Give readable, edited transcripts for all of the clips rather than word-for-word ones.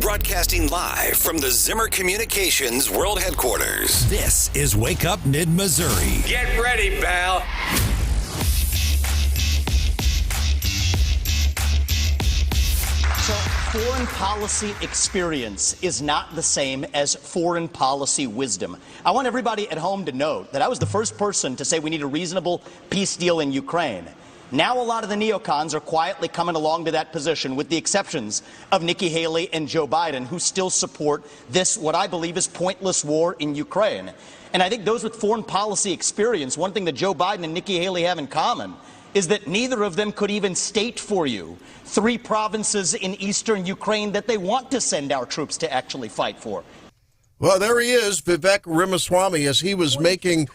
Broadcasting live from the Zimmer Communications World Headquarters. This is Wake Up Mid-Missouri. Get ready, pal. So, foreign policy experience is not the same as foreign policy wisdom. I want everybody at home to note that I was the first person to say we need a reasonable peace deal in Ukraine. Now a lot of the neocons are quietly coming along to that position, with the exceptions of Nikki Haley and Joe Biden, who still support this, what I believe is pointless war in Ukraine. And I think those with foreign policy experience, one thing that Joe Biden and Nikki Haley have in common is that neither of them could even state for you 3 provinces in eastern Ukraine that they want to send our troops to actually fight for. Well, there he is, Vivek Ramaswamy, as he was making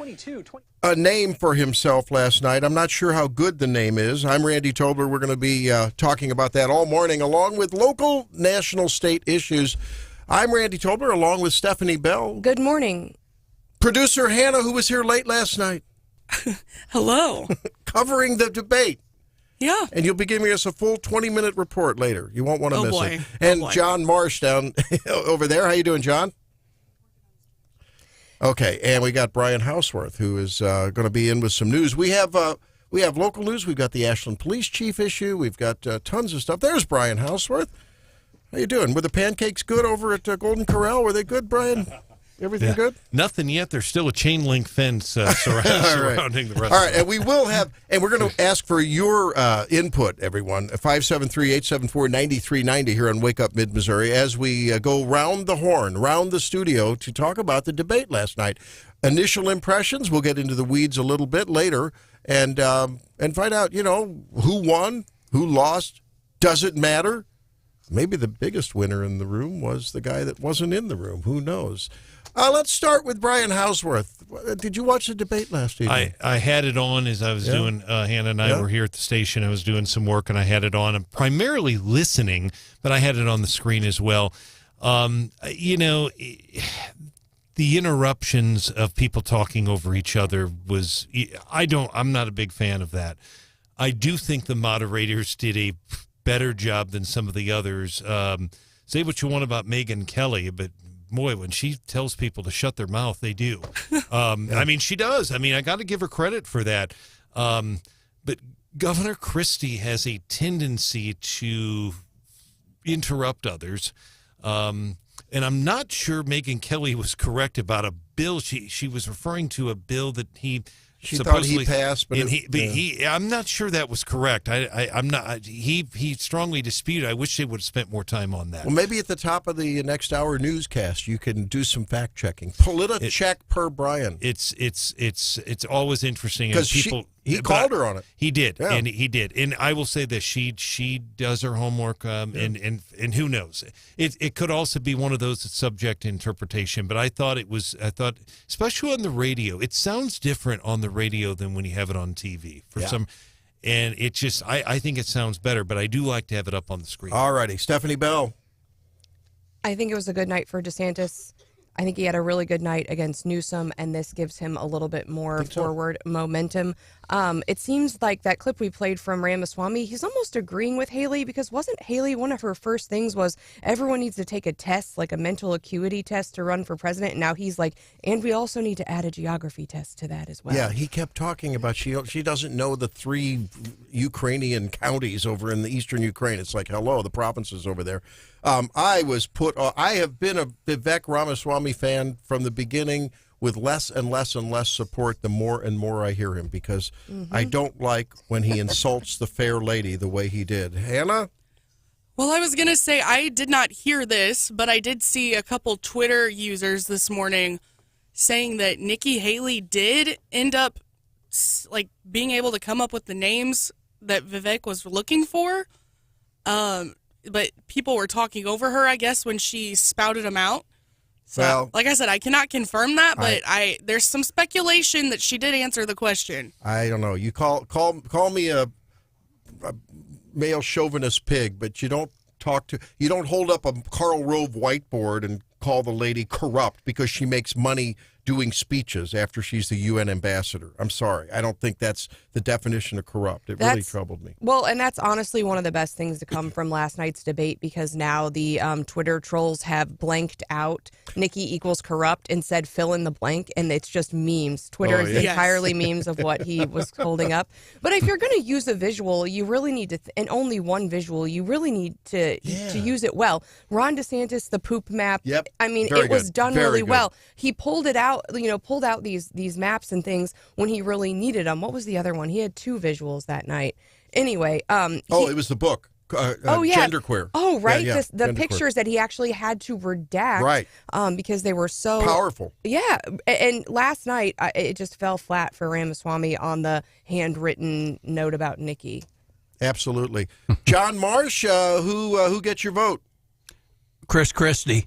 a name for himself last night. I'm not sure how good the name is. I'm Randy Tobler. We're going to be talking about that all morning, along with local, national, state issues. I'm Randy Tobler, along with Stephanie Bell. Good morning. Producer Hannah, who was here late last night. Hello. Covering the debate. Yeah. And you'll be giving us a full 20-minute report later. You won't want to miss it. Oh, And boy. John Marsh down over there. How you doing, John? Okay, and we got Brian Hauswirth, who is going to be in with some news. We have local news. We've got the Ashland Police Chief issue. We've got tons of stuff. There's Brian Hauswirth. How you doing? Were the pancakes good over at Golden Corral? Were they good, Brian? Everything good? Nothing yet. There's still a chain link fence surrounding the restaurant. All right, and we will have, and we're going to ask for your input, everyone, 573-874-9390 here on Wake Up Mid-Missouri, as we go round the horn, round the studio to talk about the debate last night. Initial impressions, we'll get into the weeds a little bit later and find out, who won, who lost, does it matter? Maybe the biggest winner in the room was the guy that wasn't in the room. Who knows? Let's start with Brian Hauswirth. Did you watch the debate last evening? I had it on as I was doing, Hannah and I were here at the station. I was doing some work, and I had it on. I'm primarily listening, but I had it on the screen as well. The interruptions of people talking over each other I'm not a big fan of that. I do think the moderators did a better job than some of the others. Say what you want about Megyn Kelly, but boy, when she tells people to shut their mouth, they do. I mean, she does. I mean, I got to give her credit for that. But Governor Christie has a tendency to interrupt others. And I'm not sure Megyn Kelly was correct about a bill. She was referring to a bill that She thought he passed, but I'm not sure that was correct. I'm not. He strongly disputed. I wish they would have spent more time on that. Well, maybe at the top of the next hour newscast, you can do some fact checking. Check per Brian. It's always interesting because he called her on it. He did, yeah. and he did. And I will say this: she does her homework, and who knows? It could also be one of those that's subject to interpretation. But I thought, especially on the radio, it sounds different on the radio than when you have it on TV and it just I think it sounds better, but I do like to have it up on the screen. All righty, Stephanie Bell. I think it was a good night for DeSantis. I think he had a really good night against Newsom, and this gives him a little bit more forward momentum. It seems like that clip we played from Ramaswamy, he's almost agreeing with Haley, because wasn't Haley, one of her first things was everyone needs to take a test, like a mental acuity test to run for president, and now he's like, and we also need to add a geography test to that as well. Yeah, he kept talking about she doesn't know the 3 Ukrainian counties over in the eastern Ukraine. It's like, hello, the provinces over there. I have been a Vivek Ramaswamy fan from the beginning, with less and less and less support the more and more I hear him, because I don't like when he insults the fair lady the way he did. Hannah? Well, I was going to say I did not hear this, but I did see a couple Twitter users this morning saying that Nikki Haley did end up being able to come up with the names that Vivek was looking for. But people were talking over her, I guess, when she spouted them out. So, like I said, I cannot confirm that, but there's some speculation that she did answer the question. I don't know. You call me a male chauvinist pig, but you don't hold up a Karl Rove whiteboard and call the lady corrupt because she makes money doing speeches after she's the UN ambassador. I'm sorry. I don't think that's the definition of corrupt. It really troubled me. Well, and that's honestly one of the best things to come from last night's debate, because now the Twitter trolls have blanked out Nikki equals corrupt and said fill in the blank, and it's just memes. Twitter is entirely memes of what he was holding up. But if you're going to use a visual, you really need to, and only one visual, you really need to use it well. Ron DeSantis, the poop map. Yep. I mean, Very it was good. done Very really good. well. He pulled it out, pulled out these maps and things when he really needed them. What was the other one? He had 2 visuals that night. Anyway, it was the book. Genderqueer. Oh, right. Yeah, The pictures that he actually had to redact, right? Because they were so powerful. Yeah, and last night it just fell flat for Ramaswamy on the handwritten note about Nikki. Absolutely. John Marsh, who gets your vote? Chris Christie.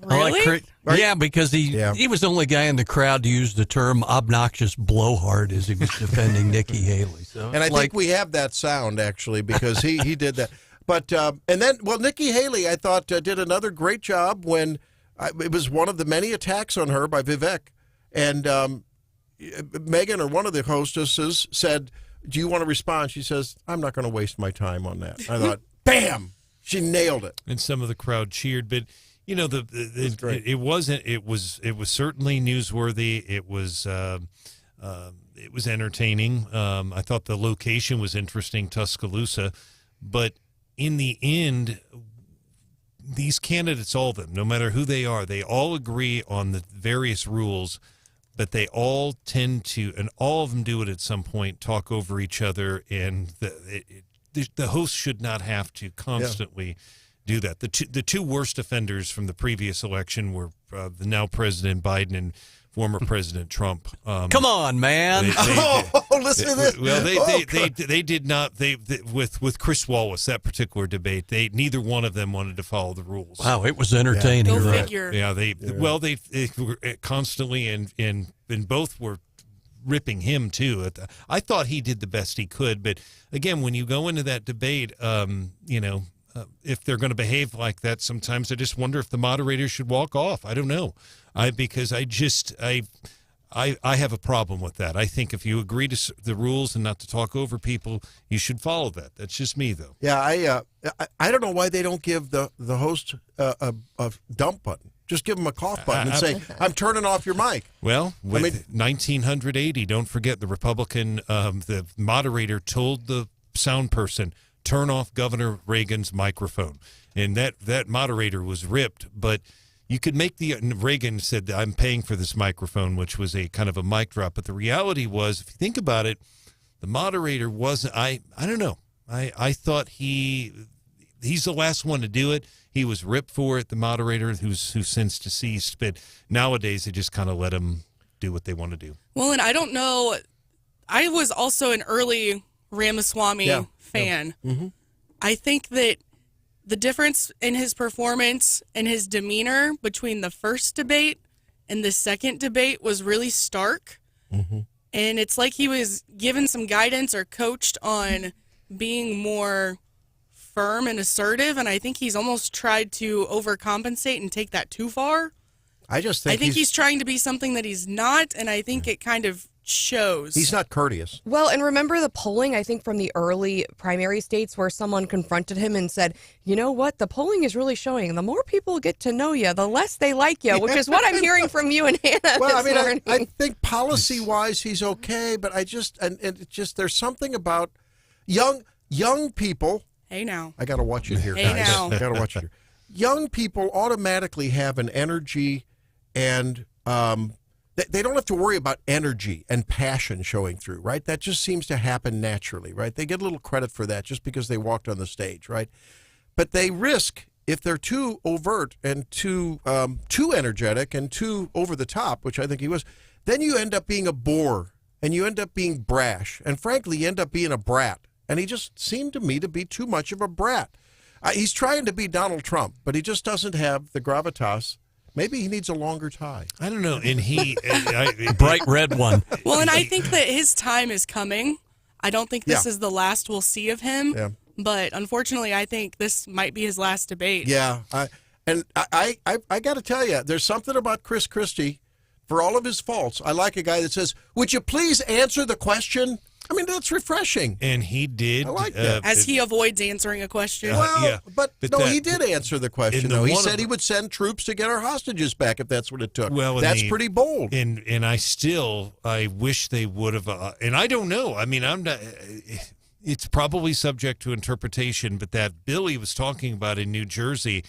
Really? Yeah, because he was the only guy in the crowd to use the term obnoxious blowhard as he was defending Nikki Haley. So, and I think we have that sound, actually, because he did that. But and then, Nikki Haley, I thought, did another great job when it was one of the many attacks on her by Vivek. And Megan, or one of the hostesses, said, do you want to respond? She says, I'm not going to waste my time on that. I thought, bam! She nailed it. And some of the crowd cheered, but it wasn't. It was certainly newsworthy. It was entertaining. I thought the location was interesting, Tuscaloosa, but in the end, these candidates, all of them, no matter who they are, they all agree on the various rules, but they all tend to, and all of them do it at some point, talk over each other, and the host should not have to constantly do that. The two worst offenders from the previous election were the now President Biden and former President Trump. Come on, man! Listen to this. Well, they did not. With Chris Wallace, that particular debate, neither one of them wanted to follow the rules. Wow, it was entertaining. Go figure. Yeah, they were constantly and both were ripping him too. I thought he did the best he could, but again, when you go into that debate, if they're going to behave like that, sometimes I just wonder if the moderator should walk off. I don't know, because I have a problem with that. I think if you agree to the rules and not to talk over people, you should follow that. That's just me, though. Yeah, I don't know why they don't give the host a dump button. Just give him a cough button and say, I'm turning off your mic. Well, 1980, don't forget the Republican, the moderator told the sound person, turn off Governor Reagan's microphone. And that moderator was ripped. But you could make Reagan said, I'm paying for this microphone, which was a kind of a mic drop. But the reality was, if you think about it, the moderator wasn't, I don't know. I thought he's the last one to do it. He was ripped for it, the moderator, who's since deceased. But nowadays, they just kind of let him do what they want to do. Well, and I don't know. I was also an early Ramaswamy fan. Yeah. Mm-hmm. I think that the difference in his performance and his demeanor between the first debate and the second debate was really stark. Mm-hmm. And it's like he was given some guidance or coached on being more firm and assertive, and I think he's almost tried to overcompensate and take that too far. I think he's trying to be something that he's not, and I think it kind of shows. He's not courteous. Well, and remember the polling, I think, from the early primary states where someone confronted him and said, you know what, the polling is really showing the more people get to know you, the less they like you, which is what I'm hearing from you and Hannah this morning. I think policy-wise he's okay, but there's something about young people. Hey, now. I got to watch it here, Hey, guys. now. I got to watch it here. Young people automatically have an energy and they don't have to worry about energy and passion showing through, right? That just seems to happen naturally, right? They get a little credit for that just because they walked on the stage, right? But they risk, if they're too overt and too energetic and too over the top, which I think he was, then you end up being a bore and you end up being brash. And frankly, you end up being a brat. And he just seemed to me to be too much of a brat. He's trying to be Donald Trump, but he just doesn't have the gravitas. Maybe he needs a longer tie. I don't know. And bright red one. Well, and I think that his time is coming. I don't think this is the last we'll see of him. Yeah. But unfortunately, I think this might be his last debate. Yeah. I got to tell you, there's something about Chris Christie for all of his faults, I like a guy that says, "Would you please answer the question?" I mean, that's refreshing. And he did. I like that. As he avoids answering a question. But he did answer the question, though. He said he would send troops to get our hostages back if that's what it took. Well, that's pretty bold. And I wish they would have. And I don't know. I mean, I'm not. It's probably subject to interpretation, but that bill he was talking about in New Jersey,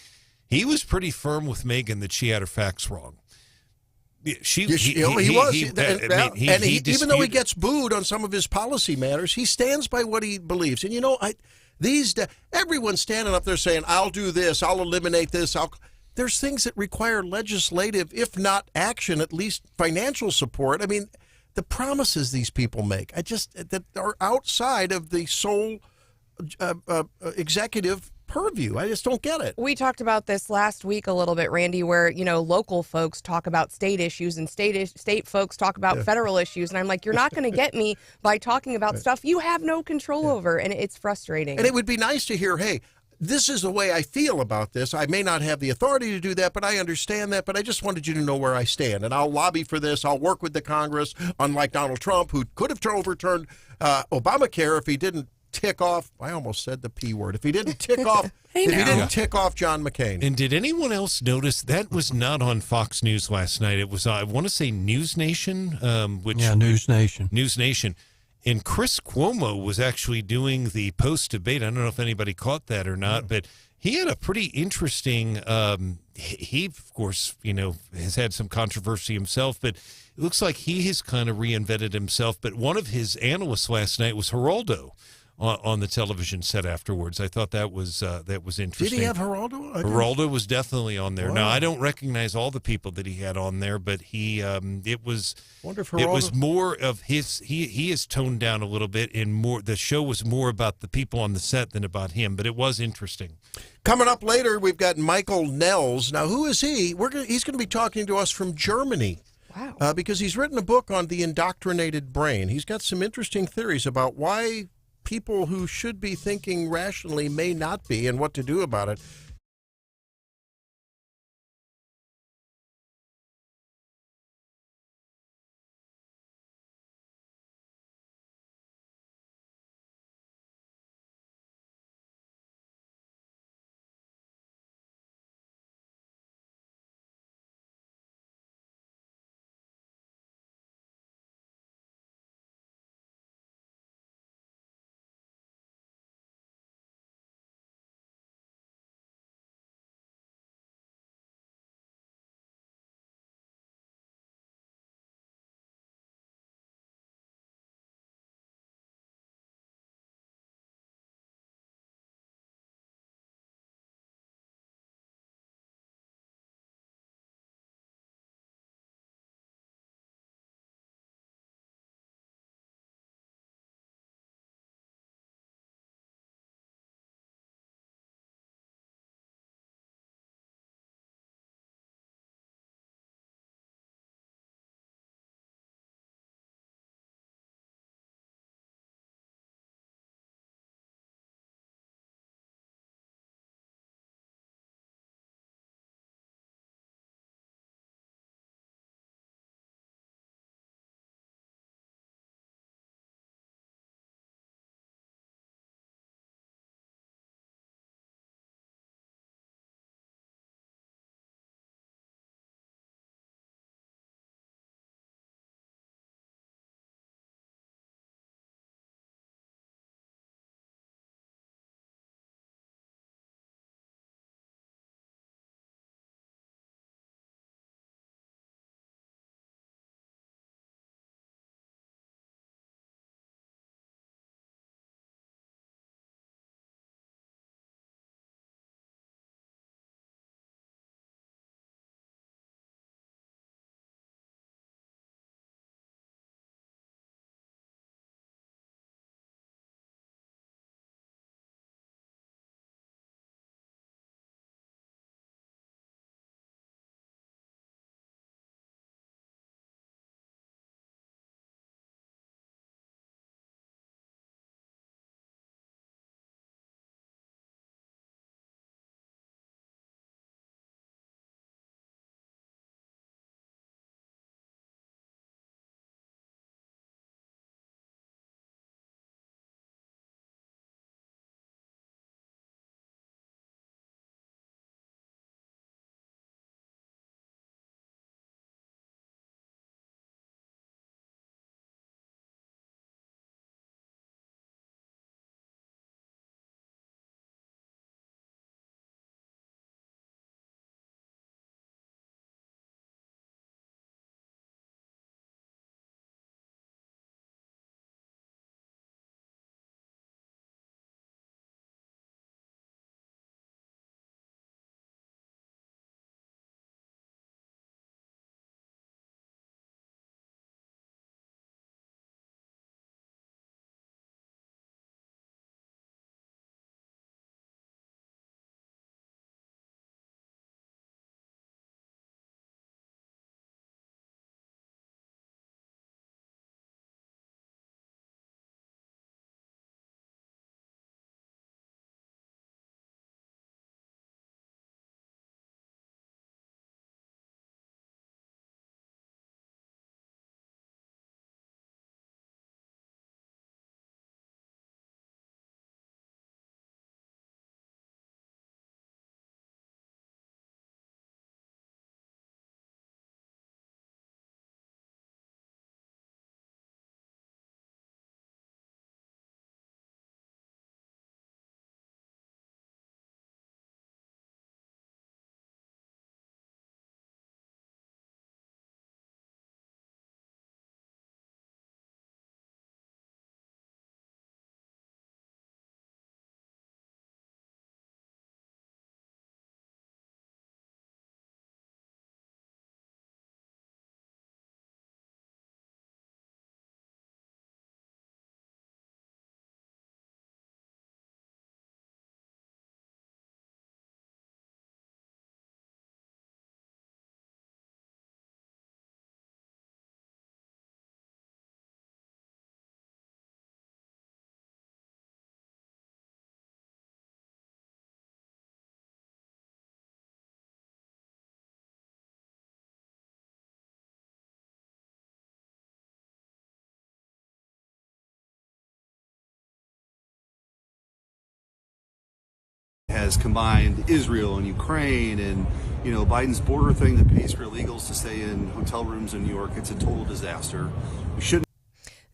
he was pretty firm with Megan that she had her facts wrong. He was. Even though he gets booed on some of his policy matters, he stands by what he believes. And, everyone's standing up there saying, I'll do this, I'll eliminate this. There's things that require legislative, if not action, at least financial support. I mean, the promises these people make, that are outside of the sole executive purview. I just don't get it. We talked about this last week a little bit, Randy, where, local folks talk about state issues and state folks talk about federal issues. And I'm like, you're not going to get me by talking about stuff you have no control over. And it's frustrating. And it would be nice to hear, hey, this is the way I feel about this. I may not have the authority to do that, but I understand that. But I just wanted you to know where I stand. And I'll lobby for this. I'll work with the Congress, unlike Donald Trump, who could have overturned Obamacare if he didn't tick off. I almost said the P word. If he didn't tick off, tick off John McCain. And did anyone else notice that was not on Fox News last night? It was, I want to say, News Nation. News Nation. News Nation. And Chris Cuomo was actually doing the post-debate. I don't know if anybody caught that or not, but he had a pretty interesting. He, of course, has had some controversy himself, but it looks like he has kind of reinvented himself. But one of his analysts last night was Geraldo on the television set afterwards. I thought that was interesting. Did he have Geraldo? Geraldo was definitely on there. Wow. Now, I don't recognize all the people that he had on there, but it was Geraldo... more of his. He is toned down a little bit, and more. The show was more about the people on the set than about him, but it was interesting. Coming up later, we've got Michael Nehls. Now, who is he? He's going to be talking to us from Germany. Wow. Because he's written a book on the indoctrinated brain. He's got some interesting theories about why people who should be thinking rationally may not be and what to do about it. has combined Israel and Ukraine and, Biden's border thing that pays for illegals to stay in hotel rooms in New York. It's a total disaster. We shouldn't.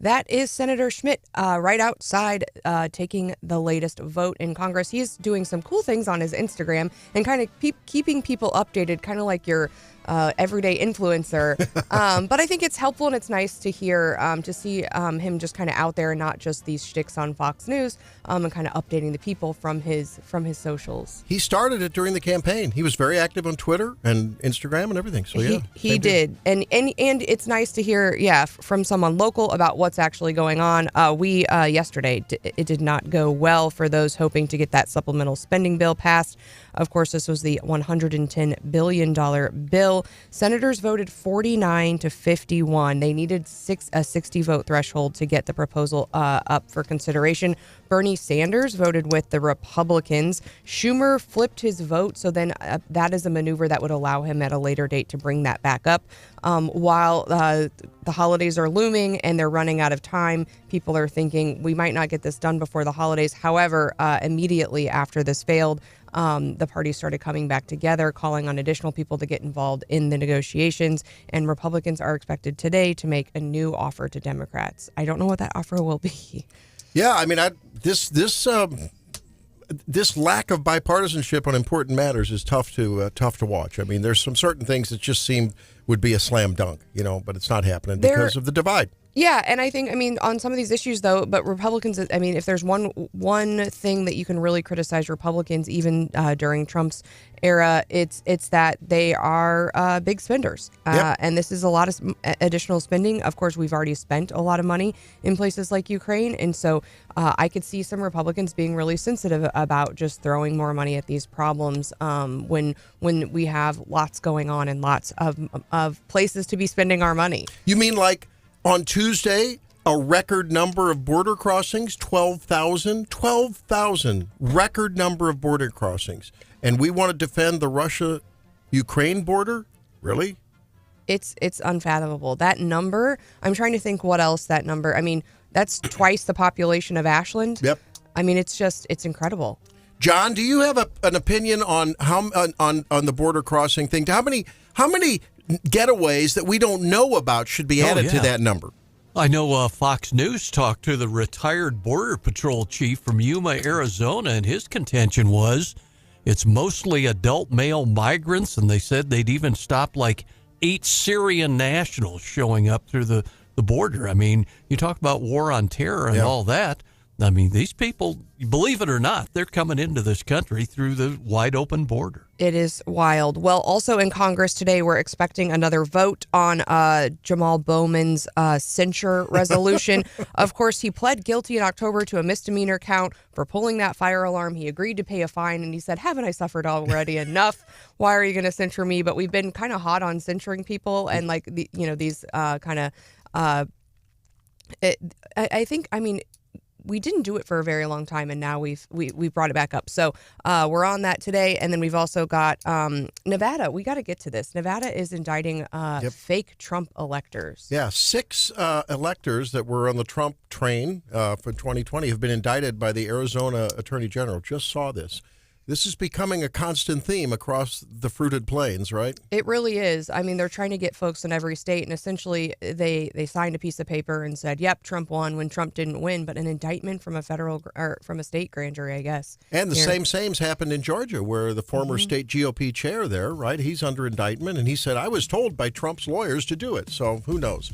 That is Senator Schmidt right outside taking the latest vote in Congress. He's doing some cool things on his Instagram and kind of keeping people updated, kind of like your everyday influencer. But I think it's helpful and it's nice to hear, to see him just kind of out there and not just these shticks on Fox News, and kind of updating the people from his socials. He started it during the campaign. He was very active on Twitter and Instagram and everything. So yeah, he did. And it's nice to hear, from someone local about what's actually going on. We yesterday, it did not go well for those hoping to get that supplemental spending bill passed. Of course, this was the $110 billion bill. Senators voted 49 to 51. They needed a 60 vote threshold to get the proposal up for consideration. Bernie Sanders voted with the Republicans. Schumer flipped his vote, so then that is a maneuver that would allow him at a later date to bring that back up. While the holidays are looming and they're running out of time, people are thinking we might not get this done before the holidays. However, immediately after this failed, the parties started coming back together, calling on additional people to get involved in the negotiations, and Republicans are expected today to make a new offer to Democrats. I don't know what that offer will be. Yeah, I mean, this lack of bipartisanship on important matters is tough to watch. I mean, there's some certain things that just seem would be a slam dunk, but it's not happening because of the divide. Yeah, and I think, on some of these issues, though, but Republicans, if there's one thing that you can really criticize Republicans, even during Trump's era, it's that they are big spenders. Yep. And this is a lot of additional spending. Of course, we've already spent a lot of money in places like Ukraine. And so I could see some Republicans being really sensitive about just throwing more money at these problems when we have lots going on and lots of places to be spending our money. You mean like on Tuesday, a record number of border crossings, 12,000? 12,000, record number of border crossings. And we want to defend the Russia-Ukraine border? Really? It's unfathomable. That number, I'm trying to think what else that number, that's twice the population of Ashland. Yep. It's incredible. John, do you have an opinion on how on the border crossing thing? How many getaways that we don't know about should be added to that number? I know Fox News talked to the retired Border Patrol chief from Yuma, Arizona, and his contention was it's mostly adult male migrants, and they said they'd even stopped like 8 Syrian nationals showing up through the border. You talk about war on terror and all that. These people, believe it or not, they're coming into this country through the wide open border. It is wild. Well, also in Congress today, we're expecting another vote on Jamal Bowman's censure resolution. Of course, he pled guilty in October to a misdemeanor count for pulling that fire alarm. He agreed to pay a fine, and he said, haven't I suffered already enough? Why are you going to censure me? But we've been kind of hot on censuring people and these kind of I think we didn't do it for a very long time, and now we've brought it back up. So we're on that today, and then we've also got Nevada. We got to get to this. Nevada is indicting fake Trump electors. Yeah, 6 electors that were on the Trump train for 2020 have been indicted by the Arizona Attorney General. Just saw this. This is becoming a constant theme across the fruited plains, right? It really is. They're trying to get folks in every state, and essentially they signed a piece of paper and said, yep, Trump won when Trump didn't win, but an indictment from a federal or from a state grand jury, I guess. And the same's happened in Georgia, where the former state GOP chair there, right, he's under indictment, and he said, I was told by Trump's lawyers to do it. So who knows?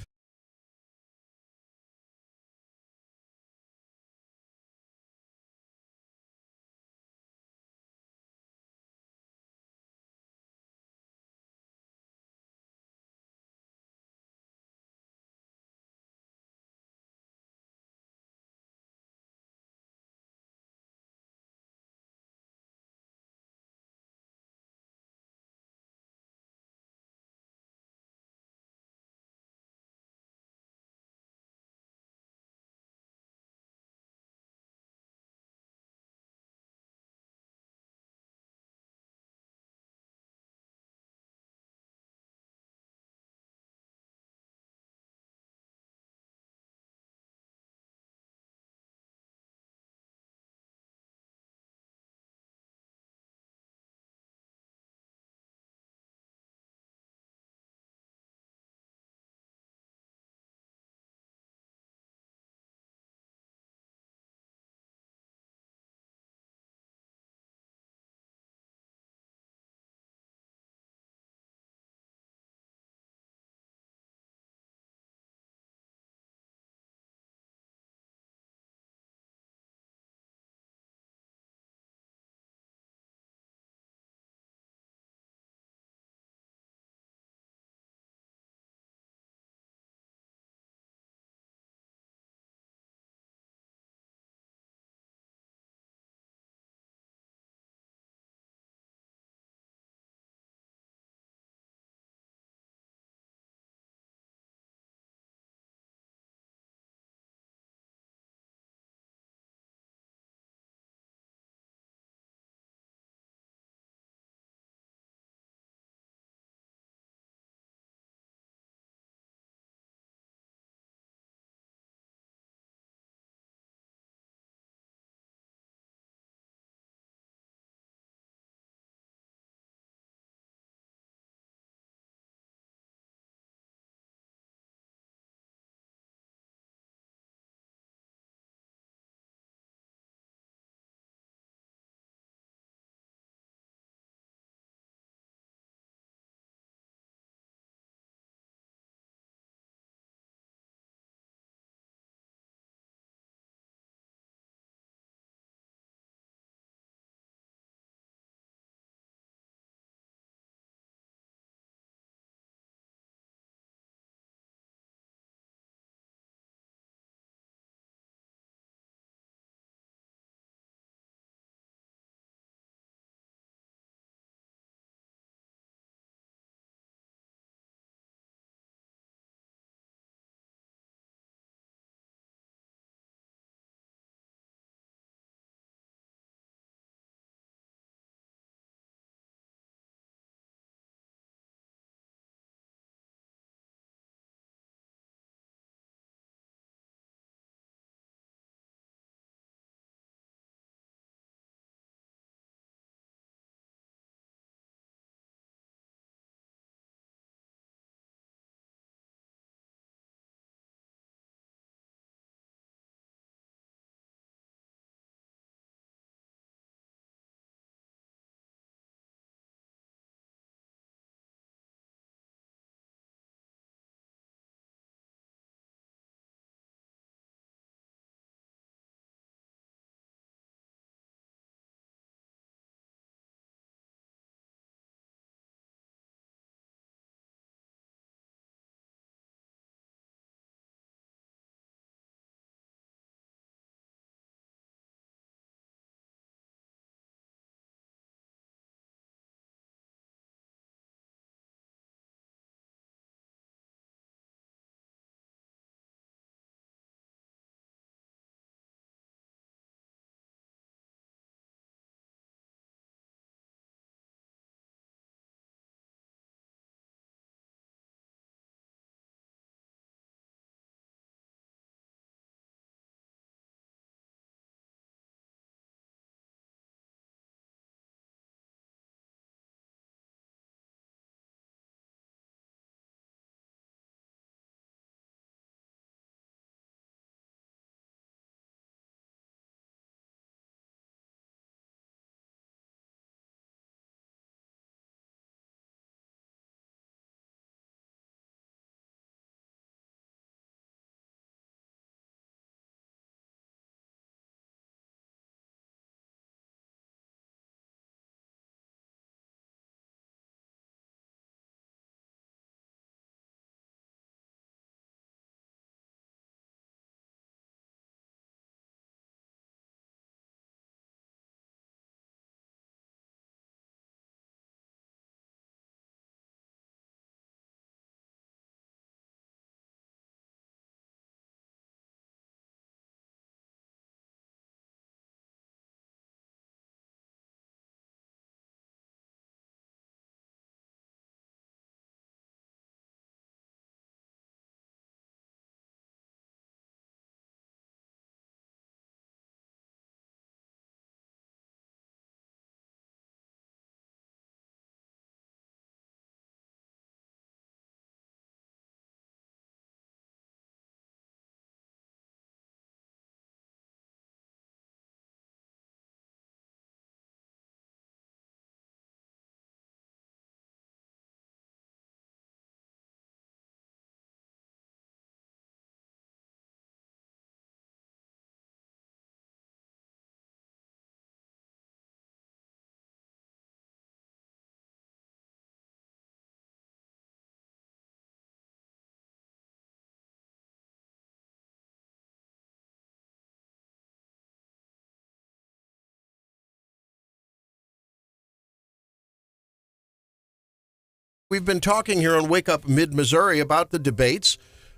We've been talking here on Wake Up Mid-Missouri about the debates,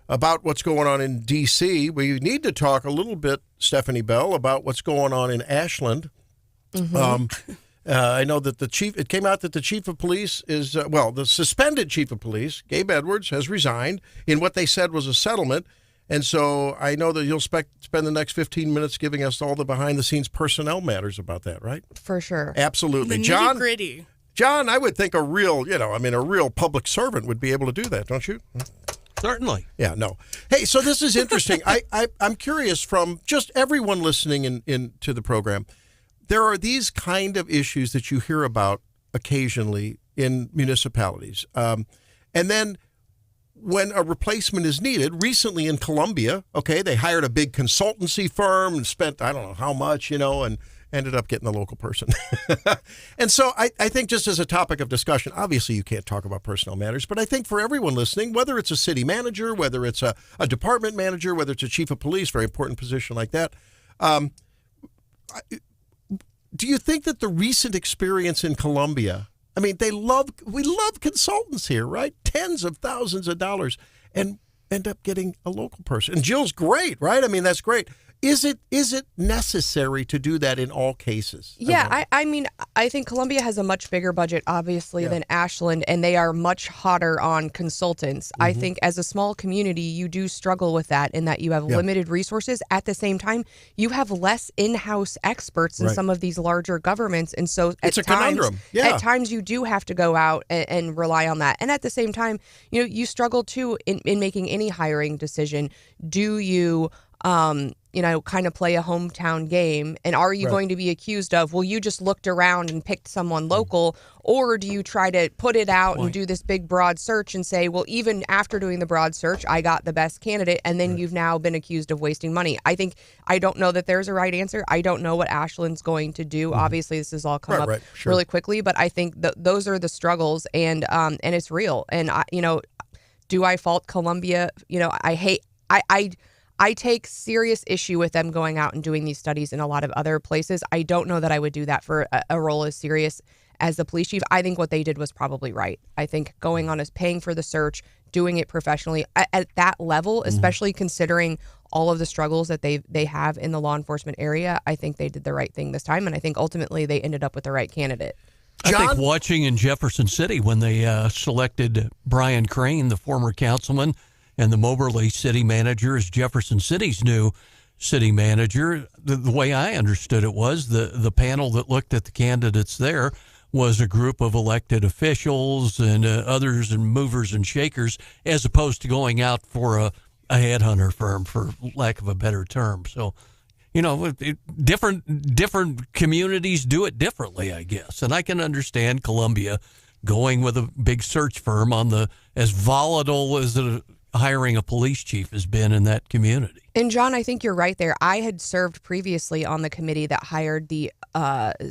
about what's going on in D.C. We need to talk a little bit, Stephanie Bell, about what's going on in Ashland. I know that it came out that the chief of police is, the suspended chief of police, Gabe Edwards, has resigned in what they said was a settlement. And so I know that you'll spend the next 15 minutes giving us all the behind-the-scenes personnel matters about that, right? For sure. Absolutely. The John, nitty-gritty. John, I would think a real public servant would be able to do that, don't you? Certainly. Yeah, no. Hey, so this is interesting. I'm curious from just everyone listening in to the program. There are these kind of issues that you hear about occasionally in municipalities. And then when a replacement is needed, recently in Columbia, they hired a big consultancy firm and spent, I don't know how much, and ended up getting the local person. And so I think just as a topic of discussion, obviously you can't talk about personnel matters, but I think for everyone listening, whether it's a city manager, whether it's a department manager, whether it's a chief of police, very important position like that, do you think that the recent experience in Columbia, I mean, we love consultants here, right? Tens of thousands of dollars, and end up getting a local person. And Jill's great, right? I mean, that's great. Is it necessary to do that in all cases? Yeah, I mean, I think Columbia has a much bigger budget, obviously, than Ashland, and they are much hotter on consultants. I think as a small community, you do struggle with that in that you have limited resources. At the same time, you have less in-house experts in some of these larger governments, and so it's a conundrum. Yeah. At times you do have to go out and rely on that. And at the same time, you struggle too in making any hiring decision. Do you kind of play a hometown game? And are you going to be accused of, well, you just looked around and picked someone local? Or do you try to put it out and do this big broad search and say, well, even after doing the broad search, I got the best candidate, and then you've now been accused of wasting money? I don't know that there's a right answer. I don't know what Ashland's going to do. Obviously, this has all come up really quickly, but I think those are the struggles, and it's real. And do I fault Columbia? I take serious issue with them going out and doing these studies in a lot of other places. I don't know that I would do that for a role as serious as the police chief. I think what they did was probably right. I think going on as paying for the search, doing it professionally at that level, especially considering all of the struggles that they have in the law enforcement area, I think they did the right thing this time. And I think ultimately they ended up with the right candidate. John? I think watching in Jefferson City when they selected Brian Crane, the former councilman, and the Moberly city manager is Jefferson City's new city manager. The way I understood it was the panel that looked at the candidates there was a group of elected officials and others and movers and shakers, as opposed to going out for a headhunter firm, for lack of a better term. So, different communities do it differently, I guess. And I can understand Columbia going with a big search firm on as volatile as hiring a police chief has been in that community. And John, I think you're right there. I had served previously on the committee that hired the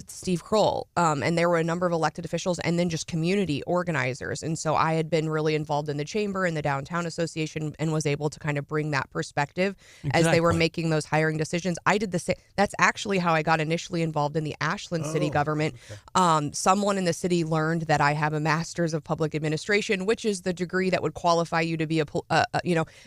Steve Kroll, and there were a number of elected officials and then just community organizers. And so I had been really involved in the chamber and the downtown association and was able to kind of bring that perspective as they were making those hiring decisions. I did the same. That's actually how I got initially involved in the Ashland city government. Okay. Someone in the city learned that I have a master's of public administration, which is the degree that would qualify you to be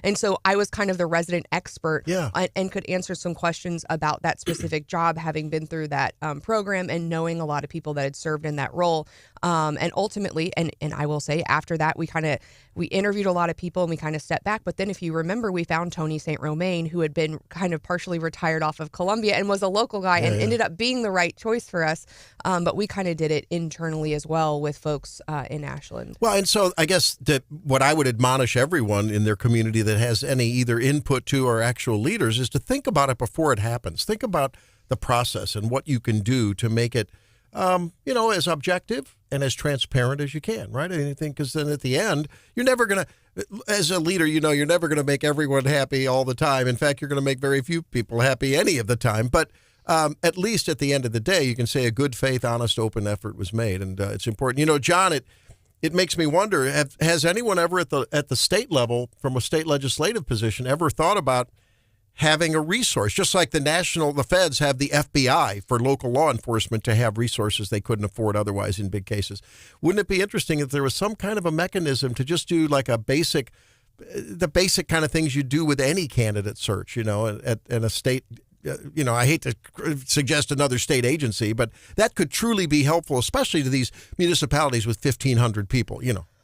and so I was kind of the resident expert and could answer some questions about that specific job, having been through that program and knowing a lot of people that had served in that role. And ultimately, and I will say after that, we interviewed a lot of people and we kind of stepped back. But then if you remember, we found Tony St. Romain, who had been kind of partially retired off of Columbia and was a local guy and ended up being the right choice for us. But we kind of did it internally as well with folks in Ashland. Well, and so I guess that what I would admonish everyone in their community that has any either input to or actual leaders is to think about it before it happens. Think about the process and what you can do to make it, as objective and as transparent as you can, right? I think because then at the end, you're never going to, as a leader, you're never going to make everyone happy all the time. In fact, you're going to make very few people happy any of the time. But at least at the end of the day, you can say a good faith, honest, open effort was made. And it's important. John, it makes me wonder, has anyone ever at the state level from a state legislative position ever thought about, having a resource, just like the feds have the FBI for local law enforcement to have resources they couldn't afford otherwise in big cases. Wouldn't it be interesting if there was some kind of a mechanism to just do like the basic kind of things you do with any candidate search, at a state, I hate to suggest another state agency, but that could truly be helpful, especially to these municipalities with 1,500 people,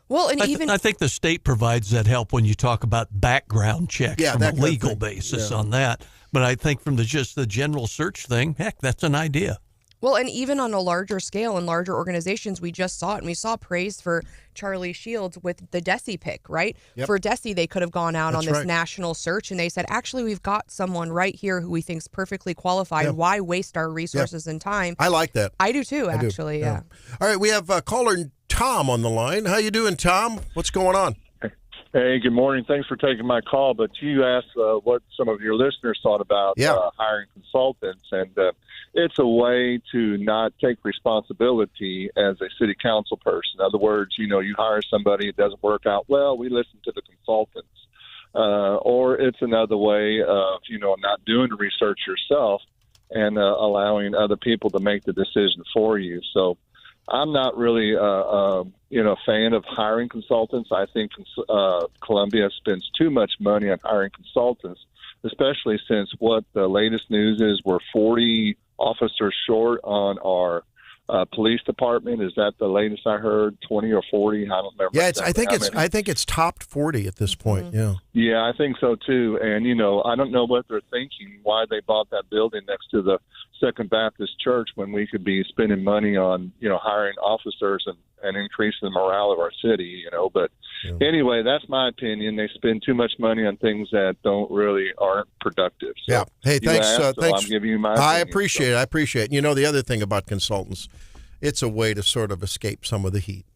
Well, and I think the state provides that help when you talk about background checks from a legal basis on that. But I think from just the general search thing, heck, that's an idea. Well, and even on a larger scale in larger organizations, we just saw it, and we saw praise for Charlie Shields with the DESI pick, right? Yep. For DESI, they could have gone out That's on this right. national search, and they said, actually, we've got someone right here who we think's perfectly qualified. Yeah. Why waste our resources and time? I like that. I do too, actually, yeah. All right, we have caller Tom on the line. How you doing, Tom? What's going on? Hey, good morning. Thanks for taking my call. But you asked what some of your listeners thought about hiring consultants, and it's a way to not take responsibility as a city council person. In other words, you hire somebody, it doesn't work out well, we listen to the consultants. Or it's another way of, not doing the research yourself and allowing other people to make the decision for you. So I'm not really, a fan of hiring consultants. I think Columbia spends too much money on hiring consultants, especially since what the latest news is, we're 40 officers short on our police department. Is that the latest I heard? 20 or 40? I don't remember. Yeah, I think it's topped 40 at this point. Yeah. Yeah, I think so too. And I don't know what they're thinking, why they bought that building next to the Second Baptist Church when we could be spending money on, hiring officers and increasing the morale of our city, But anyway, that's my opinion. They spend too much money on things that aren't productive. So yeah. Hey, thanks. Thanks. I'm giving you my I opinion, appreciate it. I appreciate it. The other thing about consultants, it's a way to sort of escape some of the heat.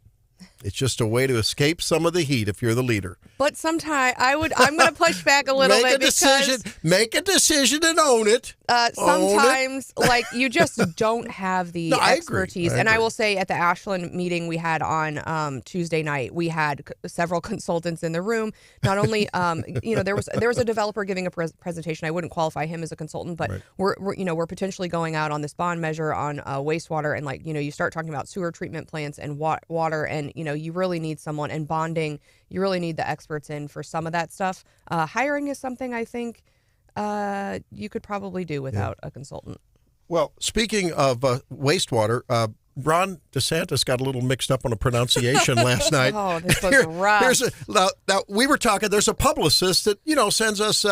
It's just a way to escape some of the heat if you're the leader. But sometimes I'm going to push back a little bit because make a decision and own it. Sometimes, you just don't have the expertise. I agree. I will say at the Ashland meeting we had on Tuesday night, we had several consultants in the room. Not only, there was a developer giving a presentation. I wouldn't qualify him as a consultant, but we're potentially going out on this bond measure on wastewater, and you start talking about sewer treatment plants and water, and you really need someone, and bonding, you really need the experts in for some of that stuff. Hiring is something I think you could probably do without a consultant. Well, speaking of wastewater, Ron DeSantis got a little mixed up on a pronunciation last night. Oh, this was rough. Now, we were talking, there's a publicist that, sends us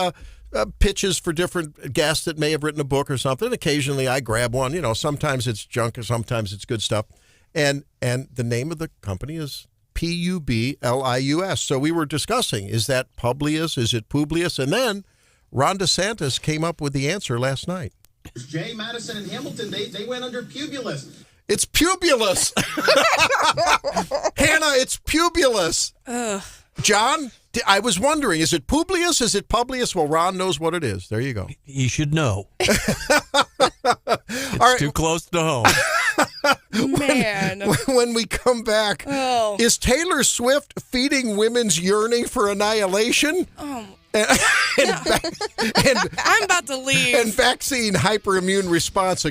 pitches for different guests that may have written a book or something. Occasionally I grab one. Sometimes it's junk or sometimes it's good stuff. And the name of the company is Publius. So we were discussing, is that Publius? Is it Publius? And then Ron DeSantis came up with the answer last night. Jay, Madison, and Hamilton, they went under Publius. It's Publius. Hannah, it's Publius. John, I was wondering, is it Publius? Is it Publius? Well, Ron knows what it is. There you go. He should know. It's too close to home. Man. When we come back, is Taylor Swift feeding women's yearning for annihilation? Oh. And I'm about to leave. And vaccine hyperimmune response.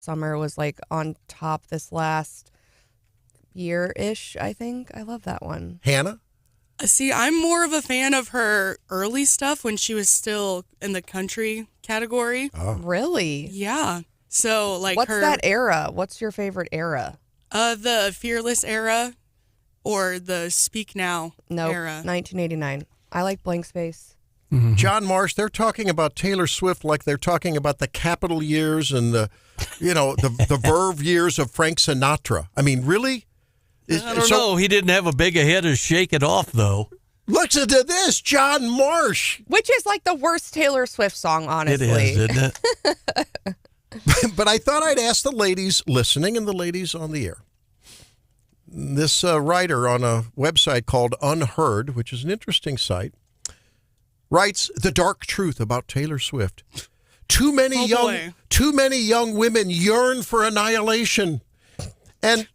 Summer was like on top this last year-ish, I think. I love that one. Hannah? See, I'm more of a fan of her early stuff when she was still in the country category. Oh. Really? Yeah. So, like, what's that era? What's your favorite era? The Fearless era or the Speak Now era. 1989. I like Blank Space. Mm-hmm. John Marsh, they're talking about Taylor Swift like they're talking about the Capitol years and the Verve years of Frank Sinatra. I mean, really? I don't know. He didn't have a big a hit to shake it off, though. Listen to this, John Marsh. Which is like the worst Taylor Swift song, honestly. It is, isn't it? But I thought I'd ask the ladies listening and the ladies on the air. This writer on a website called Unheard, which is an interesting site, writes the dark truth about Taylor Swift. Too many young women yearn for annihilation. And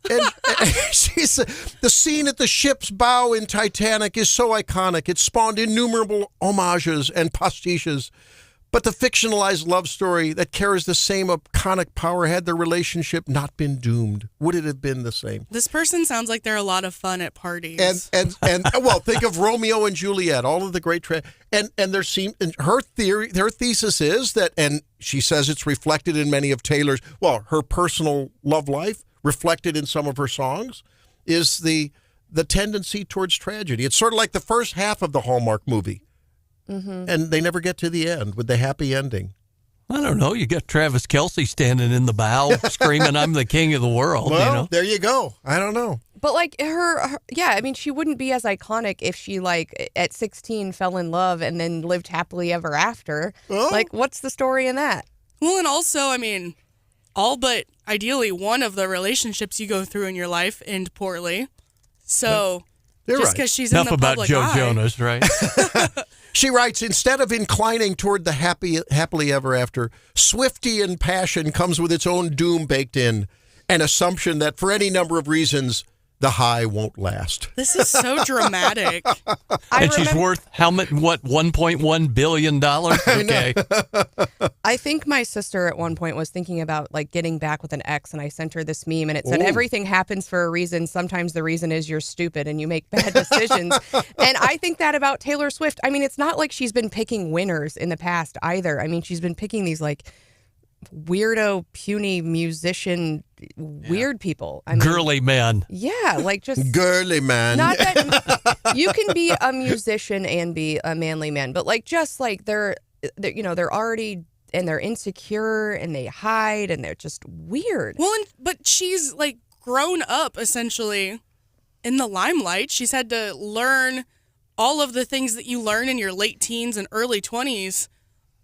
she's the scene at the ship's bow in Titanic is so iconic. It spawned innumerable homages and pastiches. But the fictionalized love story that carries the same iconic power, had their relationship not been doomed, would it have been the same? This person sounds like they're a lot of fun at parties. And well, think of Romeo and Juliet, all of the great and her thesis is that, and she says it's reflected in many of Taylor's, her personal love life, reflected in some of her songs, is the tendency towards tragedy. It's sort of like the first half of the Hallmark movie. Mm-hmm. And they never get to the end with the happy ending. I don't know. You got Travis Kelce standing in the bow screaming, "I'm the king of the world." Well, there you go. I don't know. But like I mean, she wouldn't be as iconic if she like at 16 fell in love and then lived happily ever after. Oh. Like, what's the story in that? Well, and also, I mean, all but ideally one of the relationships you go through in your life end poorly. So just because she's enough in the about public Joe eye. Jonas, right? She writes, instead of inclining toward the happily ever after, Swiftian passion comes with its own doom baked in, an assumption that for any number of reasons, the high won't last. This is so dramatic. And she's worth $1.1 billion? Okay. I think my sister at one point was thinking about like getting back with an ex, and I sent her this meme, and it said, everything happens for a reason. Sometimes the reason is you're stupid and you make bad decisions. And I think that about Taylor Swift. I mean, it's not like she's been picking winners in the past either. I mean, she's been picking these like weirdo, puny musician, weird people. I mean, girly man. Yeah, like just girly man. Not that you can be a musician and be a manly man, but like just like they're already and they're insecure and they hide and they're just weird. Well, but she's like grown up essentially in the limelight. She's had to learn all of the things that you learn in your late teens and early 20s.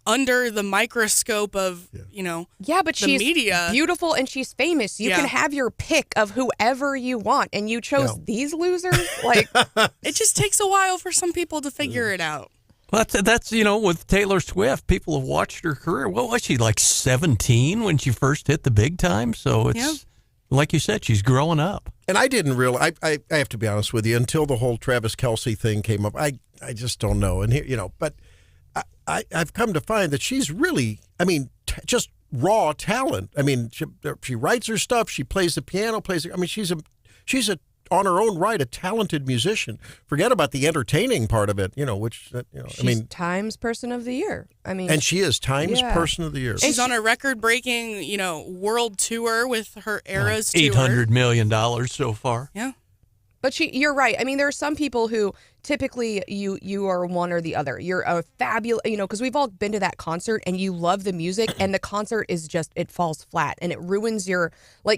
Under the microscope of, but she's media. Beautiful and she's famous. You can have your pick of whoever you want, and you chose these losers. Like, it just takes a while for some people to figure it out. Well, that's with Taylor Swift, people have watched her career. What was she, like 17 when she first hit the big time? So it's, like you said, she's growing up. And I didn't realize, I have to be honest with you, until the whole Travis Kelce thing came up, I just don't know. And here, but I've come to find that she's really, just raw talent. I mean, she writes her stuff, she plays the piano, she's a on her own right, a talented musician. Forget about the entertaining part of it, she's Times Person of the Year. And she is Times Person of the Year. She's on a record-breaking, world tour with her Eras tour. $800 million so far. Yeah. But you're right. I mean, there are some people who typically you are one or the other. You're a fabulous, because we've all been to that concert and you love the music and the concert is just, it falls flat and it ruins your,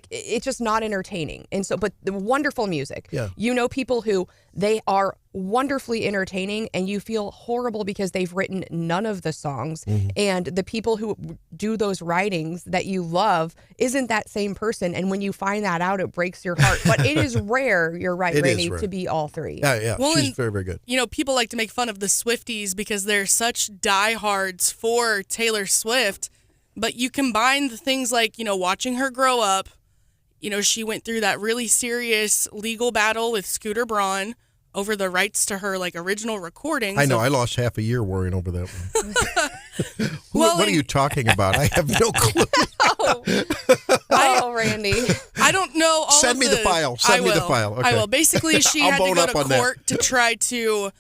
it's just not entertaining. And so, but the wonderful music. Yeah. People who they are wonderfully entertaining and you feel horrible because they've written none of the songs. Mm-hmm. And the people who do those writings that you love isn't that same person. And when you find that out, it breaks your heart. But it is rare, you're right, Rainey, to be all three. Yeah. Well, she's very, very good. People like to make fun of the Swifties because they're such diehards for Taylor Swift. But you combine the things like, watching her grow up. She went through that really serious legal battle with Scooter Braun over the rights to her original recordings. I know. I lost half a year worrying over that one. Well, what are you talking about? I have no clue. Oh, Randy. I don't know all Send of me the file. Send me the file. I Okay. will. Basically, she I'll had to bone go up to on that. court to try to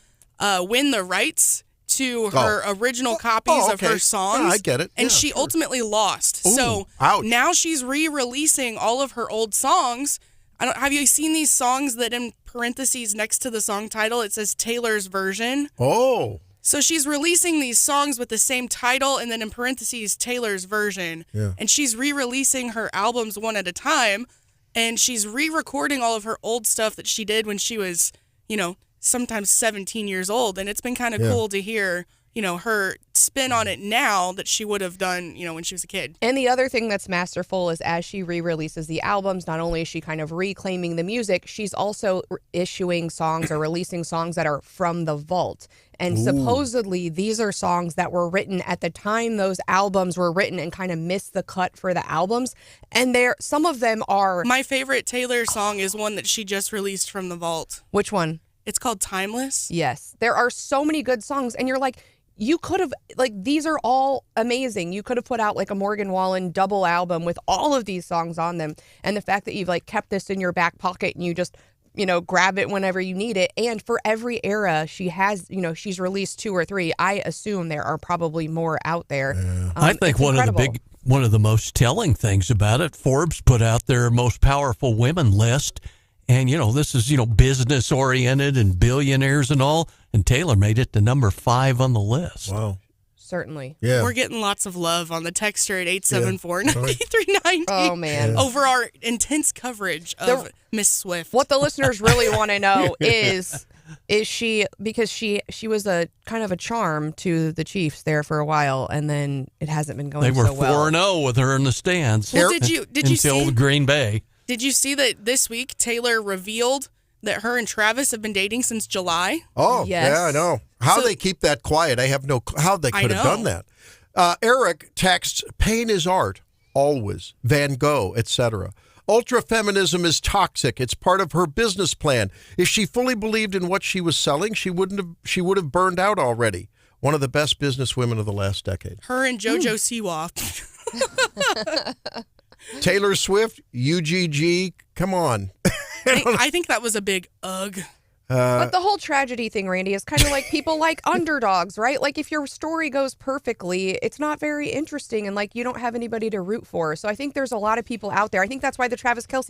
win the rights to her original copies of her okay. songs. Yeah, I get it. And Yeah, she sure. ultimately lost. Ooh, so ouch. now she's re-releasing all of her old songs. Have you seen these songs that in parentheses next to the song title, it says Taylor's version? Oh. So she's releasing these songs with the same title and then in parentheses Taylor's version. Yeah. And she's re-releasing her albums one at a time. And she's re-recording all of her old stuff that she did when she was, sometimes 17 years old. And it's been kind of cool to hear, her spin on it now that she would have done, when she was a kid. And the other thing that's masterful is as she re-releases the albums, not only is she kind of reclaiming the music, she's also issuing songs or releasing songs that are from the vault. And supposedly these are songs that were written at the time those albums were written and kind of missed the cut for the albums. And some of them are... My favorite Taylor song is one that she just released from the vault. Which one? It's called Timeless. Yes. There are so many good songs. And you're like... You could have, these are all amazing. You could have put out a Morgan Wallen double album with all of these songs on them. And the fact that you've kept this in your back pocket and you just, grab it whenever you need it. And for every era she has, she's released 2 or 3. I assume there are probably more out there. Yeah. I think one of the most telling things about it, Forbes put out their most powerful women list. And, this is, business oriented and billionaires and all. And Taylor made it to number 5 on the list. Wow. Certainly. Yeah. We're getting lots of love on the texter at 874-9390. Oh, man. Over our intense coverage of Miss Swift. What the listeners really want to know is she, because she was a kind of a charm to the Chiefs there for a while, and then it hasn't been going so well. They were 4-0 with her in the stands. Well, did you until see Green Bay. Did you see that this week Taylor revealed that her and Travis have been dating since July? Oh, yes. Yeah, I know. How they keep that quiet, I have no how they could have done that. Eric texts, pain is art, always, Van Gogh, etc. Ultra-feminism is toxic. It's part of her business plan. If she fully believed in what she was selling, she would have burned out already. One of the best businesswomen of the last decade. Her and JoJo Siwa. Taylor Swift, UGG, come on. I think that was a big ugh. But the whole tragedy thing, Randy, is kind of like people like underdogs, right? If your story goes perfectly, it's not very interesting and you don't have anybody to root for. So I think there's a lot of people out there. I think that's why the Travis Kelce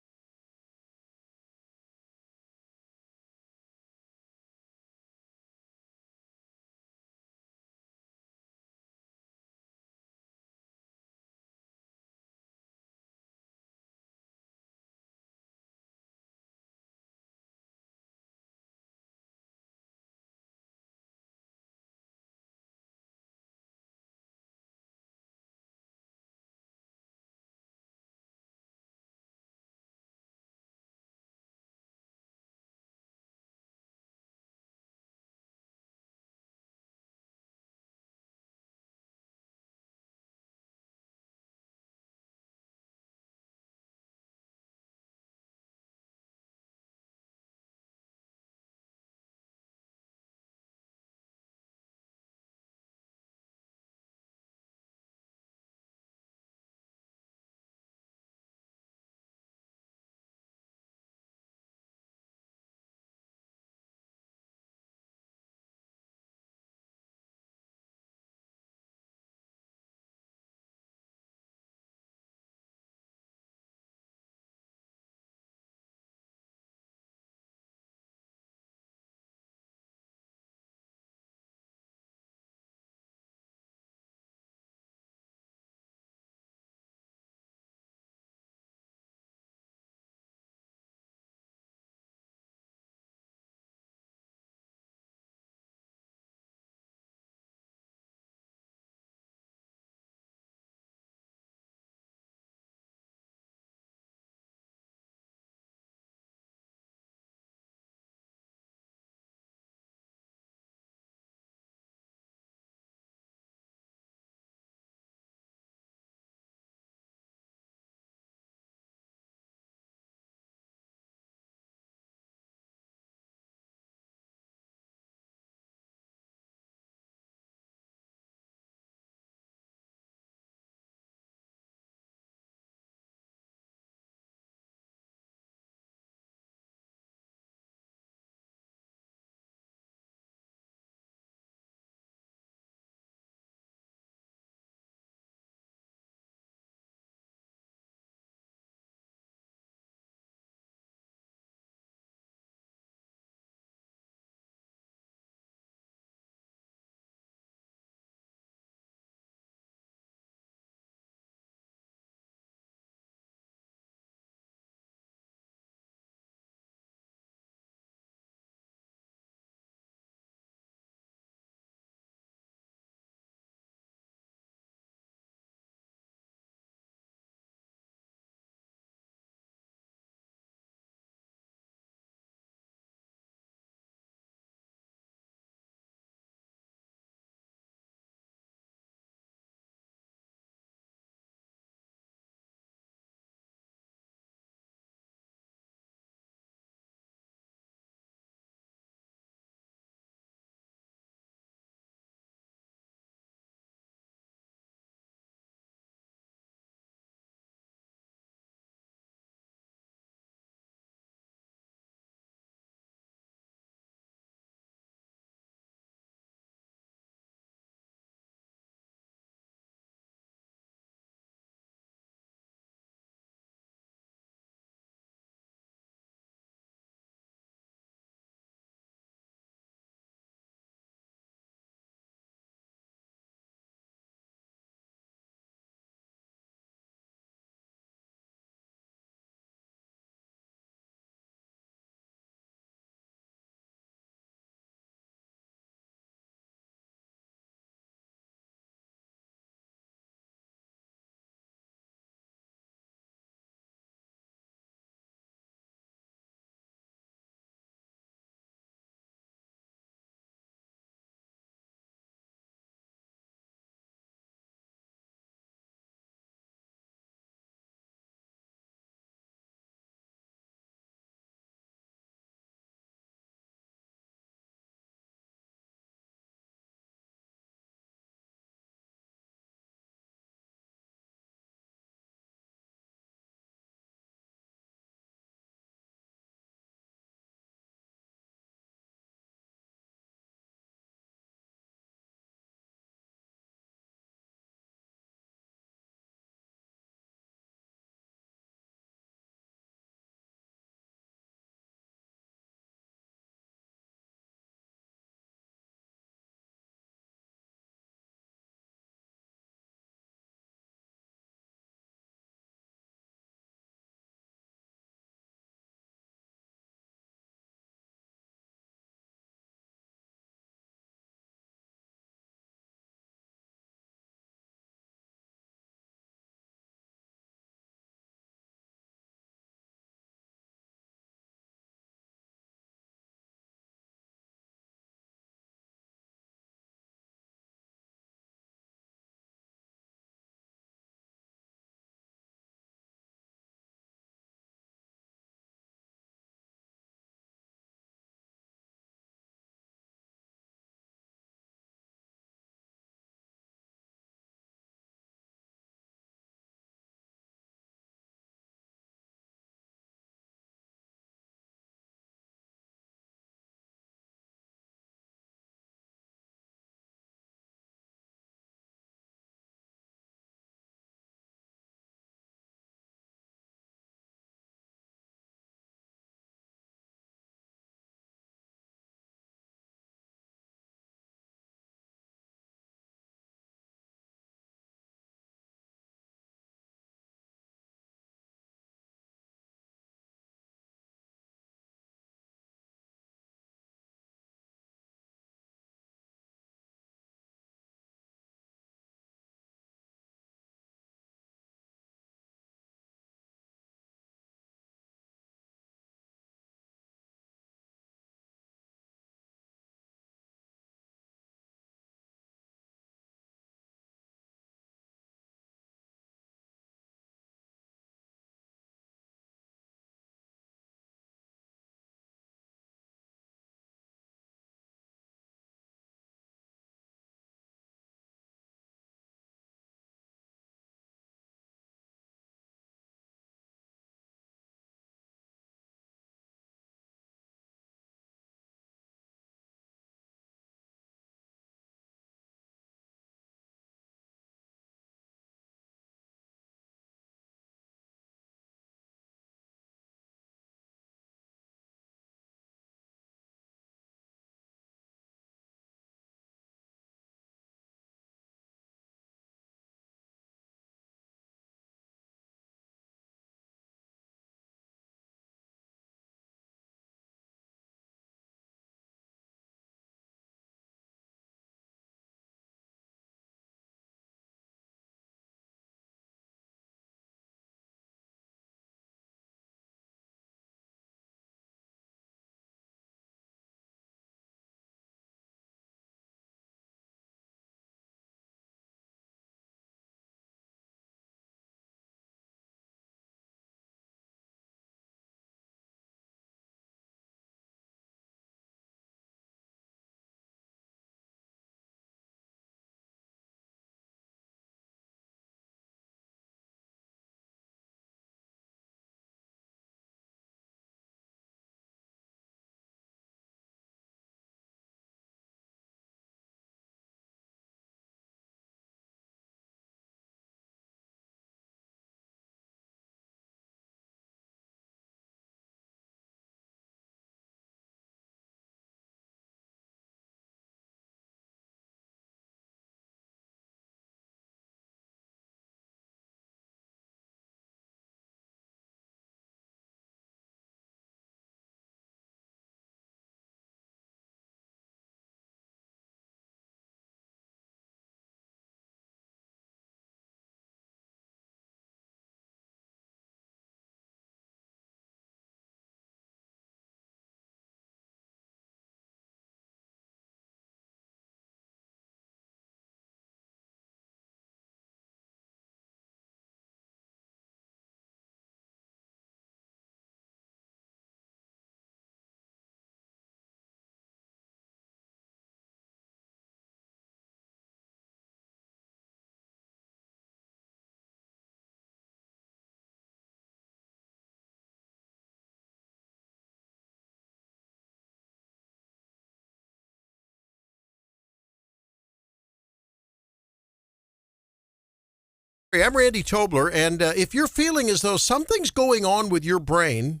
I'm Randy Tobler, and if you're feeling as though something's going on with your brain,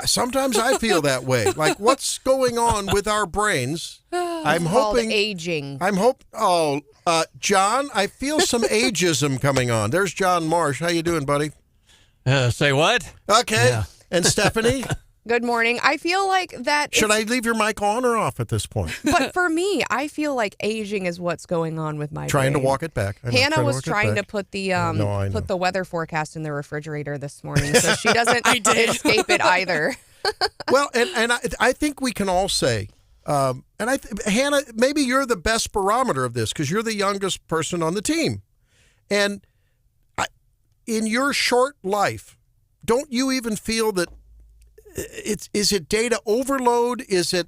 sometimes I feel that way. Like, what's going on with our brains? I'm hoping aging. John, I feel some ageism coming on. There's John Marsh. How you doing, buddy? Say what? Okay. Yeah. And Stephanie? Good morning. I feel like that. Should I leave your mic on or off at this point? But for me, I feel like aging is what's going on with my Trying brain. to walk it back. Hannah was trying to put the put the weather forecast in the refrigerator this morning, so she doesn't escape it either. Well, and I think we can all say, Hannah, maybe you're the best barometer of this because you're the youngest person on the team. And in your short life, don't you even feel that is it data overload? Is it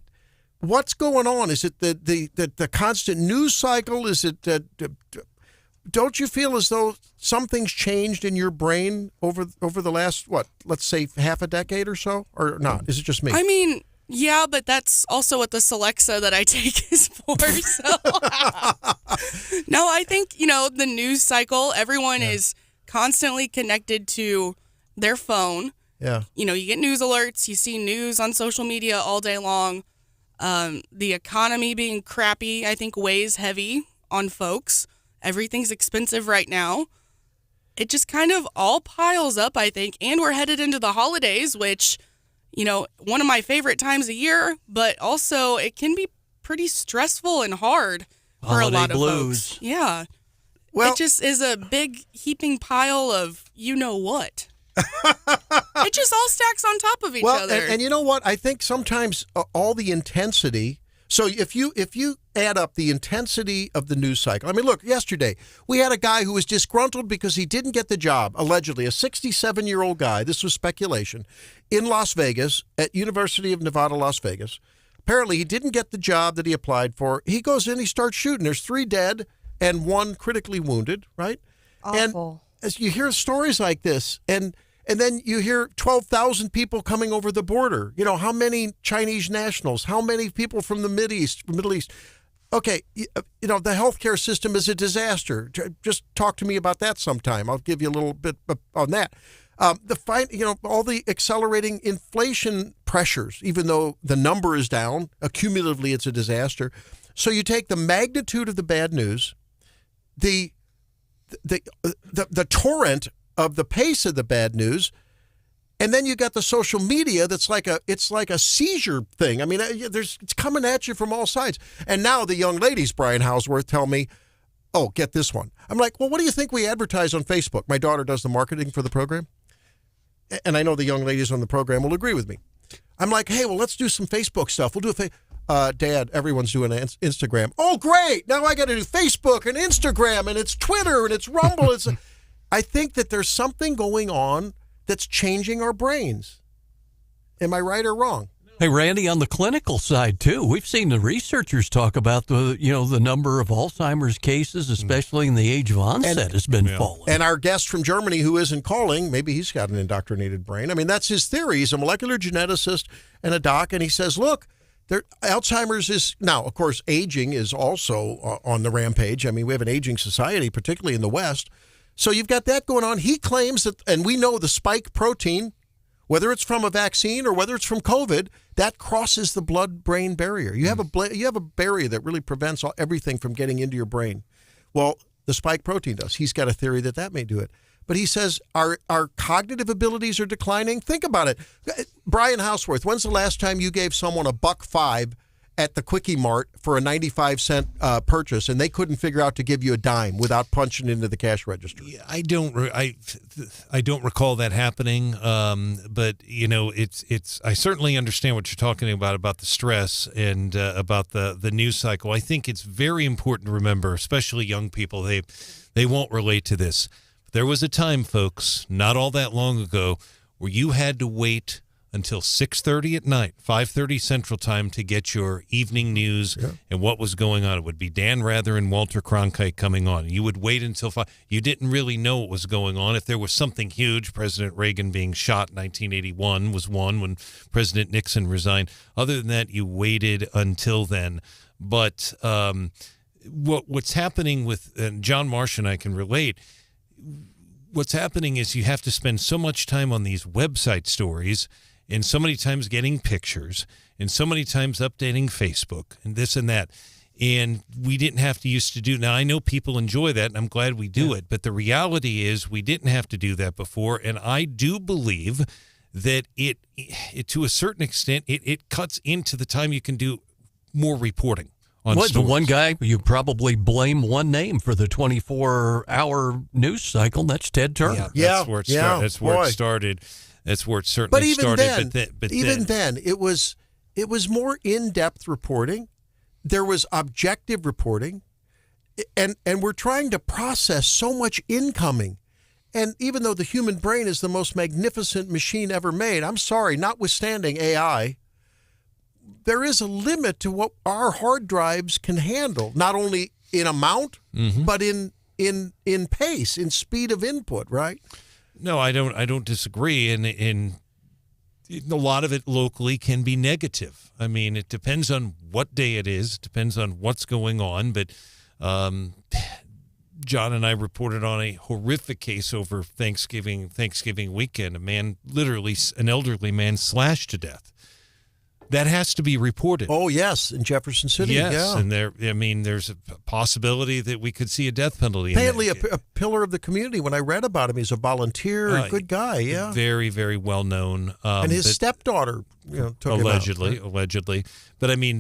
what's going on? Is it the constant news cycle? Is it don't you feel as though something's changed in your brain over the last, let's say half a decade or so? Or not? Is it just me? I mean, yeah, but that's also what the Celexa that I take is for. So, no, I think, the news cycle, everyone is constantly connected to their phone. Yeah. You get news alerts, you see news on social media all day long. The economy being crappy, I think, weighs heavy on folks. Everything's expensive right now. It just kind of all piles up, I think. And we're headed into the holidays, which, one of my favorite times of year, but also it can be pretty stressful and hard for Holiday a lot of blues. folks. Yeah. Well, it just is a big heaping pile of what. It just all stacks on top of each other. And you know what? I think sometimes all the intensity. So if you add up the intensity of the news cycle, I mean, look, yesterday we had a guy who was disgruntled because he didn't get the job, allegedly, a 67-year-old guy, this was speculation, in Las Vegas at University of Nevada, Las Vegas. Apparently he didn't get the job that he applied for. He goes in, he starts shooting. There's 3 dead and 1 critically wounded, right? Awful. And as you hear stories like this, and then you hear 12,000 people coming over the border. How many Chinese nationals? How many people from the Middle East? Okay, the healthcare system is a disaster. Just talk to me about that sometime. I'll give you a little bit on that. All the accelerating inflation pressures, even though the number is down, cumulatively it's a disaster. So you take the magnitude of the bad news, the torrent of the pace of the bad news, and then you got the social media that's like a seizure thing. I mean, it's coming at you from all sides. And now the young ladies, Brian Hauswirth, tell me, oh, get this one. I'm like, well, what do you think we advertise on Facebook? My daughter does the marketing for the program, and I know the young ladies on the program will agree with me. I'm like, hey, well, let's do some Facebook stuff. We'll do Dad, everyone's doing Instagram. Oh, great. Now I got to do Facebook and Instagram, and it's Twitter, and it's Rumble. I think that there's something going on that's changing our brains. Am I right or wrong? Hey, Randy, on the clinical side, too, we've seen the researchers talk about the number of Alzheimer's cases, especially in the age of onset, has been falling. And our guest from Germany who isn't calling, maybe he's got an indoctrinated brain. I mean, that's his theory. He's a molecular geneticist and a doc, and he says, look, Alzheimer's is, now, of course, aging is also on the rampage. I mean, we have an aging society, particularly in the West. So you've got that going on. He claims that, and we know the spike protein, whether it's from a vaccine or whether it's from COVID, that crosses the blood-brain barrier. You have a barrier that really prevents everything from getting into your brain. Well, the spike protein does. He's got a theory that may do it. But he says our cognitive abilities are declining. Think about it. Brian Hauswirth, when's the last time you gave someone $1.05 at the Quickie Mart for a 95-cent purchase, and they couldn't figure out to give you a dime without punching into the cash register? Yeah, I don't recall that happening. But it's. I certainly understand what you're talking about the stress and about the news cycle. I think it's very important to remember, especially young people. They won't relate to this. There was a time, folks, not all that long ago, where you had to wait until 6:30 at night, 5:30 Central Time to get your evening news and what was going on. It would be Dan Rather and Walter Cronkite coming on. You would wait until 5. You didn't really know what was going on. If there was something huge, President Reagan being shot in 1981 was one when President Nixon resigned. Other than that, you waited until then. But what's happening with, and John Marsh and I can relate, what's happening is you have to spend so much time on these website stories and so many times getting pictures and so many times updating Facebook and this and that. And we didn't have to used to do. Now, I know people enjoy that, and I'm glad we do it. But the reality is we didn't have to do that before. And I do believe that it to a certain extent, it cuts into the time you can do more reporting on What, the stories. one guy, you probably blame one name for the 24-hour news cycle, and that's Ted Turner. That's where it started. That's where it started. That's where it certainly started. Then, it was more in-depth reporting. There was objective reporting, and we're trying to process so much incoming. And even though the human brain is the most magnificent machine ever made, I'm sorry, notwithstanding AI, there is a limit to what our hard drives can handle, not only in amount, but in pace, in speed of input, right? No, I don't disagree. And a lot of it locally can be negative. I mean, it depends on what day it is, depends on what's going on. But John and I reported on a horrific case over Thanksgiving weekend. An elderly man slashed to death. That has to be reported. Oh, yes, in Jefferson City. Yes, yeah. And there's a possibility that we could see a death penalty. Apparently, a pillar of the community. When I read about him, he's a volunteer, a good guy. Yeah, very, very well known. And his stepdaughter, took allegedly, him out. allegedly. But I mean,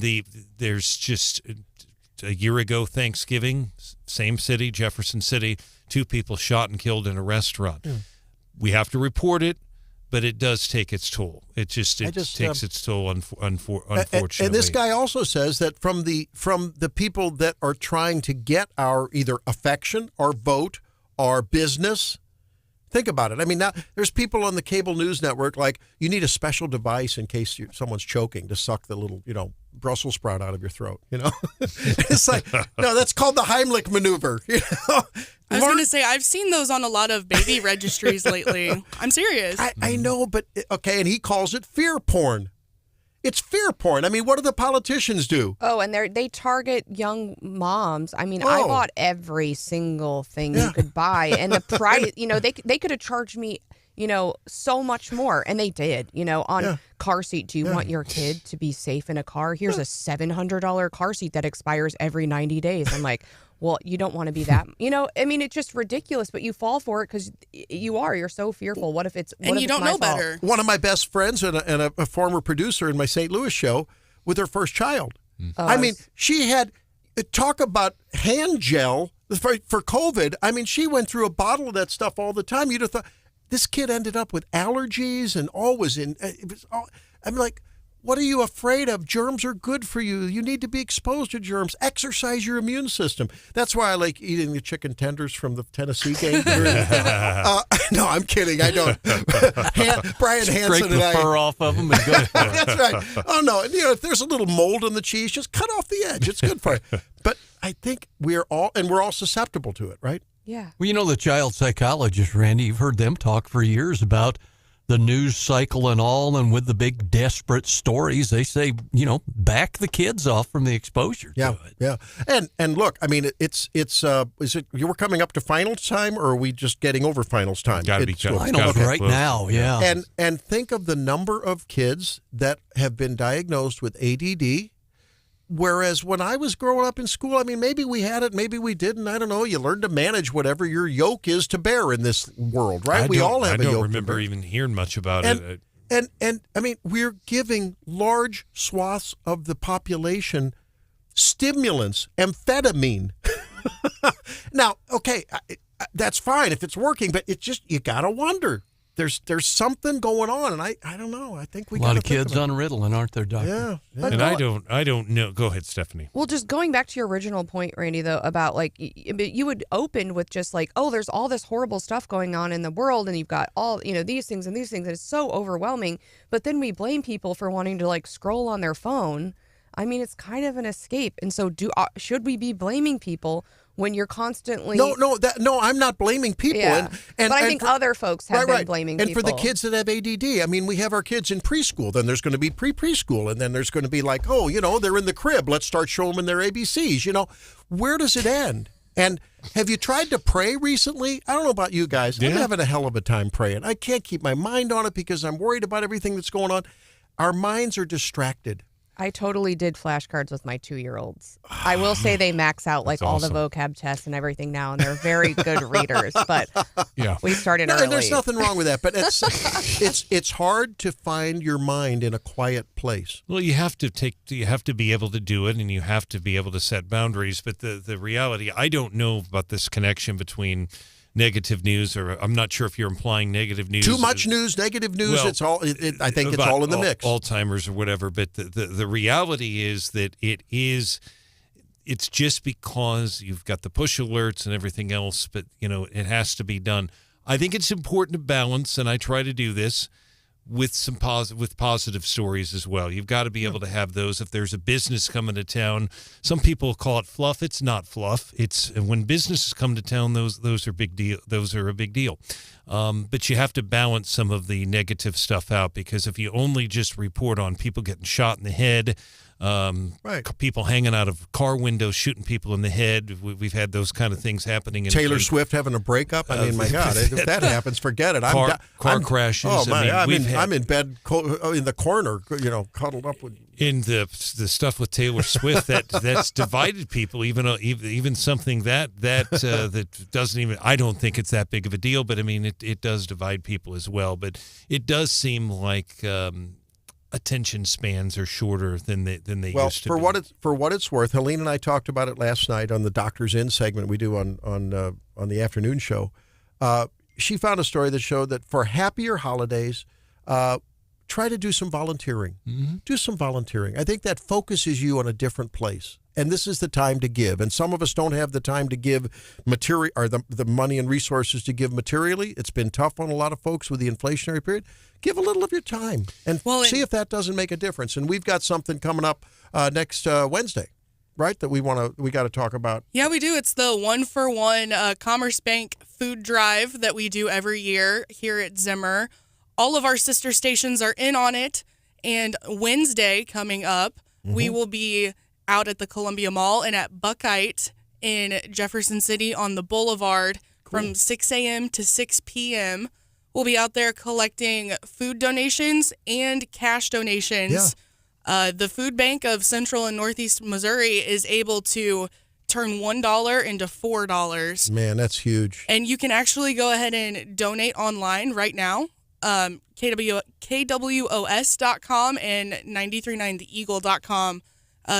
there's just a year ago Thanksgiving, same city, Jefferson City, 2 people shot and killed in a restaurant. We have to report it. But it does take its toll. It takes its toll, unfortunately. And this guy also says that from the people that are trying to get our either affection, our vote, our business. Think about it. I mean, now there's people on the cable news network like you need a special device in case someone's choking to suck the little Brussels sprout out of your throat. It's like no, that's called the Heimlich maneuver. I was going to say, I've seen those on a lot of baby registries lately. I'm serious. I know, but okay, and he calls it fear porn. It's fear porn. I mean, what do the politicians do? Oh, and they target young moms. I mean, I bought every single thing you could buy, and the price, they could have charged me, so much more, and they did. On car seat. Do you want your kid to be safe in a car? Here's a $700 car seat that expires every 90 days. I'm like, well, you don't want to be that. I mean, it's just ridiculous, but you fall for it because you're so fearful. What if it's and you don't know better? One of my best friends and a former producer in my St. Louis show with her first child. I mean, she had talk about hand gel for COVID. I mean, she went through a bottle of that stuff all the time. You'd have thought this kid ended up with allergies and all was in. I'm like, what are you afraid of? Germs are good for you. You need to be exposed to germs. Exercise your immune system. That's why I like eating the chicken tenders from the Tennessee game. No, I'm kidding. I don't. Brian Hansen Scrape the fur off of them and go. That's right. Oh, no. If there's a little mold on the cheese, just cut off the edge. It's good for you. But I think we're all susceptible to it, right? Yeah. Well, the child psychologists, Randy, you've heard them talk for years about the news cycle and all, and with the big desperate stories, they say, back the kids off from the exposure to it. Yeah. And look, I mean, is it you were coming up to finals time, or are we just getting over finals time? Got to be finals right now, yeah. And think of the number of kids that have been diagnosed with ADD. Whereas when I was growing up in school, I mean, maybe we had it, maybe we didn't. I don't know. You learn to manage whatever your yoke is to bear in this world, right? We all have a yoke. I don't remember even hearing much about it. And I mean, we're giving large swaths of the population stimulants, amphetamine. Now, okay, that's fine if it's working, but it's just, you got to wonder. There's something going on, and I don't know. I think we got a lot of kids on Ritalin, aren't there, Doctor? Yeah. And I don't know. Go ahead, Stephanie. Well, just going back to your original point, Randy, though, about like you would open with just like, oh, there's all this horrible stuff going on in the world, and you've got all these things and these things, and it's so overwhelming. But then we blame people for wanting to like scroll on their phone. I mean, it's kind of an escape, and so should we be blaming people when you're constantly no, I'm not blaming people. Yeah. And but I think other folks have been blaming people. And for the kids that have ADD, I mean, we have our kids in preschool. Then there's going to be preschool, and then there's going to be like, oh, they're in the crib. Let's start showing them their ABCs. Where does it end? And have you tried to pray recently? I don't know about you guys. I'm having a hell of a time praying. I can't keep my mind on it because I'm worried about everything that's going on. Our minds are distracted. I totally did flashcards with my 2-year-olds. I will say they max out like all the vocab tests and everything now, and they're very good readers. But we started early. And there's nothing wrong with that. But it's hard to find your mind in a quiet place. Well, you have to be able to do it, and you have to be able to set boundaries. But the reality, I don't know about this connection between negative news, or I'm not sure if you're implying negative news. Too much news, negative news. Well, it's all. I think it's all in the mix. Alzheimer's or whatever. But the reality is that it's just because you've got the push alerts and everything else. But it has to be done. I think it's important to balance, and I try to do this with some positive stories as well. You've got to be able to have those. If there's a business coming to town, some people call it fluff. It's not fluff. It's when businesses come to town. Those are big deal. Those are a big deal. But you have to balance some of the negative stuff out, because if you only just report on people getting shot in the head, people hanging out of car windows shooting people in the head, we've had those kind of things happening. Taylor Swift having a breakup. I mean, my God, if that happens, forget it. Car crashes. Oh my! I'm in bed in the corner, cuddled up with. In the stuff with Taylor Swift, that's divided people. Even something that doesn't even. I don't think it's that big of a deal, but I mean, it does divide people as well. But it does seem like attention spans are shorter than they used to be. Well, for what it's worth, Helene and I talked about it last night on the Doctor's In segment we do on the afternoon show. She found a story that showed that for happier holidays, try to do some volunteering. Mm-hmm. Do some volunteering. I think that focuses you on a different place. And this is the time to give. And some of us don't have the time to give material, or the money and resources to give materially. It's been tough on a lot of folks with the inflationary period. Give a little of your time and see if that doesn't make a difference. And we've got something coming up next Wednesday, right? That we got to talk about. Yeah, we do. It's the 1-for-1 Commerce Bank food drive that we do every year here at Zimmer. All of our sister stations are in on it. And Wednesday coming up, we will be out at the Columbia Mall and at Buckeye in Jefferson City on the Boulevard from 6 a.m. to 6 p.m. We'll be out there collecting food donations and cash donations. Yeah. The Food Bank of Central and Northeast Missouri is able to turn $1 into $4. Man, that's huge. And you can actually go ahead and donate online right now. KWOS.com and 939theeagle.com.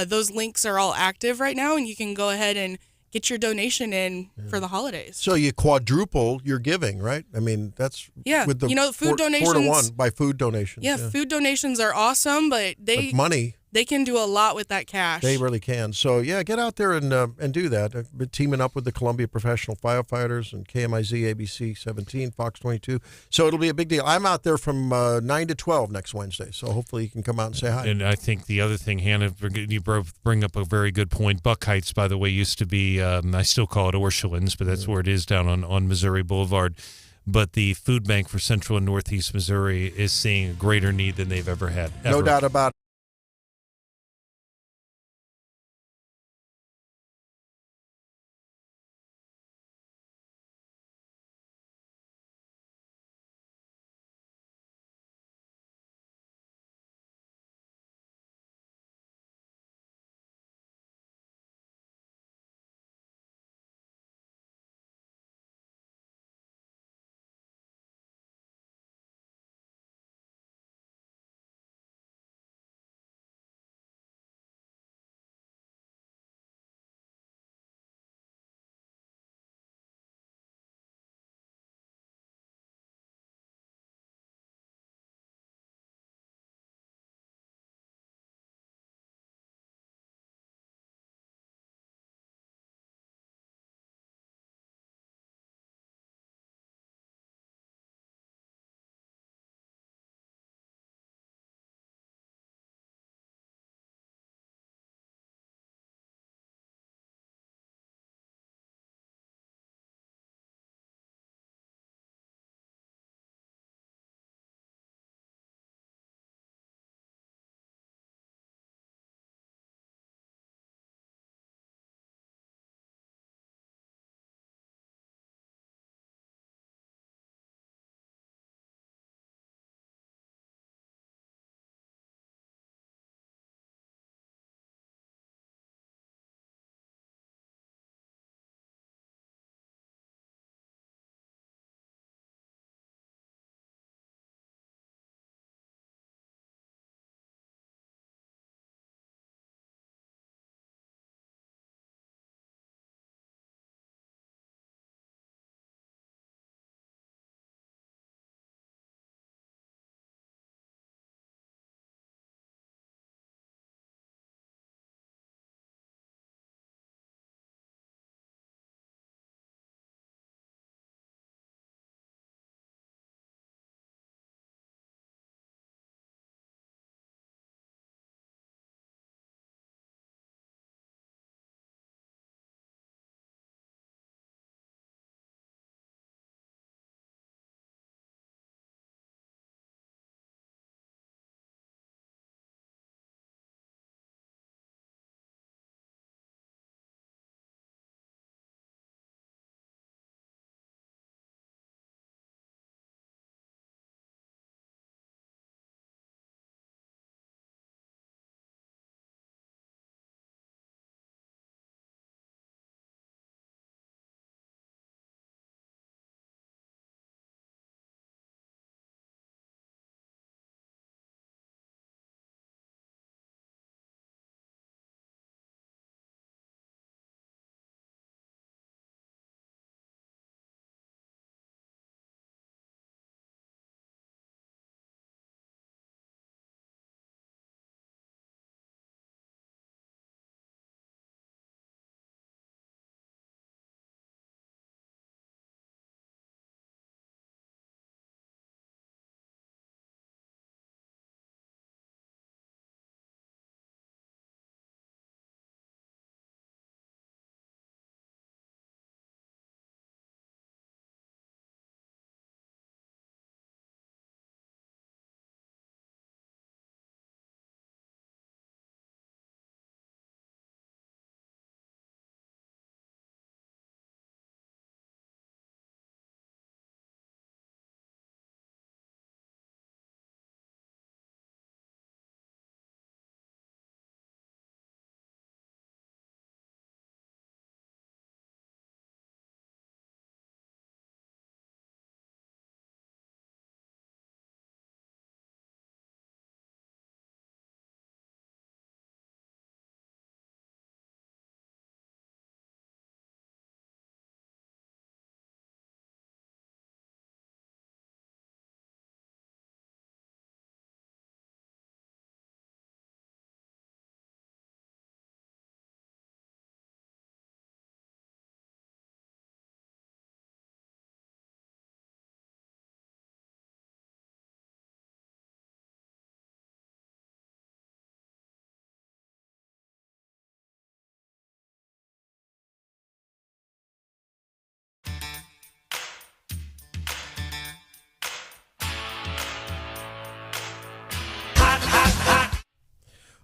Those links are all active right now, and you can go ahead and get your donation in for the holidays. So you quadruple your giving, right? I mean, that's with the food donations 4-to-1 by food donations. Yeah, food donations are awesome, but money. They can do a lot with that cash. They really can. So, yeah, get out there and do that. I've been teaming up with the Columbia Professional Firefighters and KMIZ, ABC 17, Fox 22. So it'll be a big deal. I'm out there from 9 to 12 next Wednesday, so hopefully you can come out and say hi. And I think the other thing, Hannah, you bring up a very good point. Buck Heights, by the way, used to be, I still call it Orchulans, but that's where it is down on Missouri Boulevard. But the Food Bank for Central and Northeast Missouri is seeing a greater need than they've ever had. No doubt about it.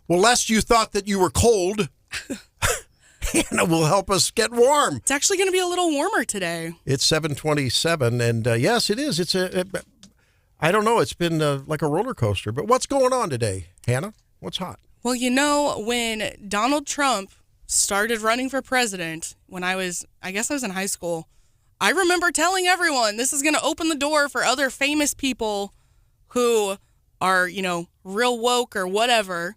Well, lest you thought that you were cold, Hannah will help us get warm. It's actually going to be a little warmer today. It's 7:27, and yes, it is. I don't know. It's been like a roller coaster. But what's going on today, Hannah? What's hot? Well, when Donald Trump started running for president, I guess I was in high school, I remember telling everyone this is going to open the door for other famous people who are, real woke or whatever,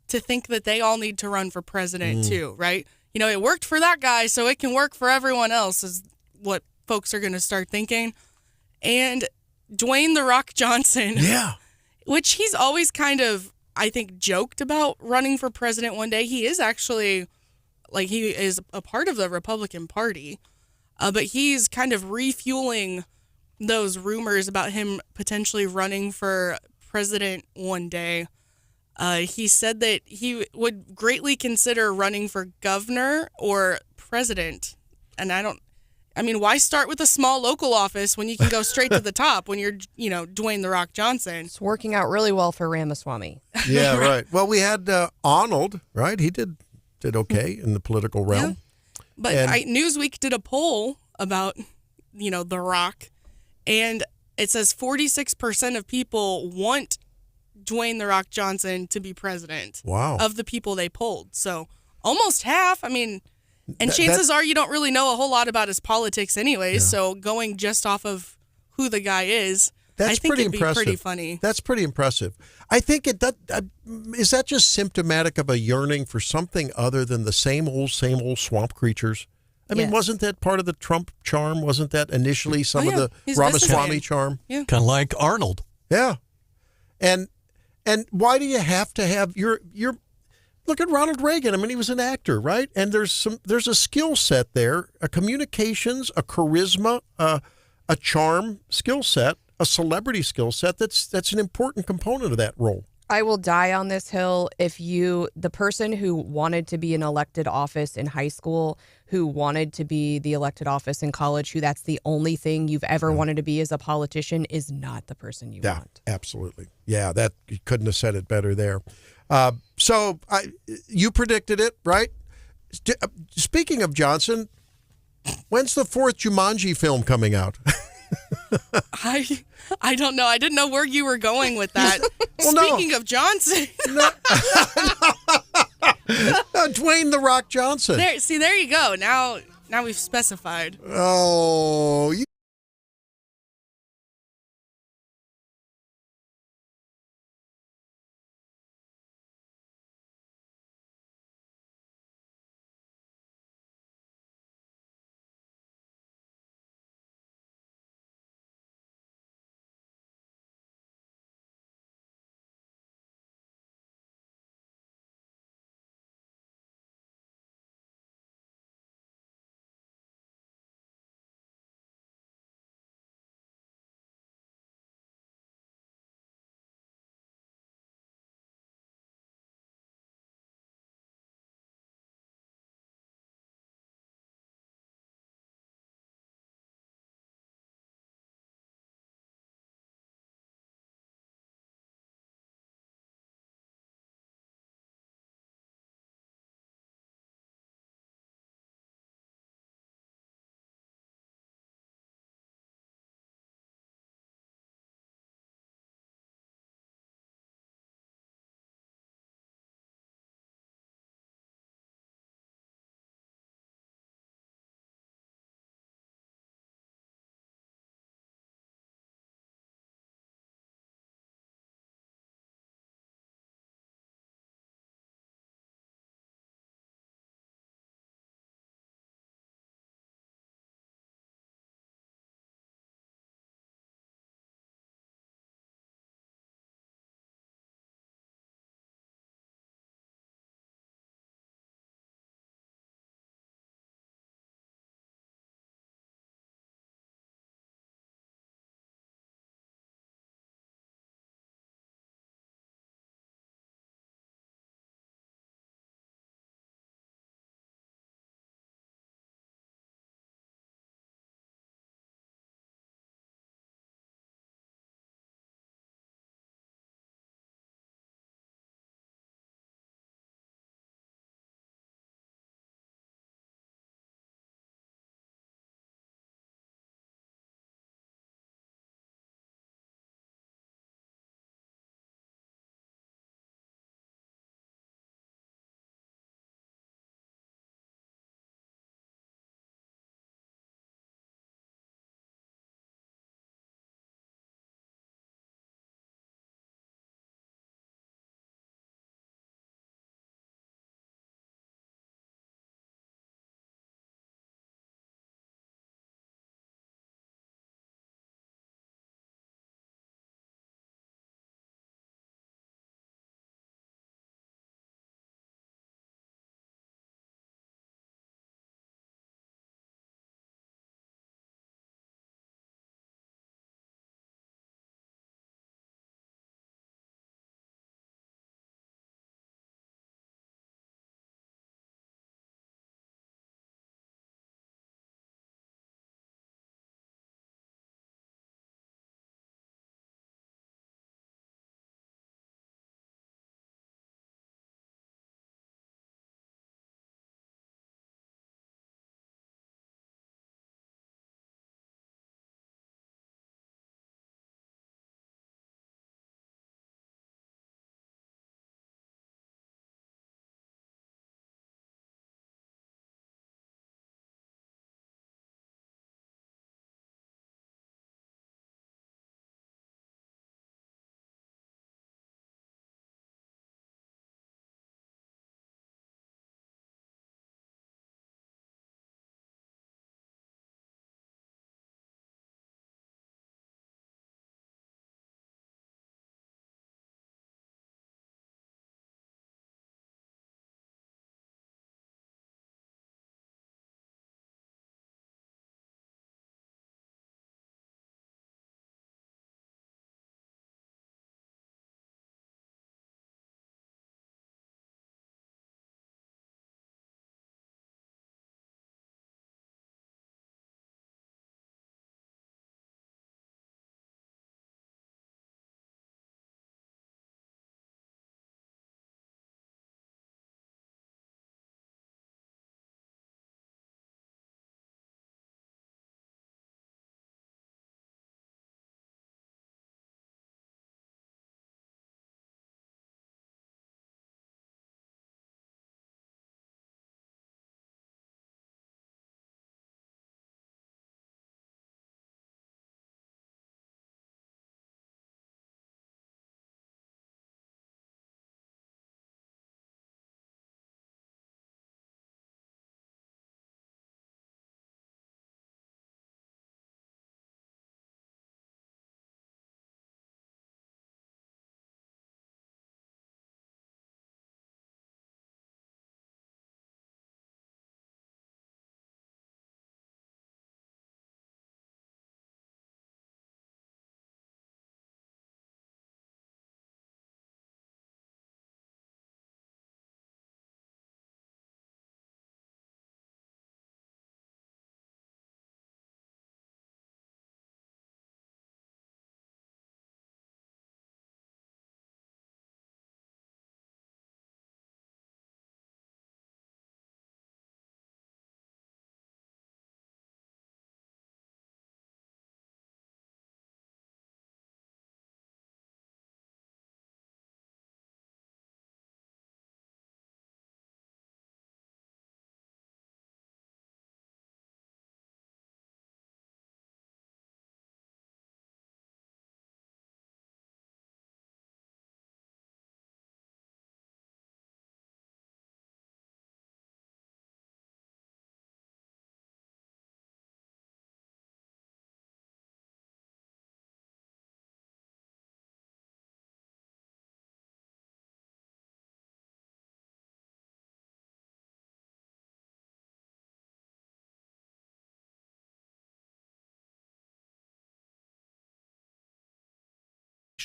to think that they all need to run for president too, right? It worked for that guy, so it can work for everyone else, is what folks are going to start thinking. And Dwayne "The Rock" Johnson, which he's always kind of, I think, joked about running for president one day. He is actually, he is a part of the Republican Party, but he's kind of refueling those rumors about him potentially running for president one day. He said that he would greatly consider running for governor or president. And why start with a small local office when you can go straight to the top when you're, Dwayne "The Rock" Johnson? It's working out really well for Ramaswamy. Yeah, right. Well, we had Arnold, right? He did okay in the political realm. Yeah. But Newsweek did a poll about, The Rock, and it says 46% of people want Dwayne "The Rock" Johnson to be president. Wow. Of the people they polled. So almost half. And chances are you don't really know a whole lot about his politics anyway. Yeah. So going just off of who the guy is, I think it'd be pretty funny. That's pretty impressive. I think is that just symptomatic of a yearning for something other than the same old swamp creatures? Wasn't that part of the Trump charm? Wasn't that initially some of the Ramaswamy charm? Yeah. Kind of like Arnold. Yeah. And why do you have to have your look at Ronald Reagan? He was an actor, right? And there's a skill set there, a communications, a charisma, a charm skill set, a celebrity skill set that's an important component of that role. I will die on this hill if the person who wanted to be in elected office in high school, who wanted to be the elected office in college, who that's the only thing you've ever wanted to be as a politician, is not the person you want. Absolutely. Yeah, that you couldn't have said it better there. So you predicted it, right? Speaking of Johnson, when's the 4th Jumanji film coming out? I don't know. I didn't know where you were going with that. Speaking of Johnson. Dwayne "The Rock" Johnson. There you go. Now we've specified. Oh,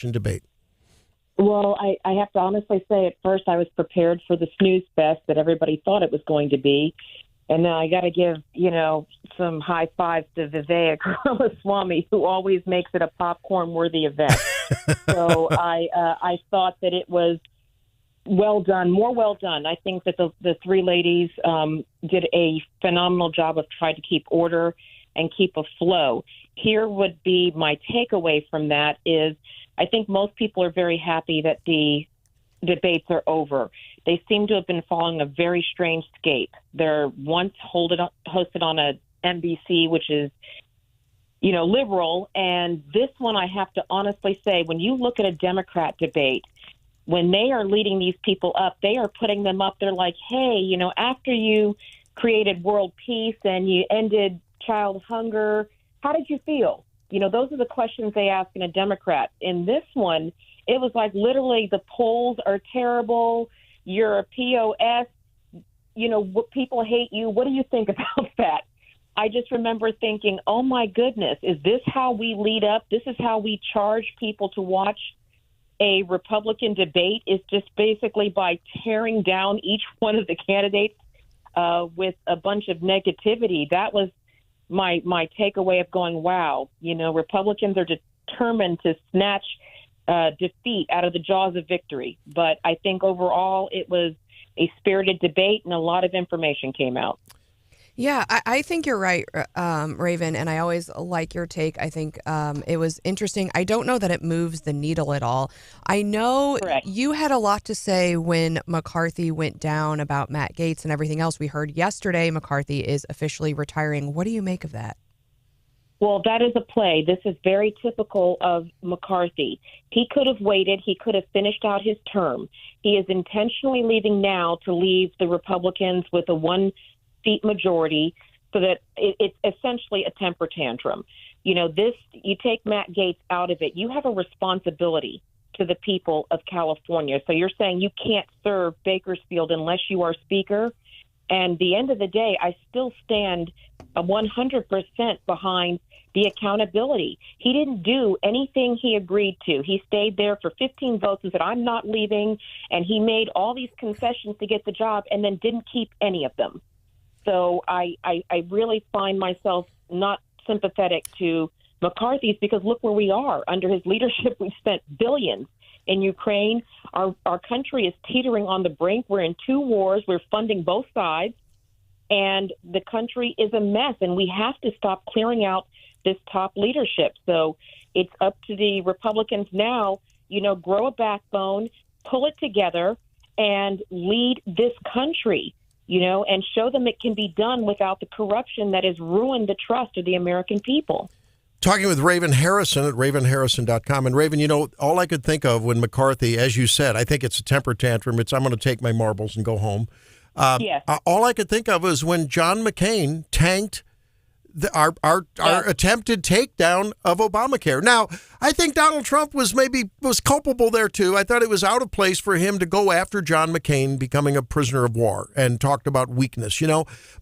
debate? Well, I have to honestly say, at first I was prepared for the snooze fest that everybody thought it was going to be. And now I got to give, some high fives to Vivek Ramaswamy, who always makes it a popcorn-worthy event. So I thought that it was well done, more well done. I think that the three ladies did a phenomenal job of trying to keep order and keep a flow. Here would be my takeaway from that is I think most people are very happy that the debates are over. They seem to have been following a very strange scape. They're once hosted on a NBC, which is, liberal. And this one, I have to honestly say, when you look at a Democrat debate, when they are leading these people up, they are putting them up. They're like, hey, after you created world peace and you ended child hunger, how did you feel? Those are the questions they ask in a Democrat. In this one, it was like literally the polls are terrible. You're a POS. People hate you. What do you think about that? I just remember thinking, oh, my goodness, is this how we lead up? This is how we charge people to watch a Republican debate, is just basically by tearing down each one of the candidates with a bunch of negativity. That was my takeaway of going, wow, Republicans are determined to snatch defeat out of the jaws of victory. But I think overall it was a spirited debate and a lot of information came out. Yeah, I think you're right, Raven, and I always like your take. I think it was interesting. I don't know that it moves the needle at all. I know Correct. You had a lot to say when McCarthy went down about Matt Gaetz and everything else. We heard yesterday McCarthy is officially retiring. What do you make of that? Well, that is a play. This is very typical of McCarthy. He could have waited. He could have finished out his term. He is intentionally leaving now to leave the Republicans with a one-seat majority so that it's essentially a temper tantrum. You take Matt Gaetz out of it. You have a responsibility to the people of California. So you're saying you can't serve Bakersfield unless you are Speaker. And at the end of the day, I still stand 100% behind the accountability. He didn't do anything he agreed to. He stayed there for 15 votes and said, I'm not leaving. And he made all these concessions to get the job and then didn't keep any of them. So I really find myself not sympathetic to McCarthy's because look where we are. Under his leadership, we've spent billions in Ukraine. Our country is teetering on the brink. We're in two wars. We're funding both sides. And the country is a mess. And we have to stop clearing out this top leadership. So it's up to the Republicans now, grow a backbone, pull it together, and lead this country, and show them it can be done without the corruption that has ruined the trust of the American people. Talking with Raven Harrison at ravenharrison.com. And Raven, all I could think of when McCarthy, as you said, I think it's a temper tantrum. I'm going to take my marbles and go home. Yes. All I could think of was when John McCain tanked our attempted takedown of Obamacare. Now, I think Donald Trump was culpable there, too. I thought it was out of place for him to go after John McCain becoming a prisoner of war and talked about weakness,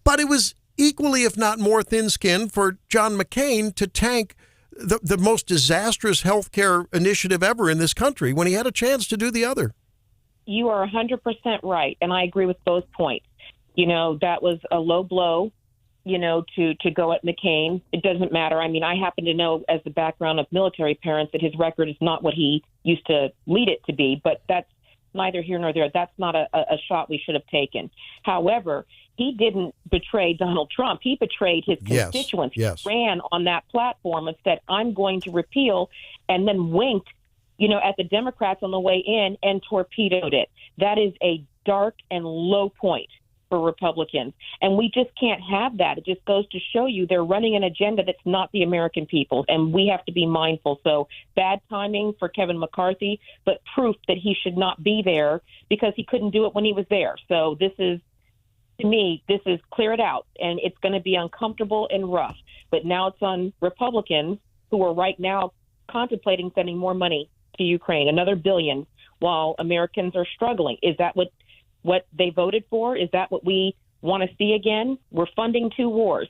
But it was equally, if not more thin-skinned for John McCain to tank the most disastrous health care initiative ever in this country when he had a chance to do the other. You are 100% right, and I agree with both points. That was a low blow, to go at McCain. It doesn't matter. I mean, I happen to know as the background of military parents that his record is not what he used to lead it to be, but that's neither here nor there. That's not a shot we should have taken. However, he didn't betray Donald Trump. He betrayed his constituents. Yes. He ran on that platform and said, I'm going to repeal, and then winked, at the Democrats on the way in and torpedoed it. That is a dark and low point for Republicans. And we just can't have that. It just goes to show you they're running an agenda that's not the American people, and we have to be mindful. So bad timing for Kevin McCarthy, but proof that he should not be there because he couldn't do it when he was there. So this is, to me, this is clear it out, and it's going to be uncomfortable and rough. But now it's on Republicans who are right now contemplating sending more money to Ukraine, another $1 billion, while Americans are struggling. Is that what they voted for? Is that what we want to see again? We're funding two wars.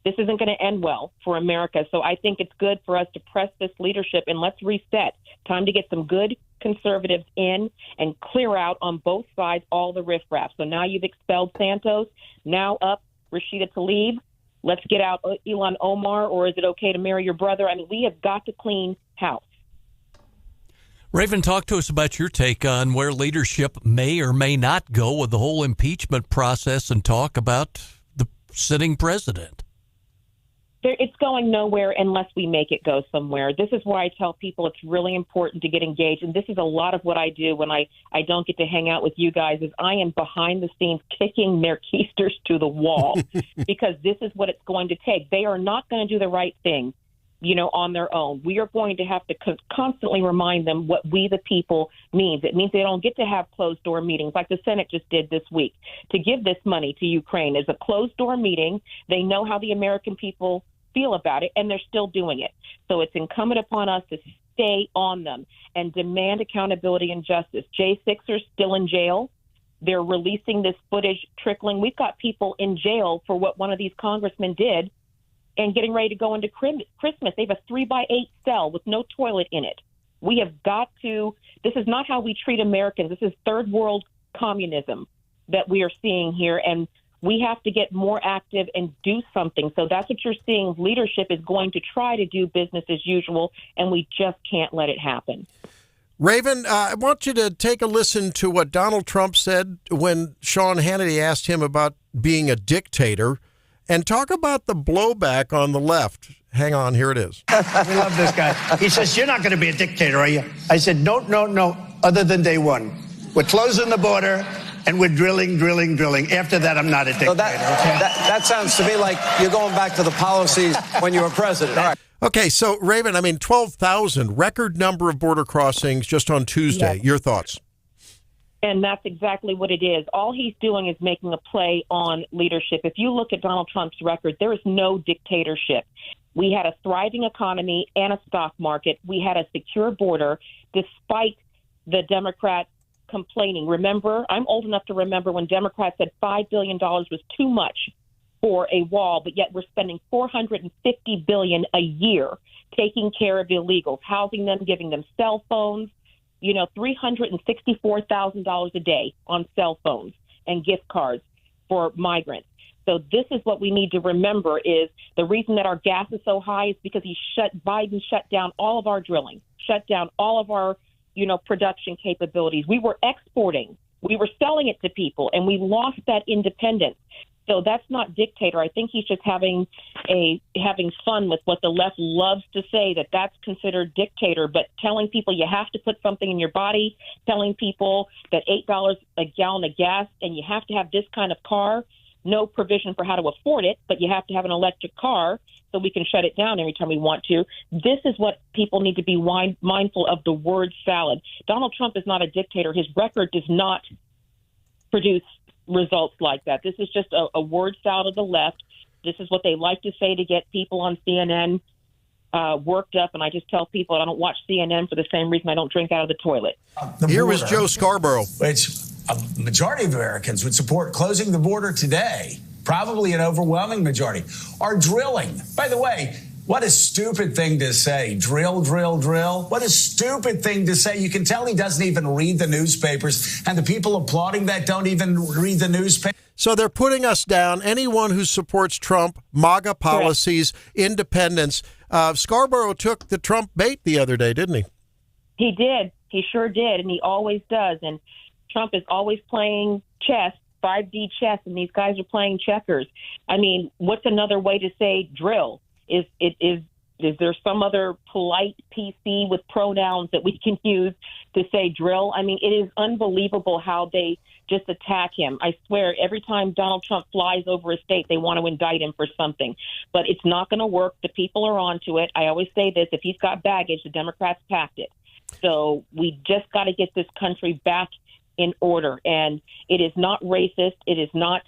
this isn't going to end well for America. So I think it's good for us to press this leadership and let's reset. Time to get some good conservatives in and clear out on both sides all the riffraff. So now you've expelled Santos. Now up Rashida Tlaib. Let's get out Ilhan Omar, or is it okay to marry your brother? I mean, we have got to clean house. Raven, talk to us about your take on where leadership may or may not go with the whole impeachment process and talk about the sitting president. It's going nowhere unless we make it go somewhere. This is why I tell people it's really important to get engaged. And this is a lot of what I do when I don't get to hang out with you guys is I am behind the scenes kicking their keisters to the wall because this is what it's going to take. They are not going to do the right thing, on their own. We are going to have to constantly remind them what we the people means. It means they don't get to have closed door meetings like the Senate just did this week. To give this money to Ukraine is a closed door meeting. They know how the American people feel about it, and they're still doing it. So it's incumbent upon us to stay on them and demand accountability and justice. J6 are still in jail. They're releasing this footage trickling. We've got people in jail for what one of these congressmen did and getting ready to go into Christmas. They have a 3x8 cell with no toilet in it. We have got to, this is not how we treat Americans. This is third world communism that we are seeing here. And we have to get more active and do something. So that's what you're seeing. Leadership is going to try to do business as usual, and we just can't let it happen. Raven, I want you to take a listen to what Donald Trump said when Sean Hannity asked him about being a dictator, and talk about the blowback on the left. Hang on, here it is. We love this guy. He says, "You're not going to be a dictator, are you?" I said, no, other than day one. We're closing the border, and we're drilling. After that, I'm not a dictator. So that sounds to me like you're going back to the policies when you were president. All right. Okay, so, Raven, 12,000, record number of border crossings just on Tuesday. Yes. Your thoughts? And that's exactly what it is. All he's doing is making a play on leadership. If you look at Donald Trump's record, there is no dictatorship. We had a thriving economy and a stock market. We had a secure border despite the Democrats complaining. Remember, I'm old enough to remember when Democrats said $5 billion was too much for a wall, but yet we're spending $450 billion a year taking care of illegals, housing them, giving them cell phones, $364,000 a day on cell phones and gift cards for migrants. So this is what we need to remember is the reason that our gas is so high is because Biden shut down all of our drilling, shut down all of our, production capabilities. We were exporting, we were selling it to people, and we lost that independence. So that's not dictator. I think he's just having fun with what the left loves to say, that that's considered dictator. But telling people you have to put something in your body, telling people that $8 a gallon of gas and you have to have this kind of car, no provision for how to afford it, but you have to have an electric car so we can shut it down every time we want to. This is what people need to be mindful of, the word salad. Donald Trump is not a dictator. His record does not produce results like that. This is just a word salad of the left. This is what they like to say to get people on CNN worked up. And I just tell people I don't watch CNN for the same reason I don't drink out of the toilet. Here was Joe Scarborough. Which a majority of Americans would support closing the border today. Probably an overwhelming majority are drilling. By the way, what a stupid thing to say. Drill. What a stupid thing to say. You can tell he doesn't even read the newspapers, and the people applauding that don't even read the newspaper. So they're putting us down. Anyone who supports Trump, MAGA policies, independence. Scarborough took the Trump bait the other day, didn't he? He did. He sure did, and he always does. And Trump is always playing chess, 5D chess, and these guys are playing checkers. I mean, what's another way to say drill? Is there some other polite PC with pronouns that we can use to say drill? I mean, it is unbelievable how they just attack him. I swear, every time Donald Trump flies over a state, they want to indict him for something. But it's not going to work. The people are onto it. I always say this, if he's got baggage, the Democrats packed it. So we just got to get this country back in order. And it is not racist. It is not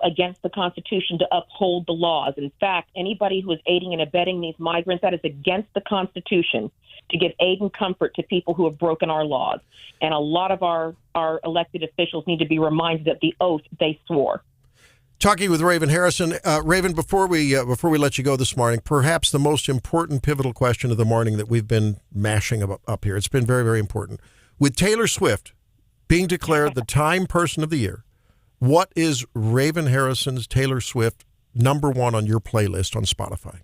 against the Constitution to uphold the laws. In fact, anybody who is aiding and abetting these migrants, that is against the Constitution to give aid and comfort to people who have broken our laws. And a lot of our elected officials need to be reminded of the oath they swore. Talking with Raven Harrison. Raven, before we let you go this morning, perhaps the most important pivotal question of the morning that we've been mashing up here. It's been very, very important. With Taylor Swift being declared the Time Person of the Year, what is Raven Harrison's Taylor Swift number one on your playlist on Spotify?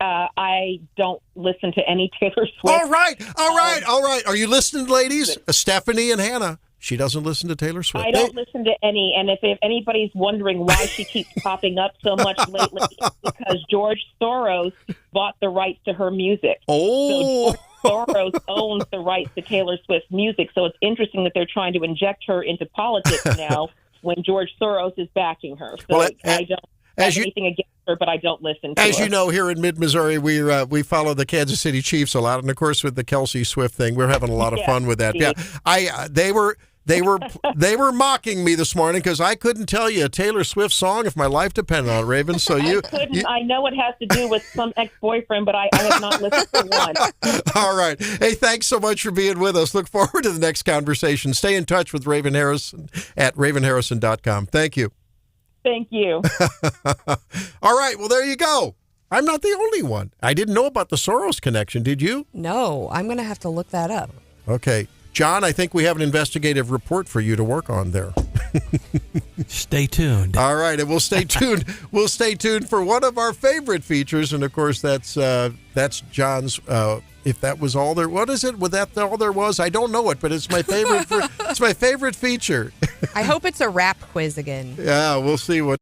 I don't listen to any Taylor Swift. All right. Are you listening, ladies? Stephanie and Hannah. She doesn't listen to Taylor Swift. I don't listen to any, and if anybody's wondering why she keeps popping up so much lately, it's because George Soros bought the rights to her music. Oh! So George Soros owns the rights to Taylor Swift's music, so it's interesting that they're trying to inject her into politics now when George Soros is backing her. So I don't have anything against her, but I don't listen to her. As you know, here in mid-Missouri, we follow the Kansas City Chiefs a lot, and of course with the Kelsey Swift thing, we're having a lot of fun with that. Yeah, they were mocking me this morning because I couldn't tell you a Taylor Swift song if my life depended on it, Raven. So I know it has to do with some ex-boyfriend, but I have not listened to one. All right. Hey, thanks so much for being with us. Look forward to the next conversation. Stay in touch with Raven Harrison at ravenharrison.com. Thank you. Thank you. All right. Well, there you go. I'm not the only one. I didn't know about the Soros connection. Did you? No, I'm going to have to look that up. Okay. John, I think we have an investigative report for you to work on there. Stay tuned. All right, and we'll stay tuned. We'll stay tuned for one of our favorite features, and of course, that's John's. If that was all there, what is it? Was that all there was? I don't know it, but it's my favorite. It's my favorite feature. I hope it's a rap quiz again. Yeah, we'll see what.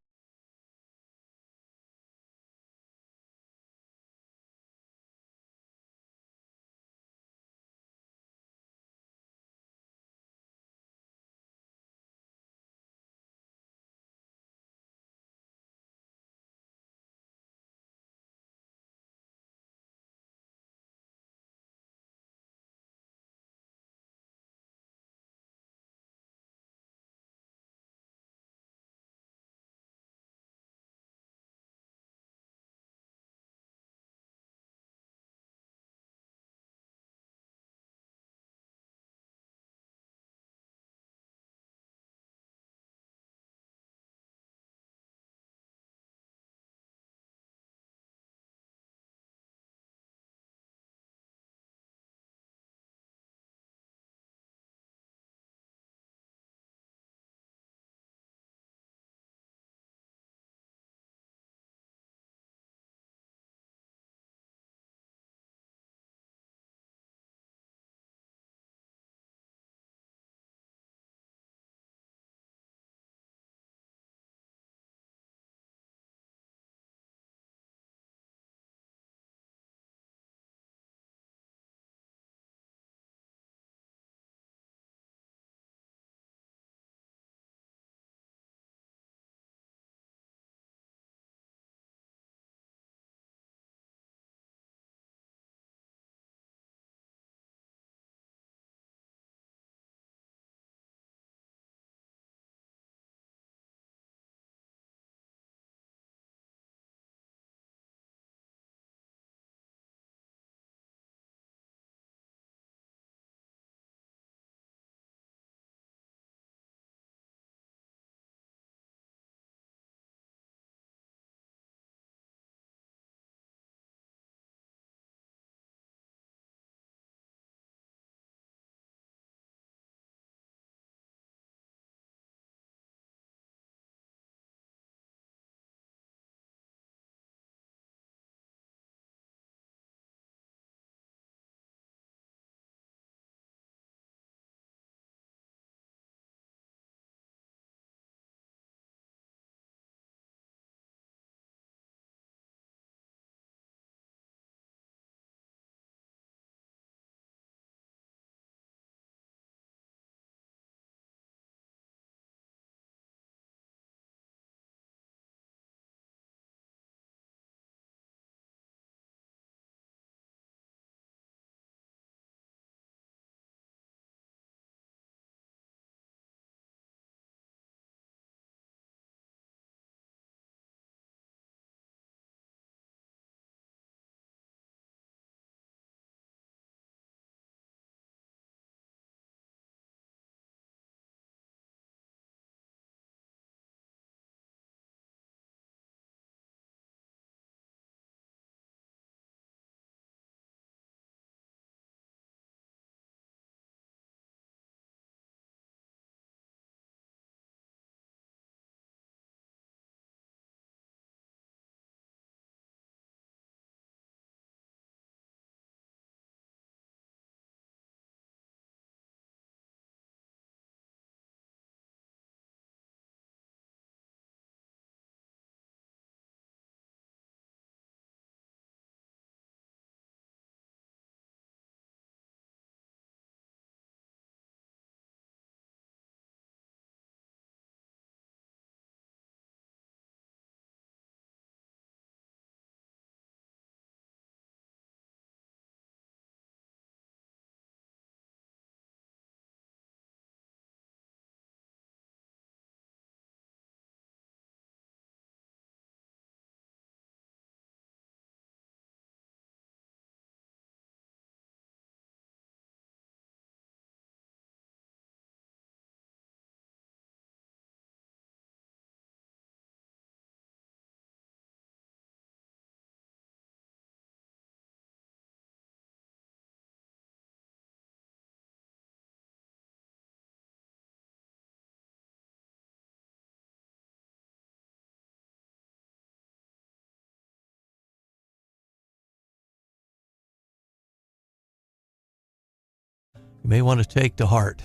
you may want to take to heart.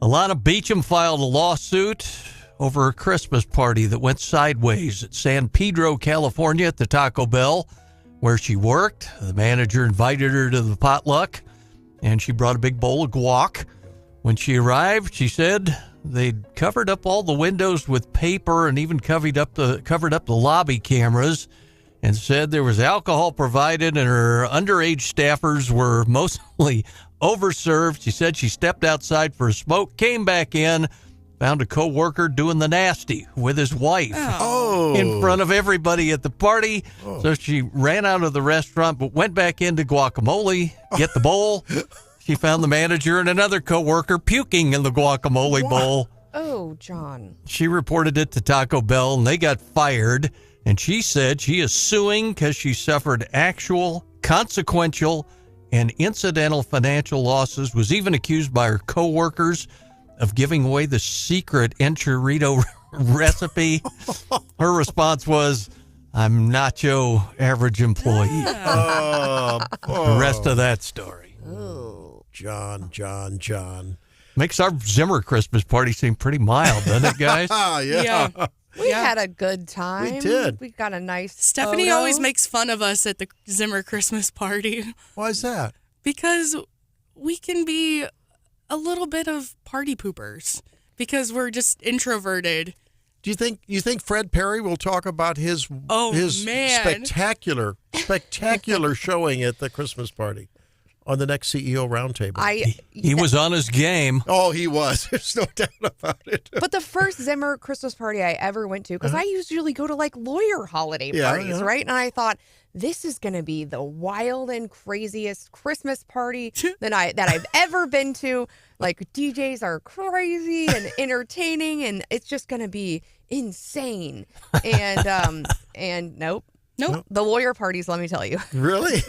Alana Beecham filed a lawsuit over a Christmas party that went sideways at San Pedro, California at the Taco Bell where she worked. The manager invited her to the potluck, and she brought a big bowl of guac. When she arrived, she said they'd covered up all the windows with paper and even covered up the lobby cameras, and said there was alcohol provided and her underage staffers were mostly overserved. She said she stepped outside for a smoke, came back in, found a co-worker doing the nasty with his wife in front of everybody at the party. So she ran out of the restaurant but went back into guacamole, get the bowl. She found the manager and another co-worker puking in the guacamole bowl. Oh, John. She reported it to Taco Bell, and they got fired. And she said she is suing because she suffered actual, consequential, and incidental financial losses, was even accused by her co-workers of giving away the secret enchilada recipe. Her response was, "I'm not your average employee." The rest of that story. John. Makes our Zimmer Christmas party seem pretty mild, doesn't it, guys? Yeah. We had a good time. We did. We got a nice Stephanie photo. always makes fun of us at the Zimmer Christmas party. Why is that? Because we can be a little bit of party poopers because we're just introverted. Do you think Fred Perry will talk about his spectacular showing at the Christmas party on the next CEO roundtable? He was on his game. Oh, he was. There's no doubt about it. But the first Zimmer Christmas party I ever went to, because I usually go to like lawyer holiday parties, right? And I thought, this is going to be the wild and craziest Christmas party that I've ever been to. Like, DJs are crazy and entertaining, and it's just going to be insane. And nope. The lawyer parties, let me tell you. Really?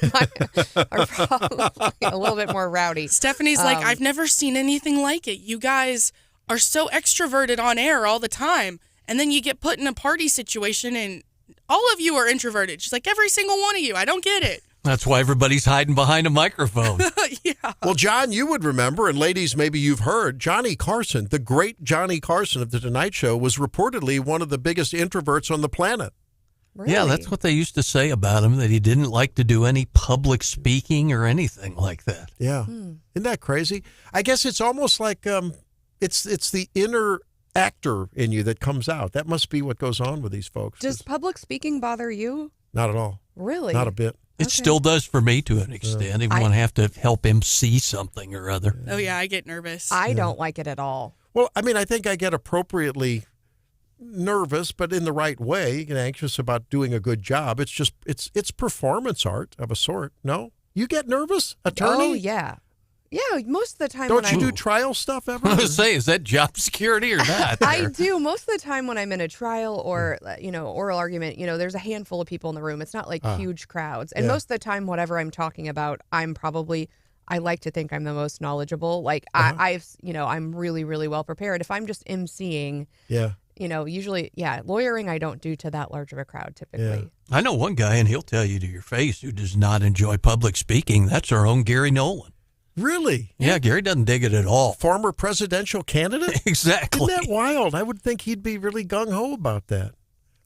are probably a little bit more rowdy. Stephanie's like, I've never seen anything like it. You guys are so extroverted on air all the time, and then you get put in a party situation, and all of you are introverted. She's like, every single one of you. I don't get it. That's why everybody's hiding behind a microphone. Yeah. Well, John, you would remember, and ladies, maybe you've heard, Johnny Carson, the great Johnny Carson of The Tonight Show, was reportedly one of the biggest introverts on the planet. Really? Yeah, that's what they used to say about him, that he didn't like to do any public speaking or anything like that. Yeah. Isn't that crazy? I guess it's almost like it's the inner actor in you that comes out. That must be what goes on with these folks. Does public speaking bother you? Not at all. Really? Not a bit. It still does for me to an extent, even when I have to help MC something or other. Oh, yeah, I get nervous. I don't like it at all. Well, I mean, I think I get appropriately nervous, but in the right way. You get anxious about doing a good job. It's just, it's performance art of a sort. No? You get nervous? Attorney? Oh, yeah. Yeah, most of the time. Don't you do trial stuff ever? I was say, is that job security or not? I do. Most of the time when I'm in a trial or, oral argument, there's a handful of people in the room. It's not like huge crowds. And most of the time, whatever I'm talking about, I like to think I'm the most knowledgeable. Like I'm really, really well prepared. If I'm just emceeing, usually, lawyering I don't do to that large of a crowd typically. Yeah. I know one guy, and he'll tell you to your face, who does not enjoy public speaking. That's our own Gary Nolan. Really? Yeah, Gary doesn't dig it at all. Former presidential candidate? Exactly. Isn't that wild? I would think he'd be really gung-ho about that.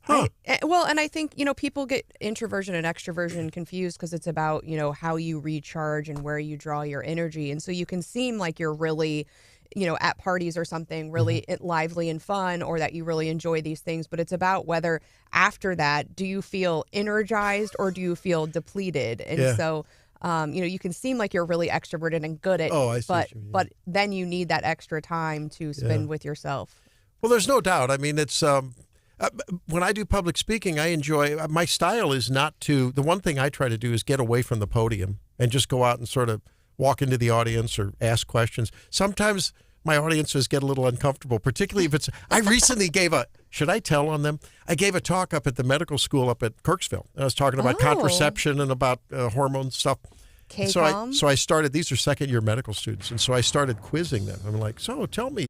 Huh. And I think, people get introversion and extroversion confused because it's about, how you recharge and where you draw your energy. And so you can seem like you're really, at parties or something really lively and fun, or that you really enjoy these things. But it's about whether after that, do you feel energized or do you feel depleted? And so, you can seem like you're really extroverted and good at it, but then you need that extra time to spend with yourself. Well, there's no doubt. I mean, it's when I do public speaking, I enjoy, my style is not to, the one thing I try to do is get away from the podium and just go out and sort of walk into the audience or ask questions. Sometimes my audiences get a little uncomfortable, particularly if it's, I recently should I tell on them? I gave a talk up at the medical school up at Kirksville. I was talking about contraception and about hormone stuff. So I started, these are second-year medical students, and so I started quizzing them. I'm like, so tell me,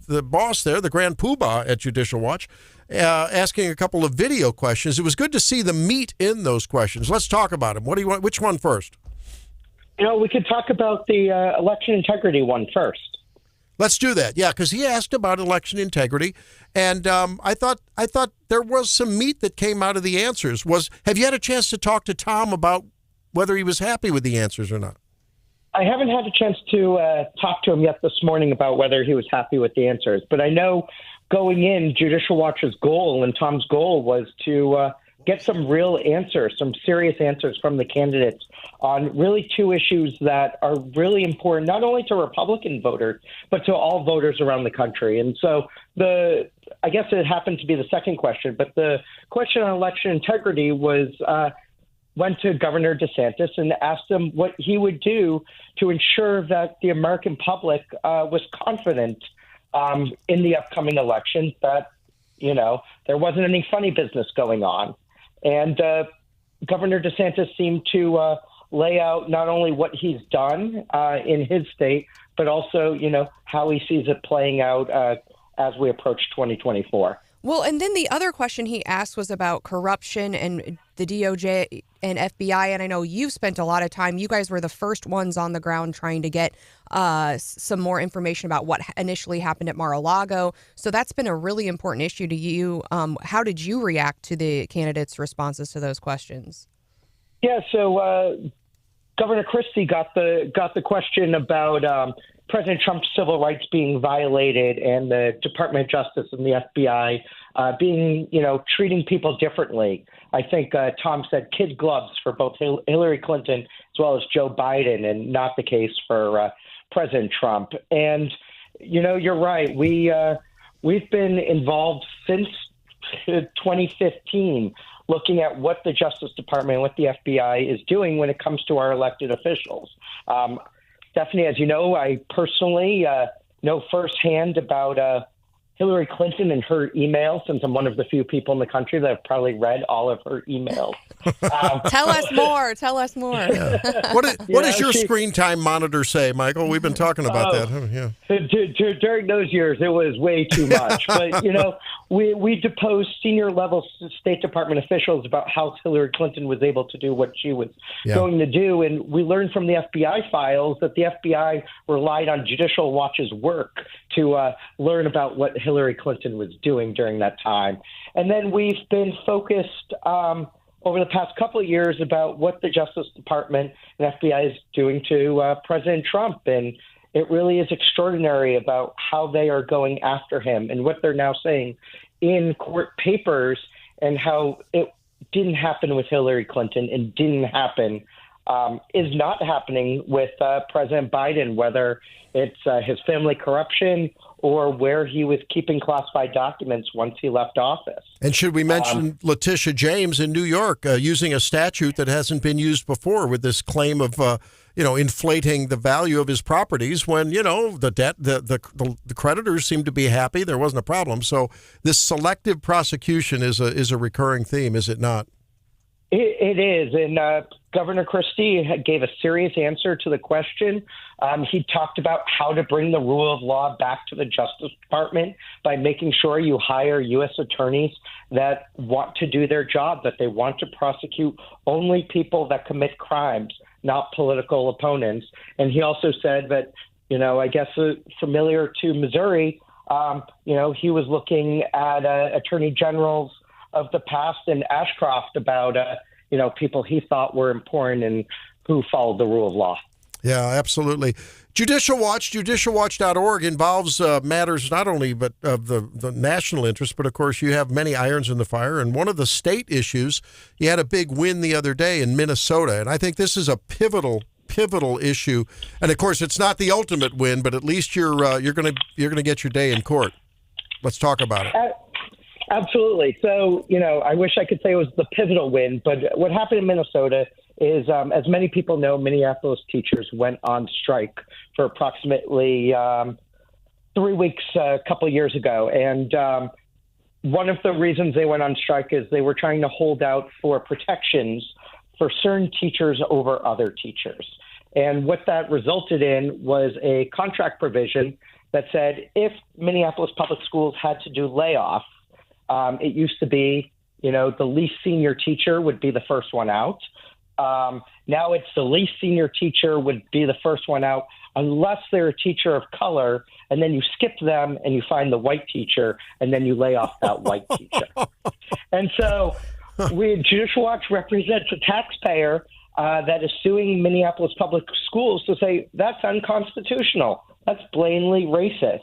the boss there, the Grand Poobah at Judicial Watch, asking a couple of video questions. It was good to see the meat in those questions. Let's talk about them. What do you want? Which one first? We could talk about the election integrity one first. Let's do that. Yeah, because he asked about election integrity, and I thought there was some meat that came out of the answers. Have you had a chance to talk to Tom about whether he was happy with the answers or not? I haven't had a chance to talk to him yet this morning about whether he was happy with the answers, but I know going in, Judicial Watch's goal and Tom's goal was to get some real answers, some serious answers from the candidates on really two issues that are really important, not only to Republican voters, but to all voters around the country. And so I guess it happened to be the second question, but the question on election integrity went to Governor DeSantis and asked him what he would do to ensure that the American public was confident in the upcoming election, that, there wasn't any funny business going on. And Governor DeSantis seemed to lay out not only what he's done in his state, but also, how he sees it playing out as we approach 2024. Well, and then the other question he asked was about corruption and the DOJ and FBI. And I know you've spent a lot of time. You guys were the first ones on the ground trying to get some more information about what initially happened at Mar-a-Lago. So that's been a really important issue to you. How did you react to the candidates' responses to those questions? Yeah, so Governor Christie got the question about President Trump's civil rights being violated and the Department of Justice and the FBI being, treating people differently. I think Tom said kid gloves for both Hillary Clinton as well as Joe Biden, and not the case for President Trump. And, you're right. We've been involved since 2015 looking at what the Justice Department, what the FBI is doing when it comes to our elected officials. Stephanie, as you know, I personally know firsthand about Hillary Clinton and her emails, since I'm one of the few people in the country that have probably read all of her emails. Tell us more. Tell us more. Yeah. What does your screen time monitor say, Michael? We've been talking about that. Yeah. During those years, it was way too much. But, we deposed senior level State Department officials about how Hillary Clinton was able to do what she was going to do. And we learned from the FBI files that the FBI relied on Judicial Watch's work to learn about what Hillary Clinton was doing during that time. And then we've been focused over the past couple of years about what the Justice Department and FBI is doing to President Trump. And it really is extraordinary about how they are going after him and what they're now saying in court papers, and how it didn't happen with Hillary Clinton and didn't happen, is not happening with President Biden, whether it's his family corruption or where he was keeping classified documents once he left office. And should we mention Letitia James in New York using a statute that hasn't been used before, with this claim of inflating the value of his properties when the creditors seem to be happy, there wasn't a problem. So this selective prosecution is a recurring theme, is it not? It is, and Governor Christie gave a serious answer to the question. He talked about how to bring the rule of law back to the Justice Department by making sure you hire U.S. attorneys that want to do their job, that they want to prosecute only people that commit crimes, not political opponents. And he also said that, I guess familiar to Missouri, he was looking at attorney generals of the past in Ashcroft about, people he thought were important and who followed the rule of law. Yeah, absolutely. Judicial Watch, judicialwatch.org, involves matters not only but of the national interest, but of course you have many irons in the fire. And one of the state issues, you had a big win the other day in Minnesota, and I think this is a pivotal issue. And of course, it's not the ultimate win, but at least you're going to get your day in court. Let's talk about it. Absolutely. So, I wish I could say it was the pivotal win, but what happened in Minnesota is, as many people know, Minneapolis teachers went on strike for approximately 3 weeks a couple of years ago. And one of the reasons they went on strike is they were trying to hold out for protections for certain teachers over other teachers. And what that resulted in was a contract provision that said if Minneapolis Public Schools had to do layoffs, it used to be, the least senior teacher would be the first one out. Now it's the least senior teacher would be the first one out unless they're a teacher of color, and then you skip them and you find the white teacher, and then you lay off that white teacher. And so Judicial Watch represents a taxpayer that is suing Minneapolis Public Schools to say that's unconstitutional. That's blatantly racist.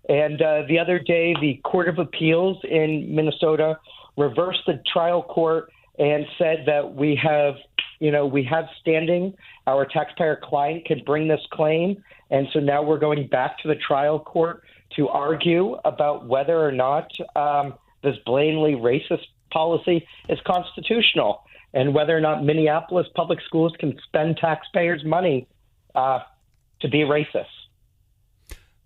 And the other day, the Court of Appeals in Minnesota reversed the trial court and said that we have standing. Our taxpayer client can bring this claim. And so now we're going back to the trial court to argue about whether or not this blatantly racist policy is constitutional and whether or not Minneapolis Public Schools can spend taxpayers' money to be racist.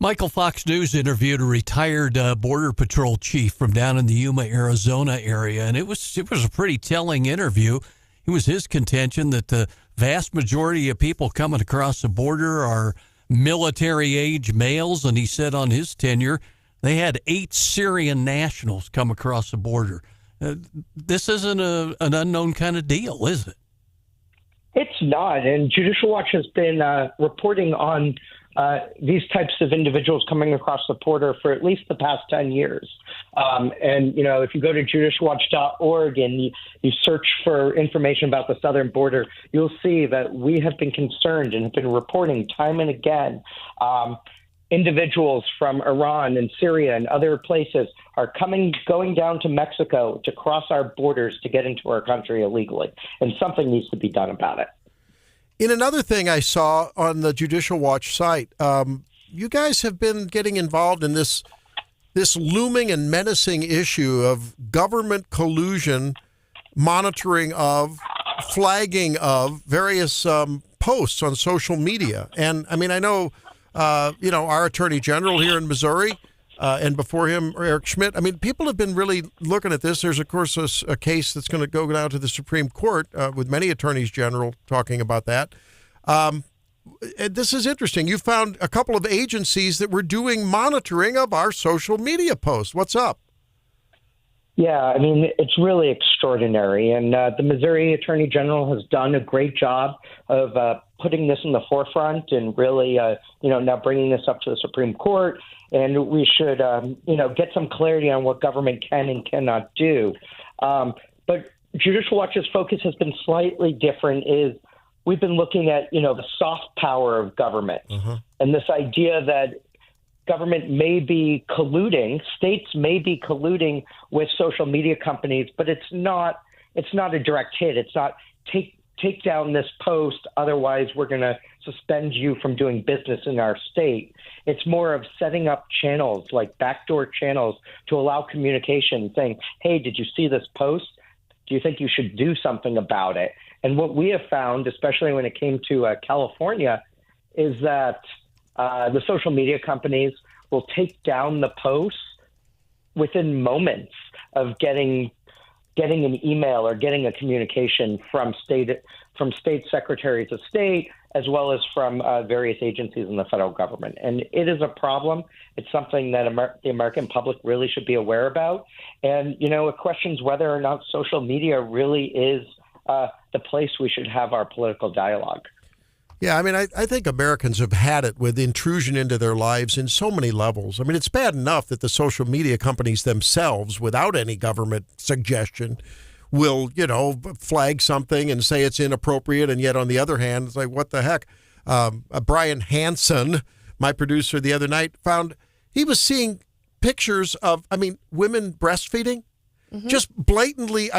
Michael, Fox News interviewed a retired Border Patrol chief from down in the Yuma, Arizona area, and it was a pretty telling interview. It was his contention that the vast majority of people coming across the border are military-age males, and he said on his tenure they had 8 Syrian nationals come across the border. This isn't an unknown kind of deal, is it? It's not, and Judicial Watch has been reporting on these types of individuals coming across the border for at least the past 10 years. And, if you go to judicialwatch.org and you search for information about the southern border, you'll see that we have been concerned and have been reporting time and again. Individuals from Iran and Syria and other places are going down to Mexico to cross our borders to get into our country illegally. And something needs to be done about it. In another thing I saw on the Judicial Watch site, you guys have been getting involved in this looming and menacing issue of government collusion, monitoring of, flagging of various posts on social media. And I mean, I know, our Attorney General here in Missouri, and before him, Eric Schmidt. I mean, people have been really looking at this. There's, of course, a case that's going to go down to the Supreme Court with many attorneys general talking about that. This is interesting. You found a couple of agencies that were doing monitoring of our social media posts. What's up? Yeah, I mean, it's really extraordinary. And the Missouri Attorney General has done a great job of putting this in the forefront and really, now bringing this up to the Supreme Court. And we should, get some clarity on what government can and cannot do. But Judicial Watch's focus has been slightly different. We've been looking at, the soft power of government and this idea that government may be colluding, states may be colluding with social media companies, but it's not a direct hit. It's not take down this post, otherwise we're going to suspend you from doing business in our state. It's more of setting up channels, like backdoor channels, to allow communication, saying, hey, did you see this post? Do you think you should do something about it? And what we have found, especially when it came to California, is that the social media companies will take down the posts within moments of getting an email or getting a communication from state secretaries of state, as well as from various agencies in the federal government. And it is a problem. It's something that the American public really should be aware about. And, it questions whether or not social media really is the place we should have our political dialogue. Yeah, I mean, I think Americans have had it with intrusion into their lives in so many levels. I mean, it's bad enough that the social media companies themselves, without any government suggestion, will, flag something and say it's inappropriate. And yet, on the other hand, it's like, what the heck? Brian Hansen, my producer the other night, found he was seeing pictures of, women breastfeeding, just blatantly,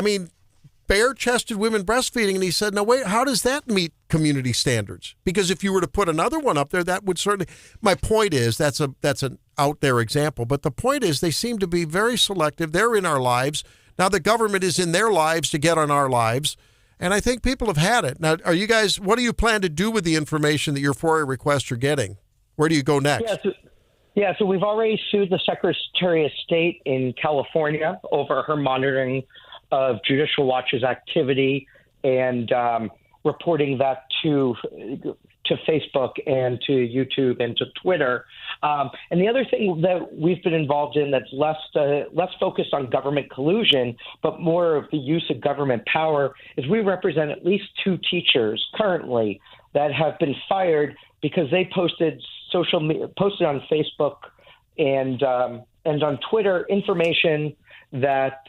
bare-chested women breastfeeding, and he said, no, wait, how does that meet community standards? Because if you were to put another one up there, that would certainly, my point is, that's an out there example, but the point is they seem to be very selective. They're in our lives. Now the government is in their lives to get on our lives, and I think people have had it. Now, what do you plan to do with the information that your FOIA requests are getting? Where do you go next? So we've already sued the Secretary of State in California over her monitoring of Judicial Watch's activity and reporting that to to Facebook and to YouTube and to Twitter. And the other thing that we've been involved in that's less focused on government collusion, but more of the use of government power, is we represent at least 2 teachers currently that have been fired because they posted on Facebook and on Twitter information that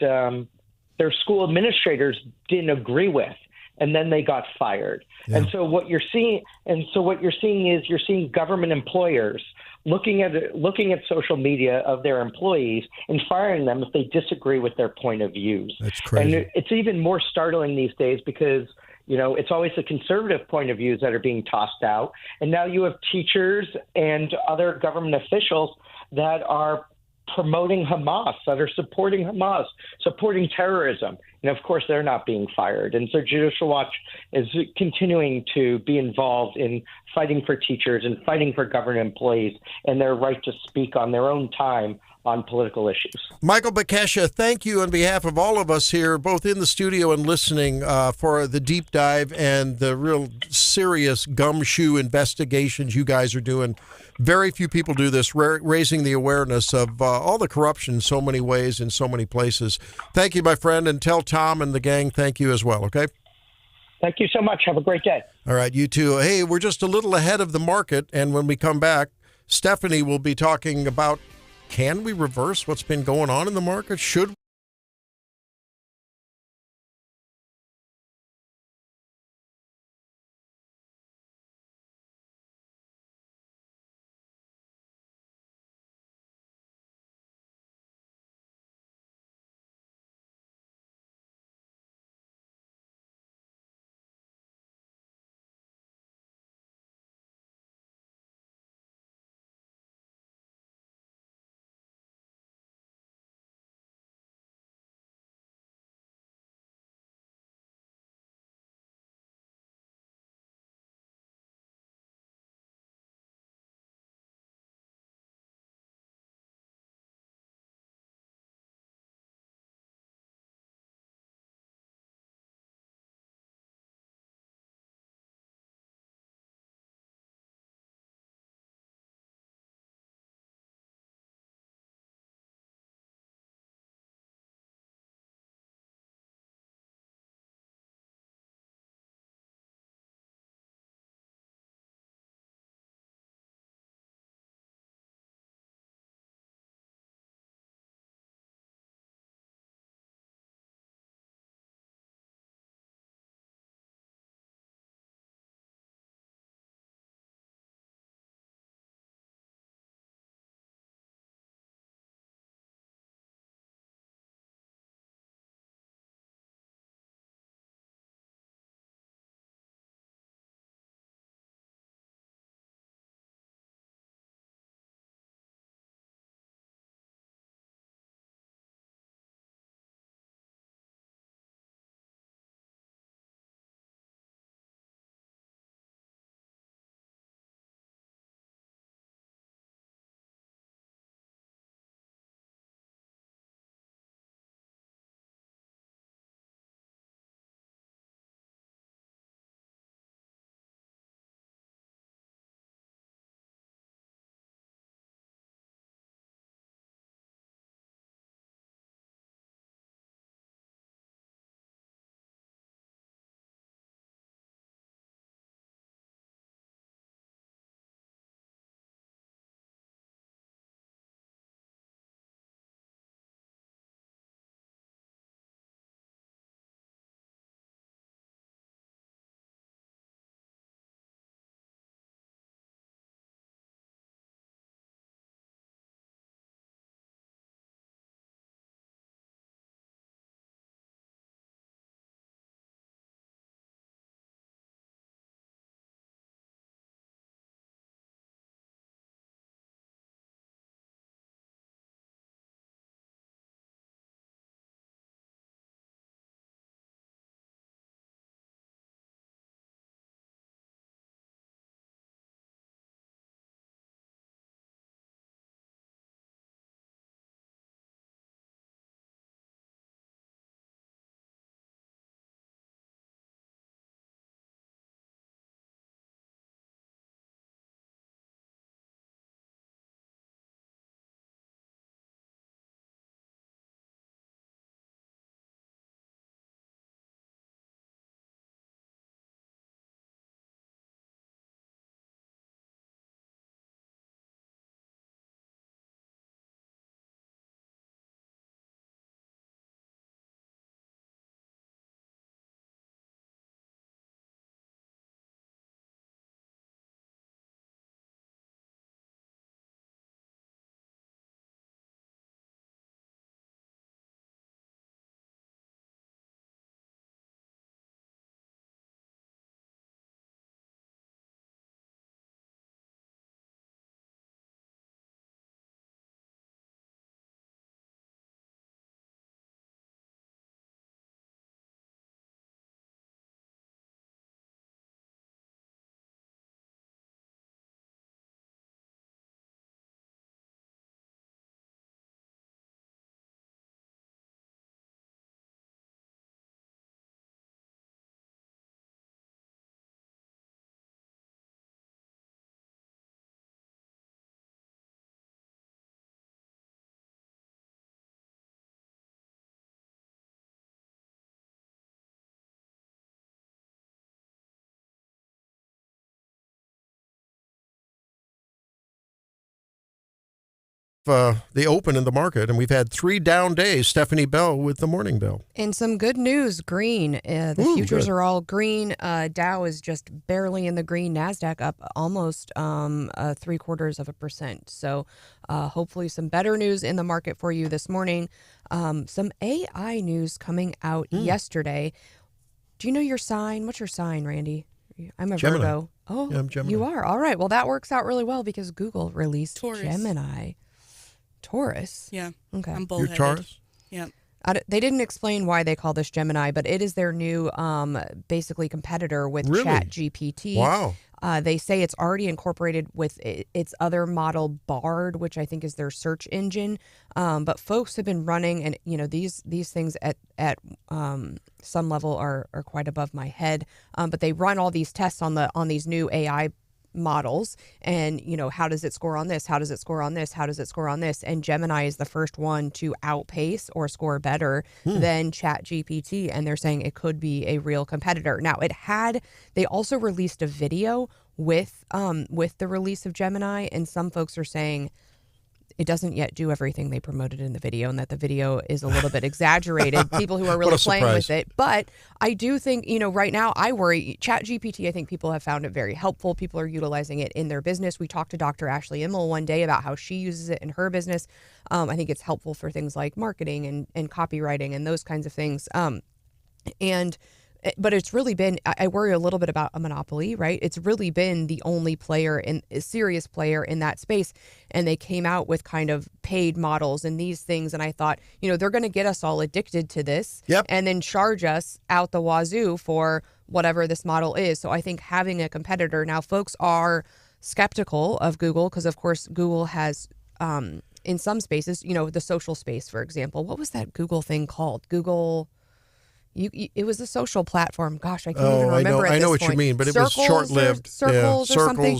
their school administrators didn't agree with, and then they got fired. Yeah. And so what you're seeing is you're seeing government employers looking at social media of their employees and firing them if they disagree with their point of views. That's crazy. And it's even more startling these days because it's always the conservative point of views that are being tossed out. And now you have teachers and other government officials that are promoting Hamas, that are supporting Hamas, supporting terrorism. And of course, they're not being fired. And so Judicial Watch is continuing to be involved in fighting for teachers and fighting for government employees and their right to speak on their own time on political issues. Michael Bekesha, thank you on behalf of all of us here, both in the studio and listening, for the deep dive and the real serious gumshoe investigations you guys are doing. Very few people do this, raising the awareness of all the corruption in so many ways in so many places. Thank you, my friend, and tell Tom and the gang thank you as well, okay? Thank you so much. Have a great day. All right, you too. Hey, we're just a little ahead of the market, and when we come back, Stephanie will be talking about, can we reverse what's been going on in the market? Should the open in the market, and we've had 3 down days. Stephanie Bell with the Morning Bell. And some good news, green. The futures are all green. Dow is just barely in the green. NASDAQ up almost 0.75%. So hopefully some better news in the market for you this morning. Some AI news coming out yesterday. Do you know your sign? What's your sign, Randy? I'm a Gemini. Virgo. Oh, yeah, I'm Gemini. You are? All right. Well, that works out really well because Google released Taurus. Gemini. Taurus? Yeah. Okay. I'm bullheaded. You're Taurus? Yeah. They didn't explain why they call this Gemini, but it is their new basically competitor with ChatGPT. Wow. They say it's already incorporated with its other model, Bard, which I think is their search engine. But folks have been running, and these things at some level are quite above my head. But they run all these tests on these new AI models, and how does it score on this? How does it score on this? How does it score on this? And Gemini is the first one to outpace or score better than ChatGPT, and they're saying it could be a real competitor. Now, they also released a video with the release of Gemini, and some folks are saying it doesn't yet do everything they promoted in the video, and that the video is a little bit exaggerated. People who are really playing with it. But I do think, right now I worry. ChatGPT, I think people have found it very helpful. People are utilizing it in their business. We talked to Dr. Ashley Immel one day about how she uses it in her business. I think it's helpful for things like marketing and copywriting and those kinds of things. But it's really been, I worry a little bit about a monopoly, right? It's really been the only serious player in that space. And they came out with kind of paid models and these things. And I thought, they're going to get us all addicted to this and then charge us out the wazoo for whatever this model is. So I think having a competitor, now folks are skeptical of Google because, of course, Google has, in some spaces, the social space, for example. What was that Google thing called? Google... it was a social platform. Gosh, I can't even remember. I know what point. you mean, but Circles it was short-lived. Circles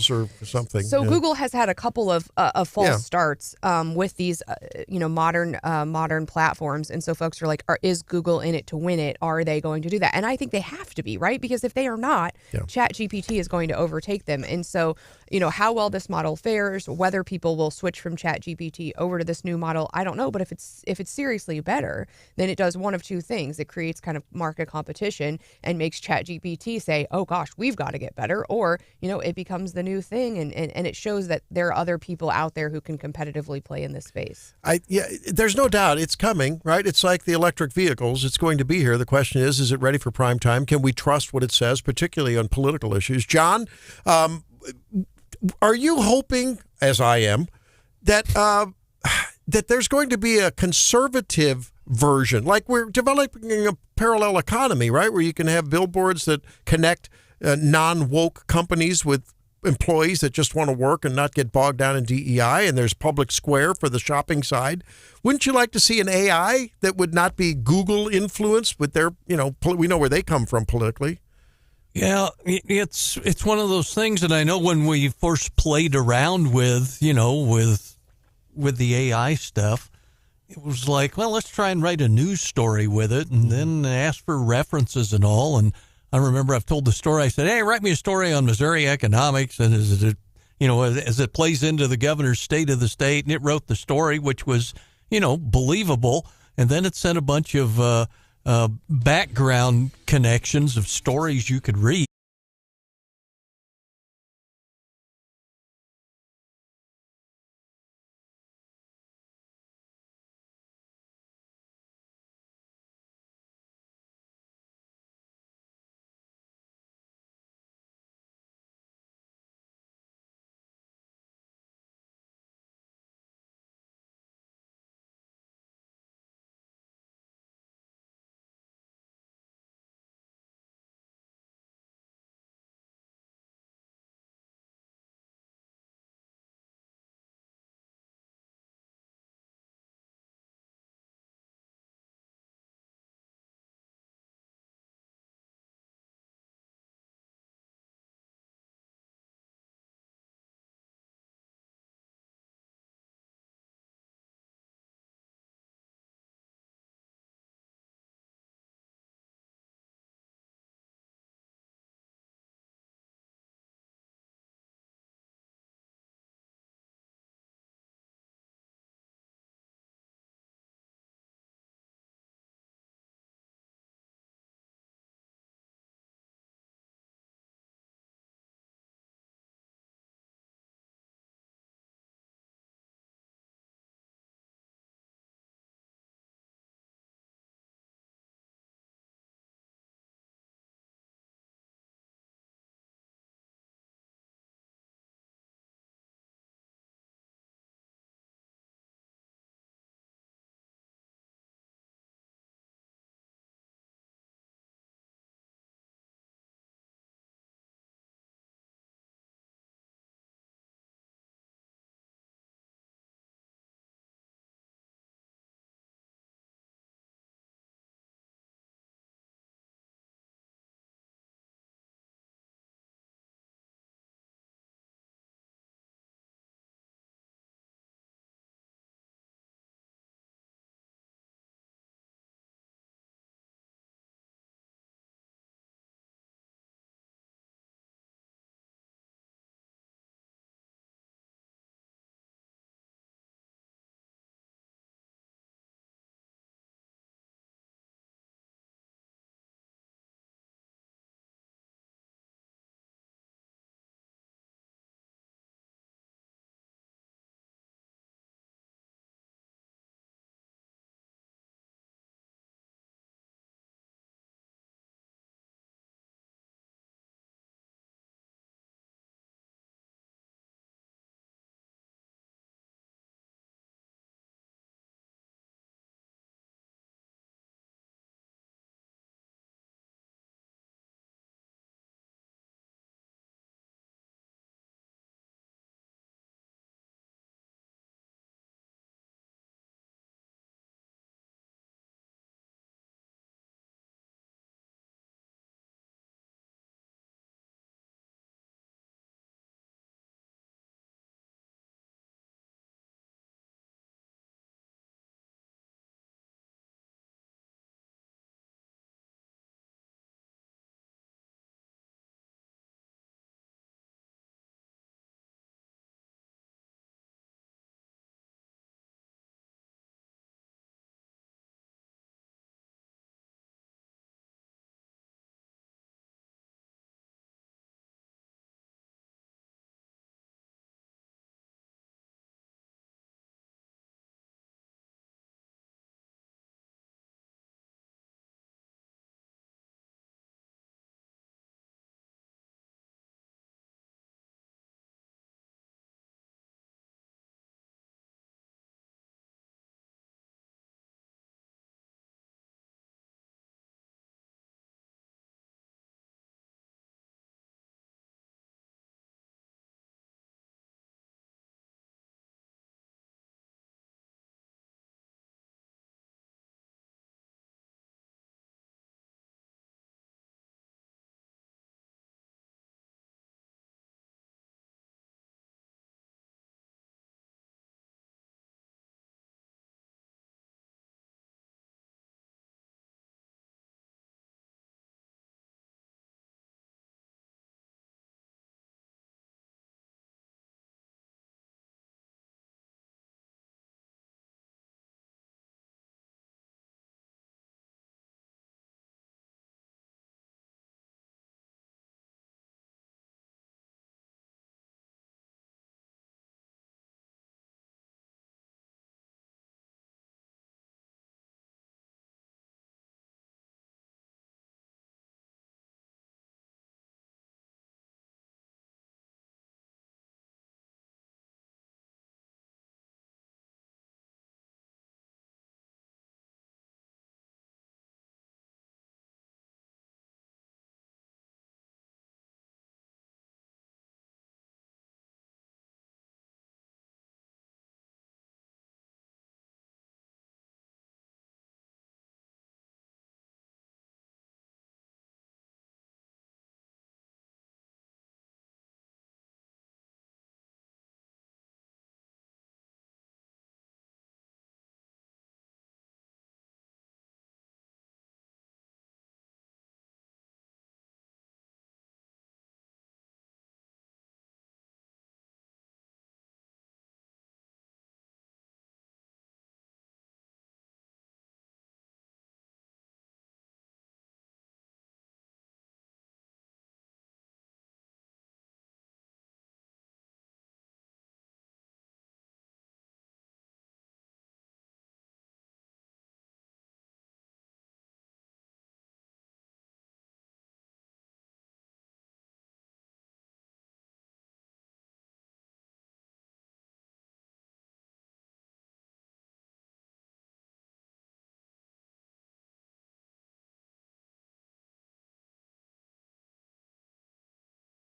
or something. So Google has had a couple of false starts with these, modern platforms, and so folks are like, "Is Google in it to win it? Are they going to do that?" And I think they have to be, right? Because if they are not, ChatGPT is going to overtake them. And so, how well this model fares, whether people will switch from ChatGPT over to this new model, I don't know. But if it's seriously better, then it does one of two things. It creates kind of market competition and makes ChatGPT say, oh gosh, we've got to get better, or it becomes the new thing, and it shows that there are other people out there who can competitively play in this space. There's no doubt it's coming, right? It's like the electric vehicles. It's going to be here. The question is it ready for prime time? Can we trust what it says, particularly on political issues? John, are you hoping, as I am, that there's going to be a conservative version, like we're developing a parallel economy, right, where you can have billboards that connect non-woke companies with employees that just want to work and not get bogged down in DEI, and there's public square for the shopping side? Wouldn't you like to see an AI that would not be Google influenced with their, we know where they come from politically? Yeah, it's one of those things, and I know when we first played around with the AI stuff, it was like, well, let's try and write a news story with it and then ask for references and all. And I remember I've told the story. I said, hey, write me a story on Missouri economics. And as it plays into the governor's state of the state. And it wrote the story, which was, believable. And then it sent a bunch of background connections of stories you could read.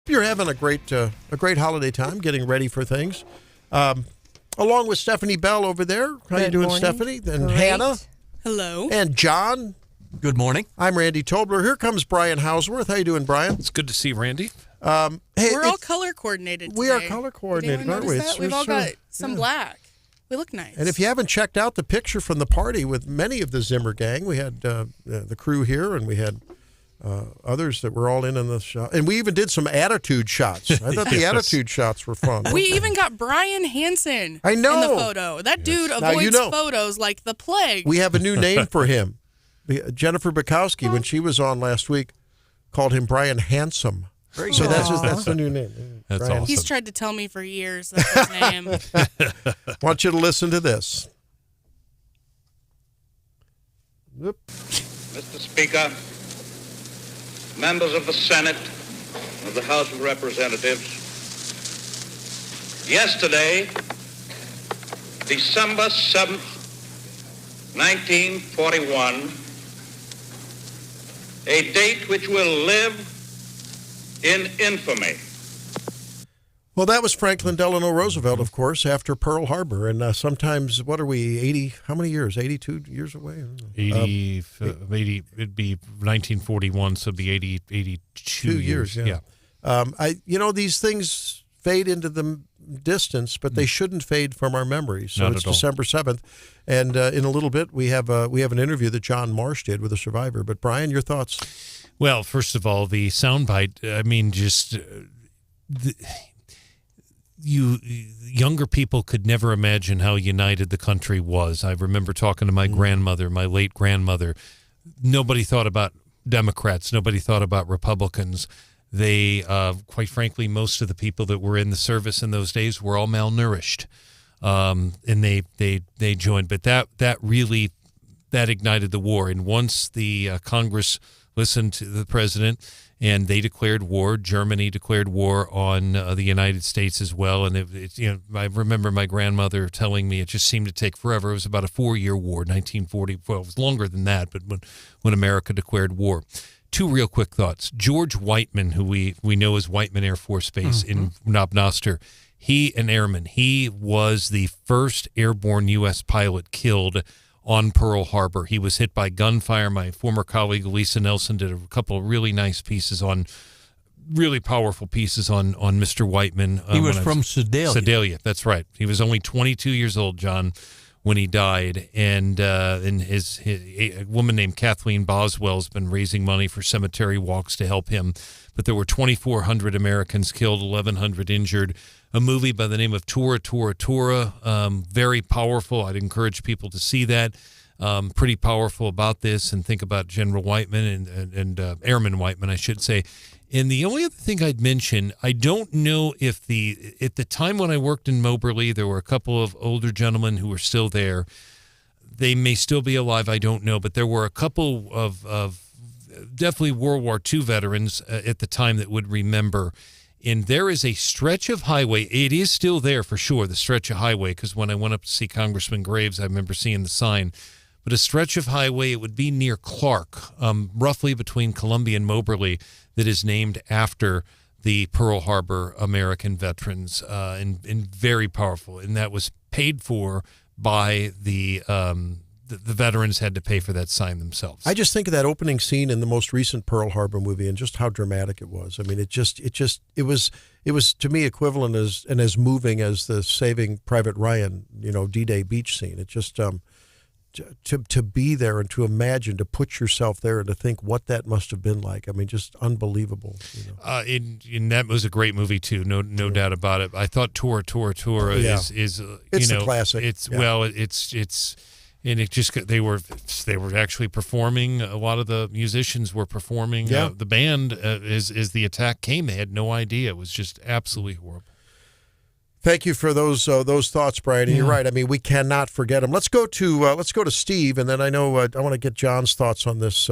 You're having a great holiday time, getting ready for things. Along with Stephanie Bell over there. How you doing, Stephanie? And Great. Hannah. Hello. And John. Good morning. I'm Randy Tobler. Here comes Brian Hauswirth. How you doing, Brian? It's good to see Randy. We're all color coordinated today. We are color coordinated, aren't we? We've all got some black. We look nice. And if you haven't checked out the picture from the party with many of the Zimmer gang, we had the crew here, and we had others that were all in the shot. And we even did some attitude shots. I thought the attitude shots were fun. We even got Brian Hansen in the photo. That dude avoids photos like the plague. We have a new name for him. Jennifer Bekesha, when she was on last week, called him Brian Handsome. So that's the new name. That's awesome. He's tried to tell me for years that's his name. I want you to listen to this. Whoop. Mr. Speaker, members of the Senate, of the House of Representatives, yesterday, December 7th, 1941, a date which will live in infamy. Well, that was Franklin Delano Roosevelt, of course, after Pearl Harbor. And sometimes, what are we, 80, how many years? 82 years away? 80, it'd be 1941, so it'd be 82 years. Yeah. These things fade into the distance, but they shouldn't fade from our memories. So Not it's at all. December 7th. And in a little bit, we have an interview that John Marsh did with a survivor. But, Brian, your thoughts? Well, first of all, the soundbite, I mean, just... younger people could never imagine how united the country was. I remember talking to my grandmother, my late grandmother. Nobody thought about Democrats. Nobody thought about Republicans. They, quite frankly, most of the people that were in the service in those days were all malnourished, and they joined. But that really ignited the war. And once the Congress listened to the president, and they declared war. Germany declared war on the United States as well. And I remember my grandmother telling me it just seemed to take forever. It was about a 4-year war, 1940. Well, it was longer than that, but when America declared war. Two real quick thoughts. George Whiteman, who we know as Whiteman Air Force Base in Knob Noster, an airman. He was the first airborne U.S. pilot killed on Pearl Harbor. He was hit by gunfire. My former colleague Lisa Nelson did a couple of really nice pieces really powerful pieces on Mr. Whiteman. He was from Sedalia. Sedalia, that's right. He was only 22 years old, John, when he died. And a woman named Kathleen Boswell has been raising money for cemetery walks to help him. But there were 2,400 Americans killed, 1,100 injured. A movie by the name of Tora, Tora, Tora, very powerful. I'd encourage people to see that. Pretty powerful about this, and think about General Whiteman and Airman Whiteman, I should say. And the only other thing I'd mention, I don't know if at the time when I worked in Moberly, there were a couple of older gentlemen who were still there. They may still be alive, I don't know, but there were a couple of definitely World War II veterans at the time that would remember. And there is a stretch of highway. It is still there for sure, the stretch of highway, because when I went up to see Congressman Graves, I remember seeing the sign. But a stretch of highway, it would be near Clark, roughly between Columbia and Moberly, that is named after the Pearl Harbor American veterans, and very powerful. And that was paid for by the veterans had to pay for that sign themselves. I just think of that opening scene in the most recent Pearl Harbor movie and just how dramatic it was. I mean, it was to me equivalent as moving as the Saving Private Ryan, D-Day beach scene. It just to be there and to imagine, to put yourself there and to think what that must have been like. I mean, just unbelievable. And that was a great movie too, no doubt about it. I thought Tora, Tora, Tora is it's a classic. It's and it just they were actually performing. A lot of the musicians were performing. The band as the attack came, they had no idea. It was just absolutely horrible. Thank you for those thoughts, Brian. And you're right. I mean, we cannot forget them. Let's go to Steve, and then I know I want to get John's thoughts on this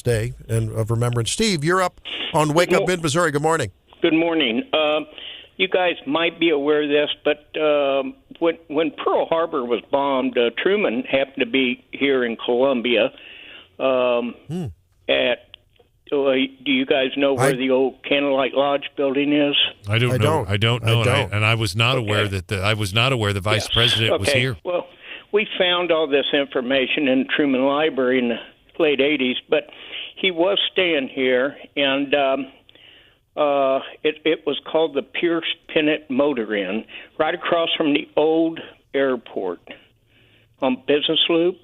day and of remembrance. Steve, you're up on Wake Up Mid Missouri. Good morning. Good morning. You guys might be aware of this, but when Pearl Harbor was bombed, Truman happened to be here in Columbia at do you guys know where the old Candlelight Lodge building is? I don't know. And I was not aware that the vice president was here. Well, we found all this information in Truman Library in the late 80s, but he was staying here, and it was called the Pierce Pennant Motor Inn, right across from the old airport on Business Loop.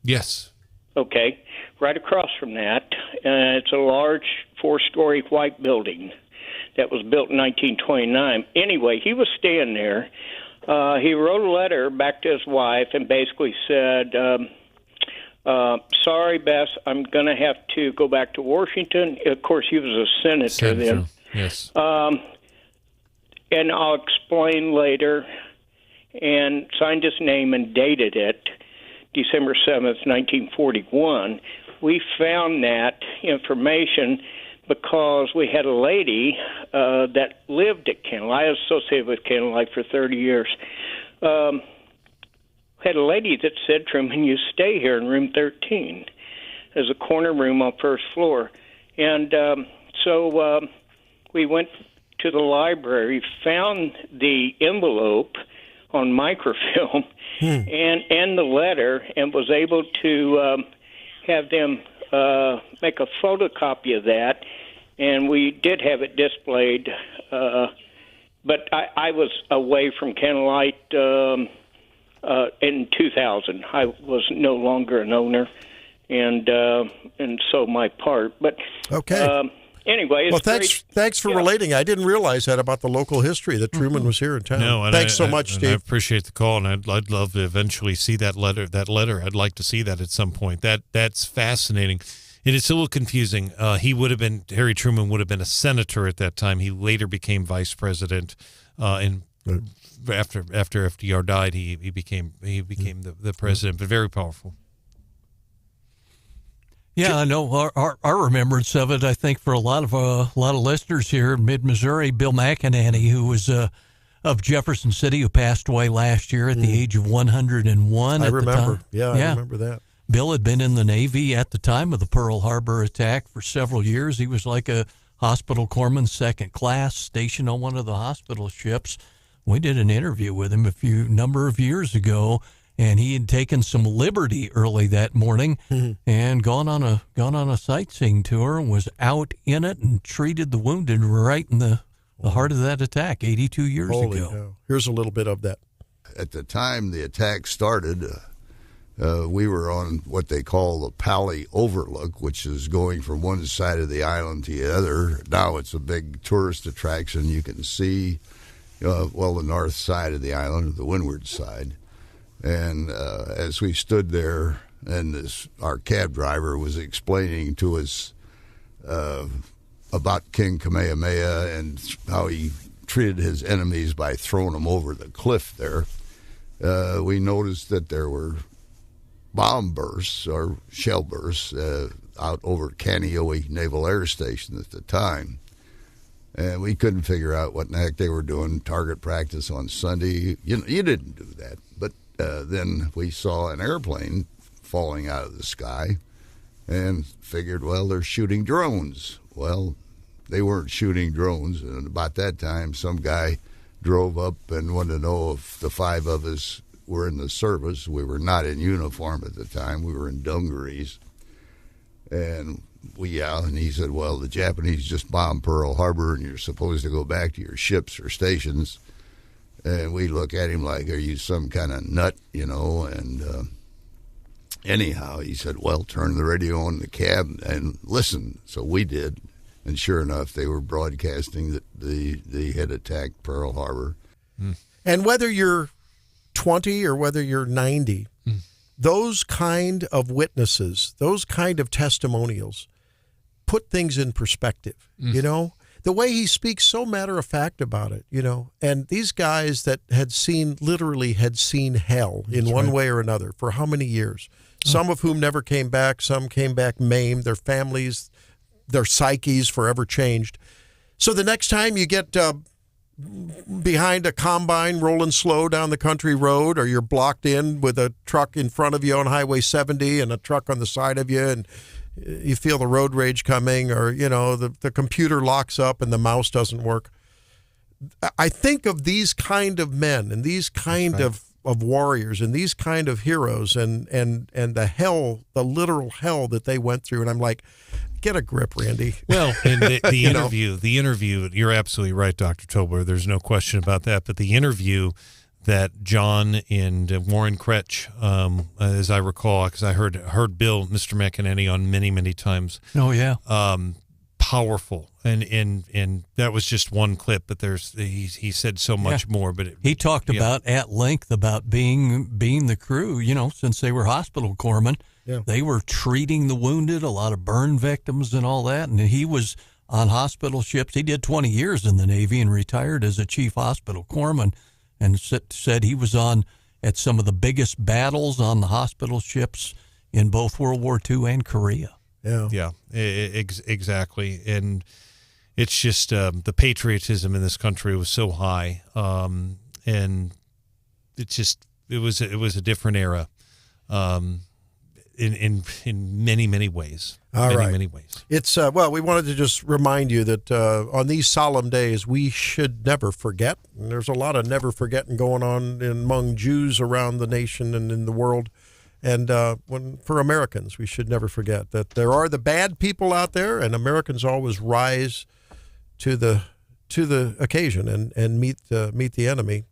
Yes. Okay, right across from that. It's a large 4-story white building that was built in 1929. Anyway, he was staying there. He wrote a letter back to his wife and basically said, sorry, Bess, I'm going to have to go back to Washington. Of course, he was a senator then. Yes. And I'll explain later, and signed his name and dated it, December 7th, 1941. We found that information because we had a lady that lived at Candlelight. I was associated with Candlelight for 30 years. Had a lady that said, Truman, you stay here in room 13. There's a corner room on first floor. And so we went to the library, found the envelope on microfilm and the letter, and was able to have them make a photocopy of that, and we did have it displayed. But I was away from Candlelight in 2000. I was no longer an owner, and so my part. But okay. Anyway, well, thanks for relating. I didn't realize that about the local history that Truman was here in town. No, and thanks so much, Steve. I appreciate the call, and I'd love to eventually see that letter. I'd like to see that at some point. That's fascinating. It is a little confusing. Harry Truman would have been a senator at that time. He later became vice president, and after FDR died, he became the president. But very powerful. Yeah, I know our remembrance of it. I think for a lot of listeners here in mid-Missouri, Bill McEnany, who was of Jefferson City, who passed away last year at the age of 101. I remember. The time. Yeah, I remember that. Bill had been in the Navy at the time of the Pearl Harbor attack for several years. He was like a hospital corpsman, second class, stationed on one of the hospital ships. We did an interview with him a number of years ago. And he had taken some liberty early that morning and gone on a sightseeing tour and was out in it and treated the wounded right in the heart of that attack 82 years ago. Cow. Here's a little bit of that. At the time the attack started, we were on what they call the Pali Overlook, which is going from one side of the island to the other. Now it's a big tourist attraction. You can see, the north side of the island, the windward side. And as we stood there, and our cab driver was explaining to us about King Kamehameha and how he treated his enemies by throwing them over the cliff there, we noticed that there were bomb bursts or shell bursts out over Kaneohe Naval Air Station at the time. And we couldn't figure out what in the heck they were doing, target practice on Sunday. You didn't do that. But then we saw an airplane falling out of the sky and figured, they're shooting drones. Well, they weren't shooting drones. And about that time, some guy drove up and wanted to know if the 5 of us were in the service. We were not in uniform at the time. We were in dungarees. And and he said, the Japanese just bombed Pearl Harbor and you're supposed to go back to your ships or stations. And we look at him like, are you some kind of nut, And anyhow, he said, turn the radio on the cab and listen. So we did. And sure enough, they were broadcasting that they had attacked Pearl Harbor. And whether you're 20 or whether you're 90, those kind of witnesses, those kind of testimonials put things in perspective, The way he speaks so matter of fact about it, and these guys that literally had seen hell in one way or another for how many years? Some of whom never came back, some came back maimed, their families, their psyches forever changed. So the next time you get behind a combine rolling slow down the country road, or you're blocked in with a truck in front of you on Highway 70 and a truck on the side of you, and you feel the road rage coming, or, the computer locks up and the mouse doesn't work. I think of these kind of men and these kind of warriors and these kind of heroes and the literal hell that they went through. And I'm like, get a grip, Randy. Well, and the interview, you're absolutely right, Dr. Tobler. There's no question about that. But the interview that John and Warren Kretsch, as I recall, because I heard Bill, Mr. McEnany, on many, many times. Oh, yeah. Powerful. And that was just one clip, but he said so much more. But he talked about at length about being the crew, since they were hospital corpsmen. Yeah. They were treating the wounded, a lot of burn victims and all that. And he was on hospital ships. He did 20 years in the Navy and retired as a chief hospital corpsman, and said he was on at some of the biggest battles on the hospital ships in both World War II and Korea. Yeah. Exactly. And it's just the patriotism in this country was so high, and it was a different era, in many, many ways. Many ways. It's we wanted to just remind you that on these solemn days we should never forget. And there's a lot of never forgetting going on among Jews around the nation and in the world. And for Americans, we should never forget that there are the bad people out there, and Americans always rise to the occasion and meet the enemy.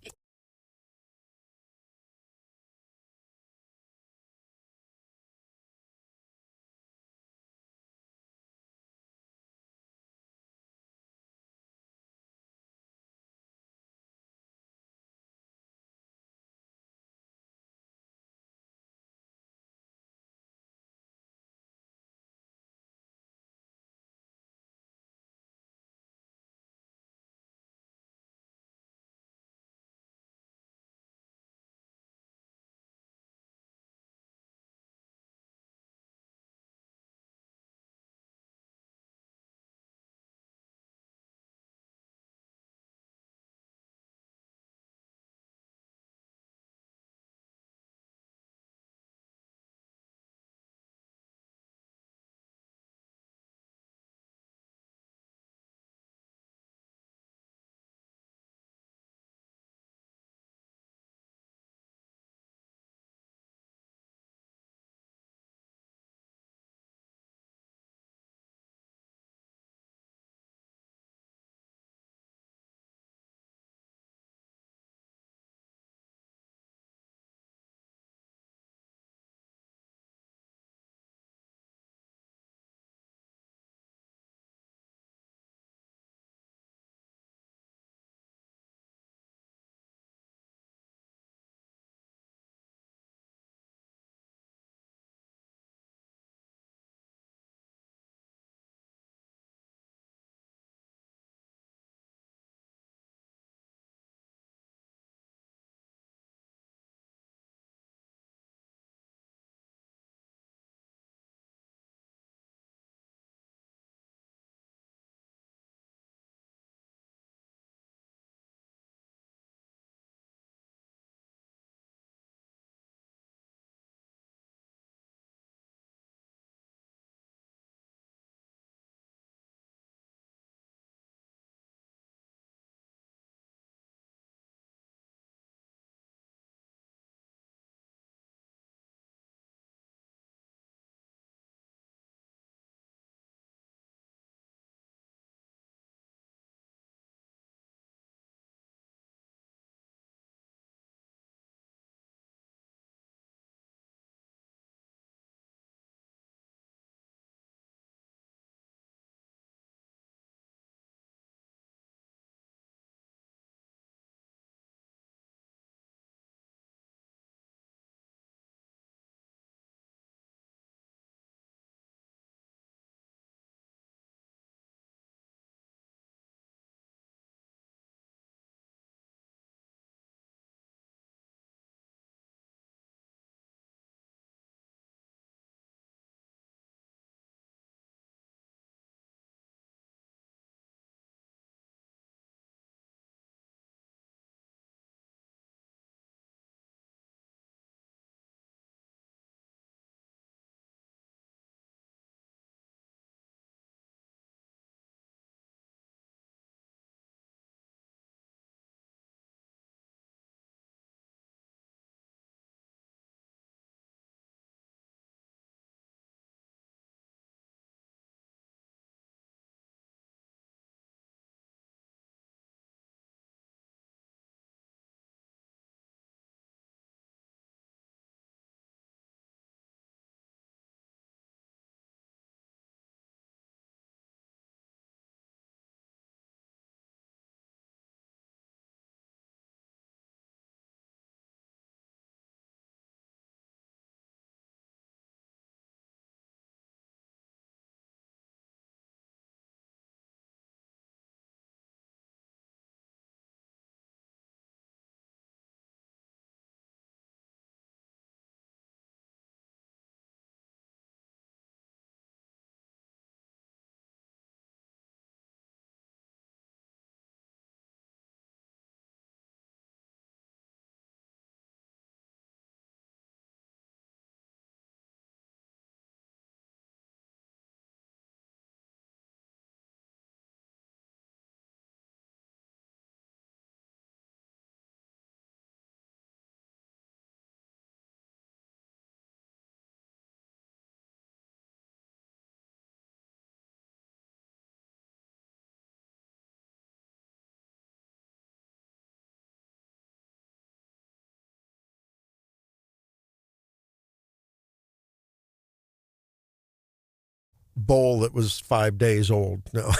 bowl that was 5 days old. No.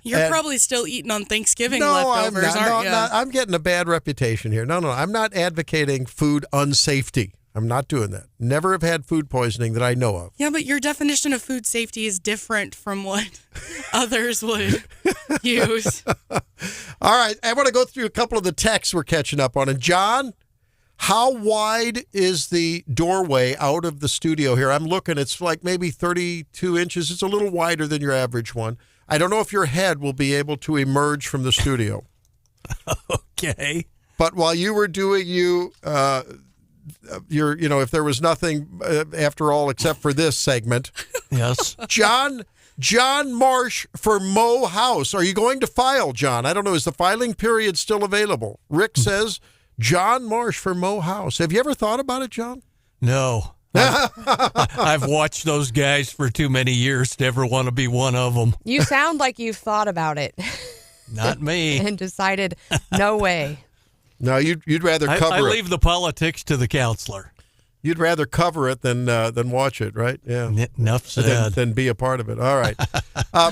You're probably still eating on Thanksgiving No, leftovers, aren't you? I'm getting a bad reputation here. No, I'm not advocating food unsafety. I'm not doing that. Never have had food poisoning that I know of. Yeah, but your definition of food safety is different from what others would use. All right, I want to go through a couple of the texts we're catching up on. And John, how wide is the doorway out of the studio here? I'm looking, it's like maybe 32 inches. It's a little wider than your average one. I don't know if your head will be able to emerge from the studio. Okay. But while you were doing if there was nothing after all except for this segment. Yes. John Marsh for Moe House. Are you going to file, John? I don't know. Is the filing period still available? Rick says John Marsh for Moe House. Have you ever thought about it, John? No. I've watched those guys for too many years to ever want to be one of them. You sound like you've thought about it. Not me. And decided, no way. No, you'd rather cover it. I leave the politics to the counselor. You'd rather cover it than watch it, right? Yeah. Enough said. Than be a part of it. All right.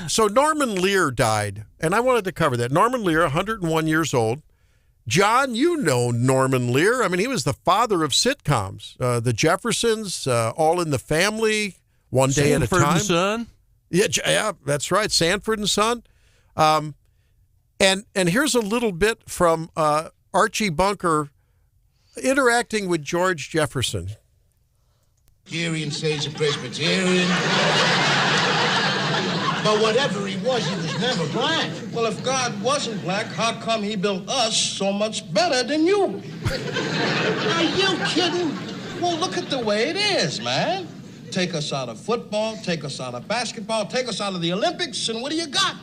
So Norman Lear died, and I wanted to cover that. Norman Lear, 101 years old. John, you know Norman Lear. I mean, he was the father of sitcoms. The Jeffersons, All in the Family, One Day at a Time. Sanford and Son? Yeah, that's right. Sanford and Son. And here's a little bit from Archie Bunker interacting with George Jefferson. Presbyterian says a Presbyterian. But whatever he was never black. Well, if God wasn't black, how come he built us so much better than you? Are you kidding? Well, look at the way it is, man. Take us out of football, take us out of basketball, take us out of the Olympics, and what do you got?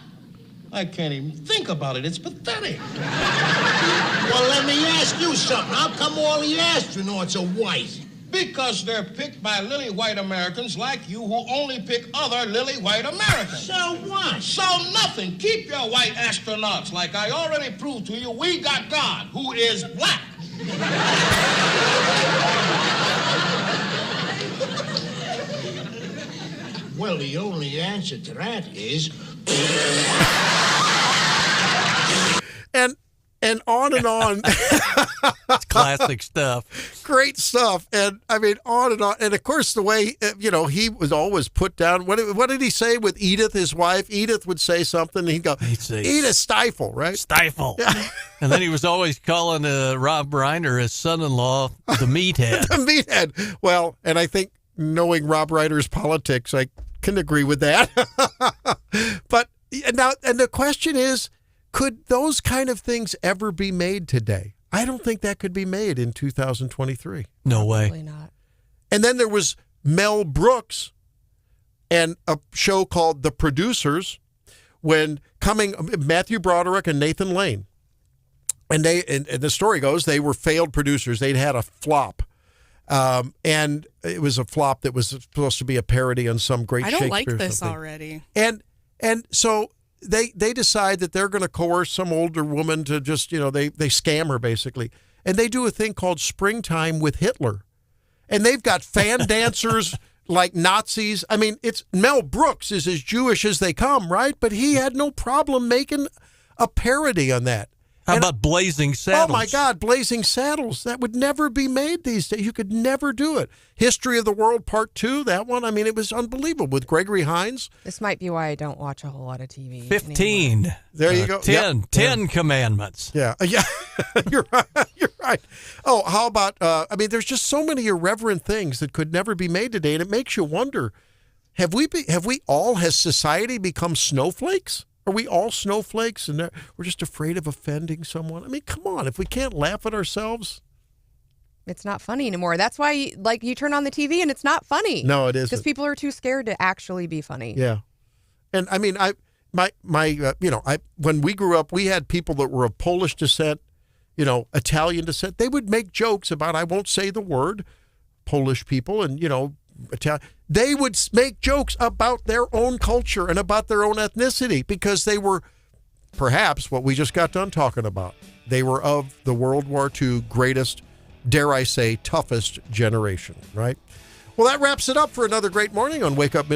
I can't even think about it. It's pathetic. Well, let me ask you something. How come all the astronauts are white? Because they're picked by lily white Americans like you who only pick other lily white Americans. So what? So nothing. Keep your white astronauts. Like I already proved to you, we got God, who is black. Well, the only answer to that is... And on and on. It's classic stuff. Great stuff. And I mean, on and on. And of course, the way, he was always put down. What did he say with Edith, his wife? Edith would say something. And he'd go, Edith, stifle, right? Stifle. And then he was always calling Rob Reiner, his son-in-law, the meathead. The meathead. Well, and I think knowing Rob Reiner's politics, I can agree with that. But now, and the question is, could those kind of things ever be made today? I don't think that could be made in 2023. No way. Probably not. And then there was Mel Brooks and a show called The Producers Matthew Broderick and Nathan Lane. And the story goes, they were failed producers. They'd had a flop. And it was a flop that was supposed to be a parody on some great Shakespeare. I don't like this already. And so they decide that they're going to coerce some older woman to just, they scam her basically. And they do a thing called Springtime with Hitler. And they've got fan dancers like Nazis. I mean, Mel Brooks is as Jewish as they come, right? But he had no problem making a parody on that. How about Blazing Saddles? Oh, my God, Blazing Saddles. That would never be made these days. You could never do it. History of the World Part 2, that one, I mean, it was unbelievable with Gregory Hines. This might be why I don't watch a whole lot of TV 15. anymore. There you go. 10. 10 commandments. Yeah. You're right. Oh, how about, there's just so many irreverent things that could never be made today, and it makes you wonder, has society become snowflakes? Are we all snowflakes and we're just afraid of offending someone? I mean, come on. If we can't laugh at ourselves. It's not funny anymore. That's why, you turn on the TV and it's not funny. No, it isn't. Because people are too scared to actually be funny. Yeah. And I mean, when we grew up, we had people that were of Polish descent, Italian descent. They would make jokes about, I won't say the word, Polish people and, Italian. They would make jokes about their own culture and about their own ethnicity because they were perhaps what we just got done talking about. They were of the World War II greatest, dare I say, toughest generation, right? Well, that wraps it up for another great morning on Wake Up